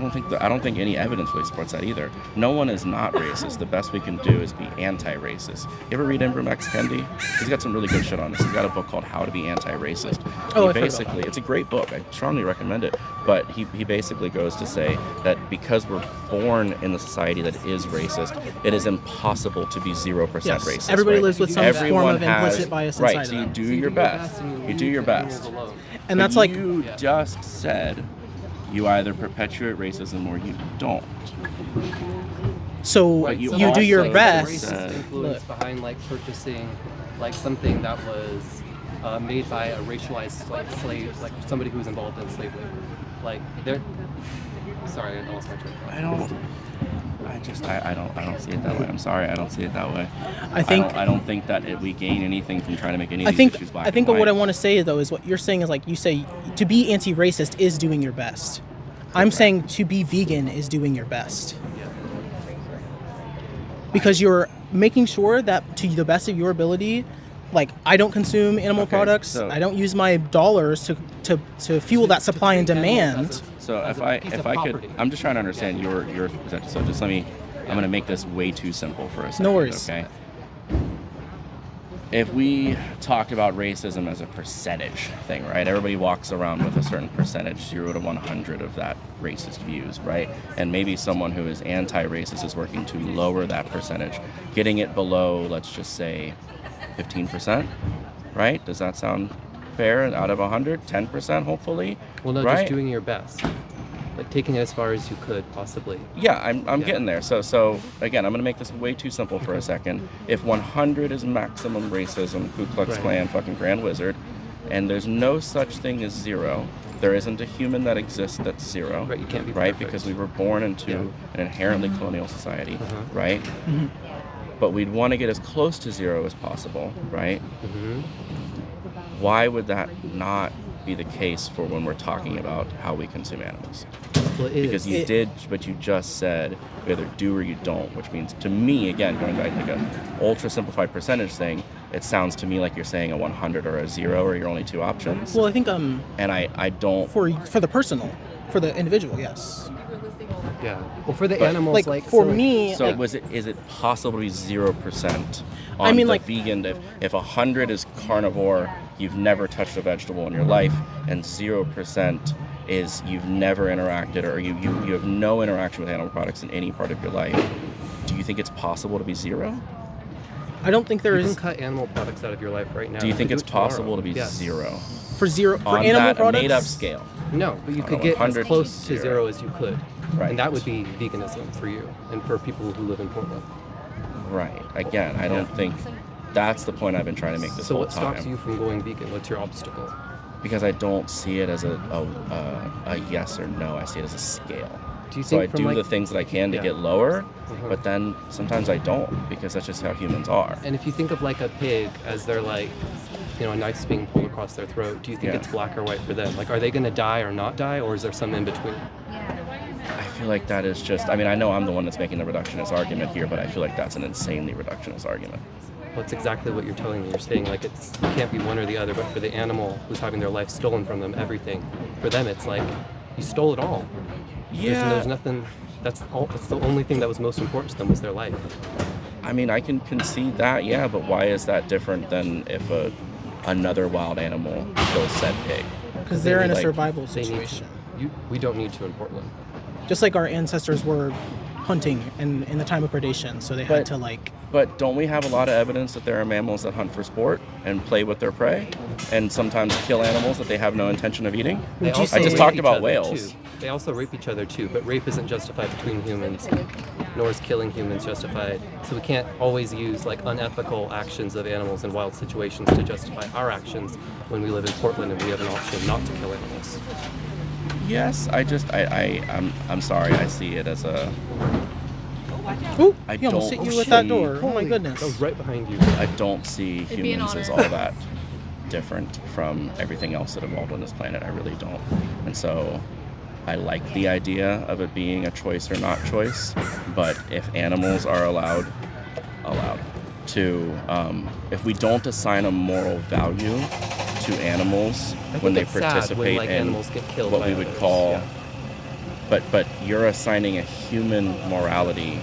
don't think any evidence really supports that either. No one is not racist. The best we can do is be anti-racist. You ever read Ibram X. Kendi? He's got some really good shit on this. He's got a book called How to Be Anti-Racist. It's a great book. I strongly recommend it. But he basically goes to say that because we're born in a society that is racist, it is impossible to be 0% racist. Everybody right? lives with some form of implicit bias inside right. So you of them. do your best. You do your best. And that's like you just said. You either perpetuate racism or you don't. So But you do your best. Racist influence behind like purchasing like something that was made by a racialized like slave, like somebody who was involved in slave labor. Like they're. Sorry, I lost my train. I don't see it that way. I'm sorry, I don't see it that way. I don't think that we gain anything from trying to make any of I these think issues black I think and what I white. want to say though is what you're saying is like you say to be anti-racist is doing your best. I'm saying to be vegan is doing your best. Because you're making sure that to the best of your ability, like I don't consume animal products. so- I don't use my dollars to fuel that supply and demand. So if I could, I'm just trying to understand your perception. So just I'm going to make this way too simple for a second. No worries. Okay. If we talked about racism as a percentage thing, right? Everybody walks around with a certain percentage, 0 to 100 of that racist views, right? And maybe someone who is anti-racist is working to lower that percentage, getting it below, let's just say, 15%, right? Does that sound fair? Out of 100, 10%, hopefully. Well, no, right? just doing your best, like taking it as far as you could possibly. Yeah, I'm getting there. So again, I'm gonna make this way too simple for a second. If 100 is maximum racism, Ku Klux Klan, fucking Grand Wizard, and there's no such thing as 0, there isn't a human that exists that's 0. Right, you can't be right perfect. because we were born into an inherently colonial society, right? Mhm. But we'd want to get as close to 0 as possible, right? Why would that not be the case for when we're talking about how we consume animals? Well, it Because is. but you just said you either do or you don't, which means to me, again, going back to like a ultra simplified percentage thing, it sounds to me like you're saying a 100 or a 0 or your only two options. Well, I think and I don't for the personal, for the individual, yes. Yeah. Well, for the But- animals, like, for me, So like- is it possible to be 0% on I mean, the like- vegan? If 100 is carnivore, you've never touched a vegetable in your life, and 0% is you've never interacted or you have no interaction with animal products in any part of your life. Do you think it's possible to be 0? I don't think there you is. can cut animal products out of your life right now. Do you think could it's do it tomorrow. possible to be Yes. 0? For on animal that products? made-up scale? No, but you On could a get as 100 close to 0. 0 as you could. Right. And that would be veganism for you and for people who live in Portland. Right. Again, I don't think that's the point I've been trying to make this So whole what time. stops you from going vegan? What's your obstacle? Because I don't see it as a yes or no. I see it as a scale. Do you So I think from, do like- the things that I can to Yeah. get lower, Mhm. but then sometimes I don't because that's just how humans are. And if you think of like a pig as they're like, you know, a knife's being pulled across their throat, do you think Yeah. it's black or white for them? Like, are they going to die or not die, or is there some in between? I feel like that is just, I mean, I know I'm the one that's making the reductionist argument here, but I feel like that's an insanely reductionist argument. Well, it's exactly what you're telling me. You're saying like it can't be one or the other, but for the animal who's having their life stolen from them, everything, for them it's like, you stole it all. Yeah. There's nothing, that's the only thing that was most important to them was their life. I mean, I can concede that, yeah, but why is that different than if another wild animal kills said pig? Because they're in a Like, survival They need situation. we don't need to in Portland. Just like our ancestors were hunting in the time of predation, so they had to like. But don't we have a lot of evidence that there are mammals that hunt for sport and play with their prey, and sometimes kill animals that they have no intention of eating? They I also just rape talked each about other, whales. too. They also rape each other too, but rape isn't justified between humans, nor is killing humans justified. So we can't always use like unethical actions of animals in wild situations to justify our actions when we live in Portland and we have an option not to kill animals. Yes, I'm sorry. I see it as a. Ooh, I he almost don't hit you with that see- door. Oh my goodness. That was right behind you. I don't see It'd be an humans as honor. all that different from everything else that evolved on this planet. I really don't. And so I like the idea of it being a choice or not choice, but if animals are allowed to, if we don't assign a moral value to animals when they it's sad when, participate like, in animals get killed what by we would others, call yeah. but you're assigning a human morality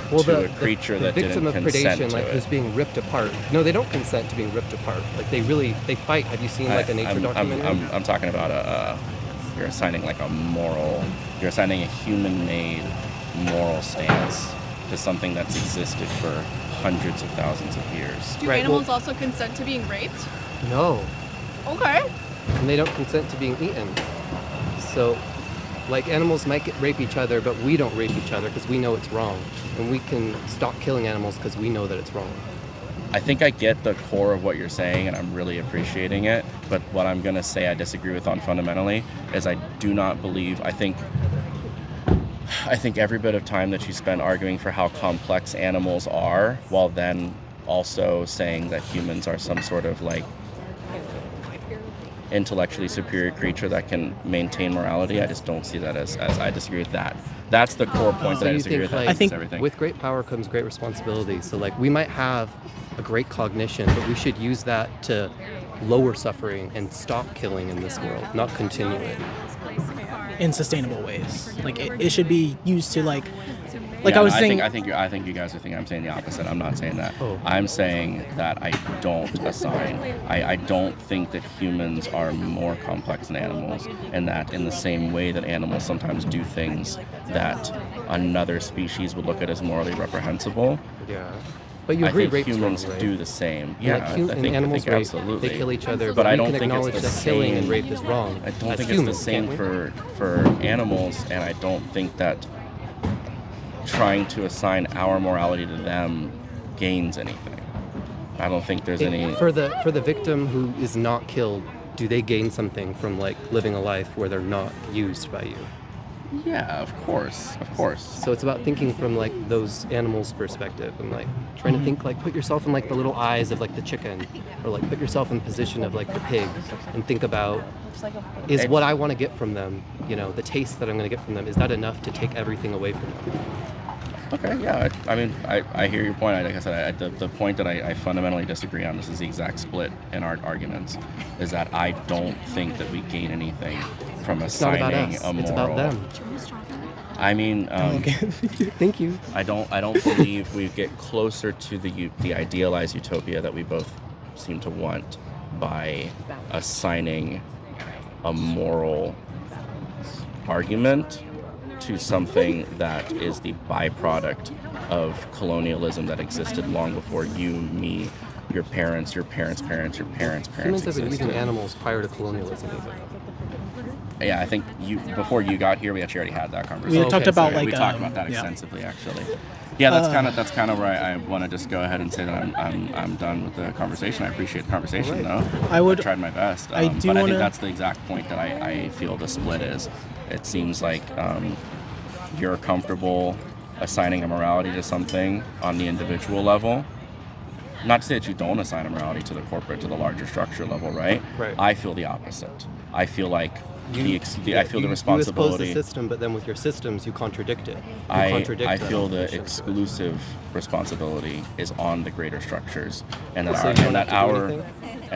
to a creature that victim didn't of consent predation, to like it. who's being ripped apart. No, they don't consent to being ripped apart. Like they fight. Have you seen like a nature documentary? I'm talking about you're assigning like you're assigning a human-made moral stance to something that's existed for hundreds of thousands of years. Do animals also consent to being raped? No, Okay. and they don't consent to being eaten. So, like animals might rape each other, but we don't rape each other because we know it's wrong, and we can stop killing animals because we know that it's wrong. I think I get the core of what you're saying, and I'm really appreciating it. But what I'm going to say I disagree with on fundamentally is I do not believe, I think every bit of time that you spend arguing for how complex animals are, while then also saying that humans are some sort of like intellectually superior creature that can maintain morality, I just don't see that as I disagree with that. That's the core point that I disagree with. Like, I think everything. With great power comes great responsibility. So like we might have a great cognition, but we should use that to lower suffering and stop killing in this world, not continue it. In sustainable ways. Like it should be used to like Yeah, I was saying. I think you guys are thinking I'm saying the opposite. I'm not saying that. I'm saying that I don't assign. I don't think that humans are more complex than animals, and that in the same way that animals sometimes do things that another species would look at as morally reprehensible. Yeah. But you agree I think rape's humans wrong, right? do the same. Yeah, Yeah, like I think animals rape, absolutely. they kill each other, but but I we don't can think acknowledge it's the that killing same. and rape is wrong. I don't as think humans, it's the same can't we? for animals, and I don't think that trying to assign our morality to them gains anything. I don't think there's any. For the victim who is not killed, do they gain something from like living a life where they're not used by you? Yeah, of course. So it's about thinking from like those animals' perspective and like trying to think like put yourself in like the little eyes of like the chicken, or like put yourself in the position of like the pig and think about, is what I want to get from them, you know, the taste that I'm going to get from them, is that enough to take everything away from them? Okay, yeah. I mean, I hear your point. Like I said, the point that I fundamentally disagree on, this is the exact split in our arguments, is that I don't think that we gain anything from assigning not about us. a moral. It's about them. I mean, thank you. I don't believe we get closer to the idealized utopia that we both seem to want by assigning a moral argument to something that is the byproduct of colonialism that existed long before you, me, your parents, your parents' parents, your parents' parents Humans have been existed. eating animals prior to colonialism even. Yeah, I think before you got here, we actually already had that conversation. We talked about we talked about that extensively, actually. Yeah, that's kind of where I want to just go ahead and say that I'm done with the conversation. I appreciate the conversation, though. I tried my best, I do but I wanna- think that's the exact point that I feel the split is. It seems like you're comfortable assigning a morality to something on the individual level. Not to say that you don't assign a morality to the corporate, to the larger structure level, right? Right. I feel the opposite. I feel like I feel the You oppose responsibility. the system, but then with your systems, you contradict it. I feel the exclusive responsibility is on the greater structures, and that So you don't have to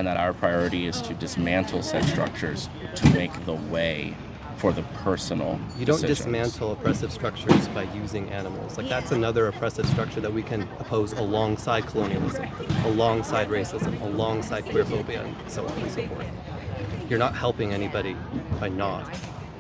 do our priority is to dismantle said structures to make the way for the personal. You don't decisions. dismantle oppressive structures by using animals. Like that's another oppressive structure that we can oppose alongside colonialism, alongside racism, alongside queerphobia, and so on and so forth. You're not helping anybody by not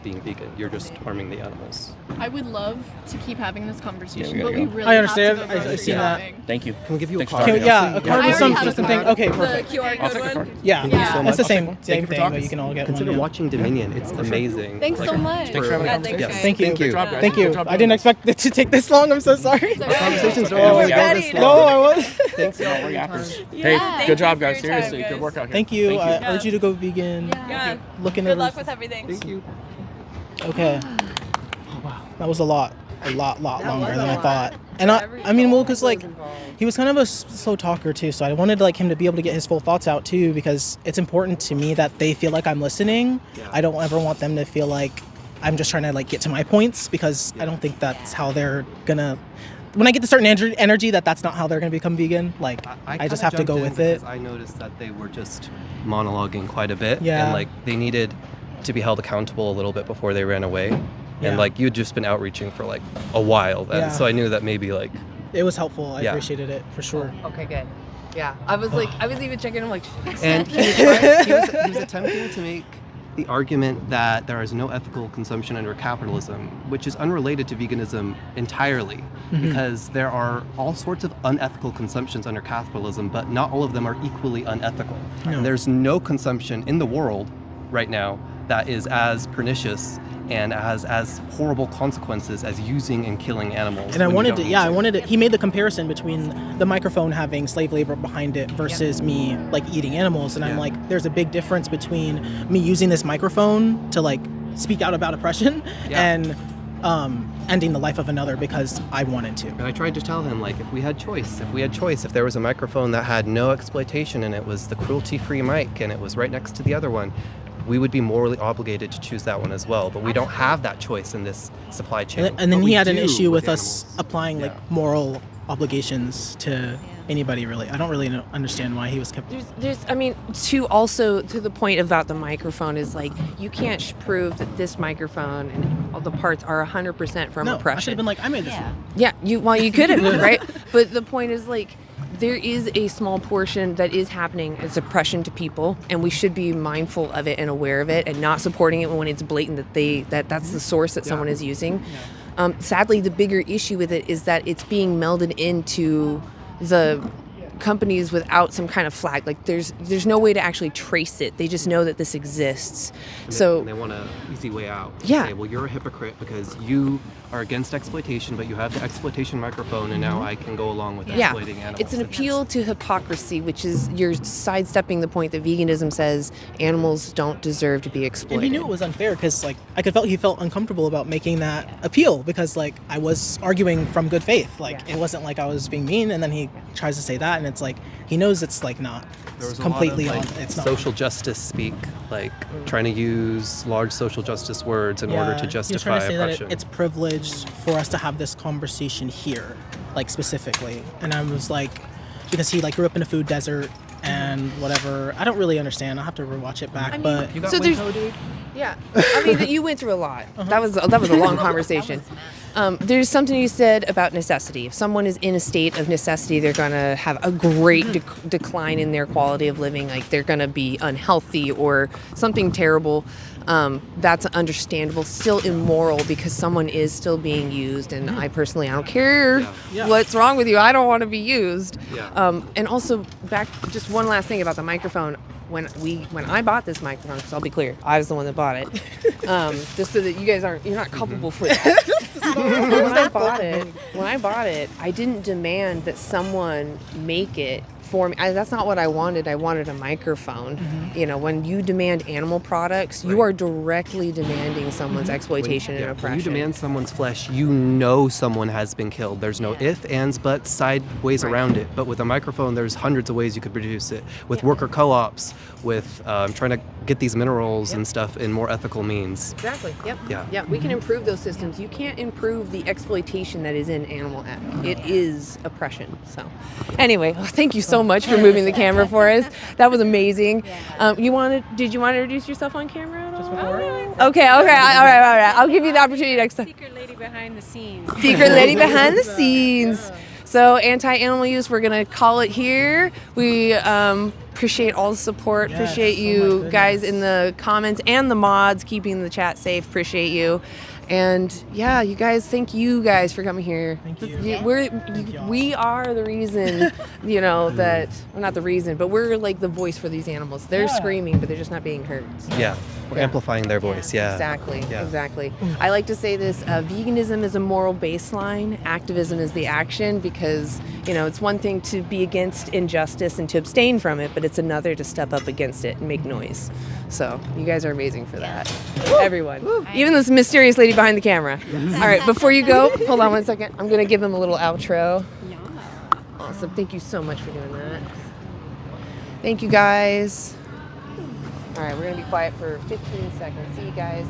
being vegan. You're just harming the animals. I would love to keep having this conversation, we but gotta we go. really I understand. have to go I grocery see that. shopping. Thank you. Can we give you Thanks a for card? having us. A card with something. Okay, perfect. The QR code one? Yeah, Thank you so much. it's the same Thank you thing, for but talking. you can all get Consider one. watching Dominion. It's amazing. Thanks so much. Thanks for having a Yeah, conversation. thanks, Thank you. Good job, guys. Thank Good you. job I doing didn't this. expect it to take this long. I'm so sorry. Our conversations are Oh always my go God. this No, long. I was. Thanks, Y'all y'all. were yappers. Yeah, Hey, thank good you job, for guys. your time, Seriously, guys. good work out here. Thank you. Thank I urge you to go vegan. Yeah. Look in Good the luck with everything. Thank you. Okay. Oh, wow. That was a lot longer than I thought. And I mean, well, because like he was kind of a slow talker too, so I wanted like him to be able to get his full thoughts out too, because it's important to me that they feel like I'm listening. Yeah. I don't ever want them to feel like I'm just trying to like get to my points, because I don't think that's how they're gonna. When I get to certain energy, that's not how they're gonna become vegan. Like I just have to go with it. I noticed that they were just monologuing quite a bit. Yeah. And like they needed to be held accountable a little bit before they ran away. Yeah. And like you'd just been outreaching for like a while then, Yeah. so I knew that maybe like It was helpful. I Yeah. appreciated it for sure. Okay, good. Yeah, I was even checking. I'm like, and he was attempting to make the argument that there is no ethical consumption under capitalism, which is unrelated to veganism entirely, because there are all sorts of unethical consumptions under capitalism, but not all of them are equally unethical. No. And there's no consumption in the world right now that is as pernicious and has as horrible consequences as using and killing animals. And I when you wanted don't to, need yeah, I wanted to, he made the comparison between the microphone having slave labor behind it versus me like eating animals. And I'm like, there's a big difference between me using this microphone to like speak out about oppression and ending the life of another because I wanted to. And I tried to tell him, like, if we had choice, if there was a microphone that had no exploitation and it was the cruelty-free mic and it was right next to the other one, we would be morally obligated to choose that one as well. But we don't have that choice in this supply chain. And then But he we had an do issue with animals. us applying like moral obligations to anybody really. I don't really understand why he was kept. There's, I mean, to the point about the microphone is like, you can't prove that this microphone and all the parts are 100% from No, I oppression. should have been like, I made this one. Yeah, you could have, right? But the point is like, there is a small portion that is happening as oppression to people, and we should be mindful of it and aware of it, and not supporting it when it's blatant that that's the source that someone is using. Sadly, the bigger issue with it is that it's being melded into the companies without some kind of flag. Like there's no way to actually trace it. They just know that this exists. And they want an easy way out. Yeah. Say, well, you're a hypocrite because you are against exploitation, but you have the exploitation microphone, and now I can go along with exploiting animals. It's an appeal to hypocrisy, which is you're sidestepping the point that veganism says animals don't deserve to be exploited. And he knew it was unfair because like he felt uncomfortable about making that appeal because like I was arguing from good faith. Like it wasn't like I was being mean, and then he tries to say that, and it's like he knows it's like not There was completely a lot on. of, like, It's not social justice speak, like trying to use large social justice words in order to He was justify trying to say oppression. that it's privileged for us to have this conversation here, like specifically. And I was like, because he like grew up in a food desert and whatever. I don't really understand. I'll have to rewatch it back. But you got so Winco, dude? Yeah, I mean, you went through a lot. That was a long conversation. There's something you said about necessity. If someone is in a state of necessity, they're going to have a great decline in their quality of living. Like they're going to be unhealthy or something terrible. That's understandable. Still immoral because someone is still being used. And I personally, I don't care what's wrong with you. I don't want to be used. And also, just one last thing about the microphone. When I bought this microphone, because I'll be clear, I was the one that bought it. Just so that you're not culpable for that. When I bought it, I didn't demand that someone make it for me. That's not what I wanted. I wanted a microphone. You know, when you demand animal products, you are directly demanding someone's exploitation and oppression. When you demand someone's flesh, you know someone has been killed. There's no ifs, ands, buts, side ways around it. But with a microphone, there's hundreds of ways you could produce it. With worker co-ops, with trying to get these minerals and stuff in more ethical means. Exactly. Yep. Yeah. We can improve those systems. You can't improve the exploitation that is in animal act. It is oppression. So, anyway, thank you so much for moving the camera for us. That was amazing. Did you want to introduce yourself on camera at all? Okay. All right. I'll give you the opportunity next time. Secret lady behind the scenes. Secret lady behind the scenes. So anti-animal use, we're going to call it here. We appreciate all the support. Appreciate you guys in the comments and the mods keeping the chat safe. Appreciate you. And yeah, you guys, thank you guys for coming here. Thank you. We are the reason, that, well, not the reason, but we're like the voice for these animals. They're screaming, but they're just not being heard. So. Yeah, we're amplifying their voice, Exactly. I like to say this, veganism is a moral baseline, activism is the action, because, it's one thing to be against injustice and to abstain from it, but it's another to step up against it and make noise. So you guys are amazing for that. Everyone. Even this mysterious lady behind the camera. All right, before you go, hold on one second. I'm going to give them a little outro. Awesome. Thank you so much for doing that. Thank you, guys. All right, we're going to be quiet for 15 seconds. See you guys.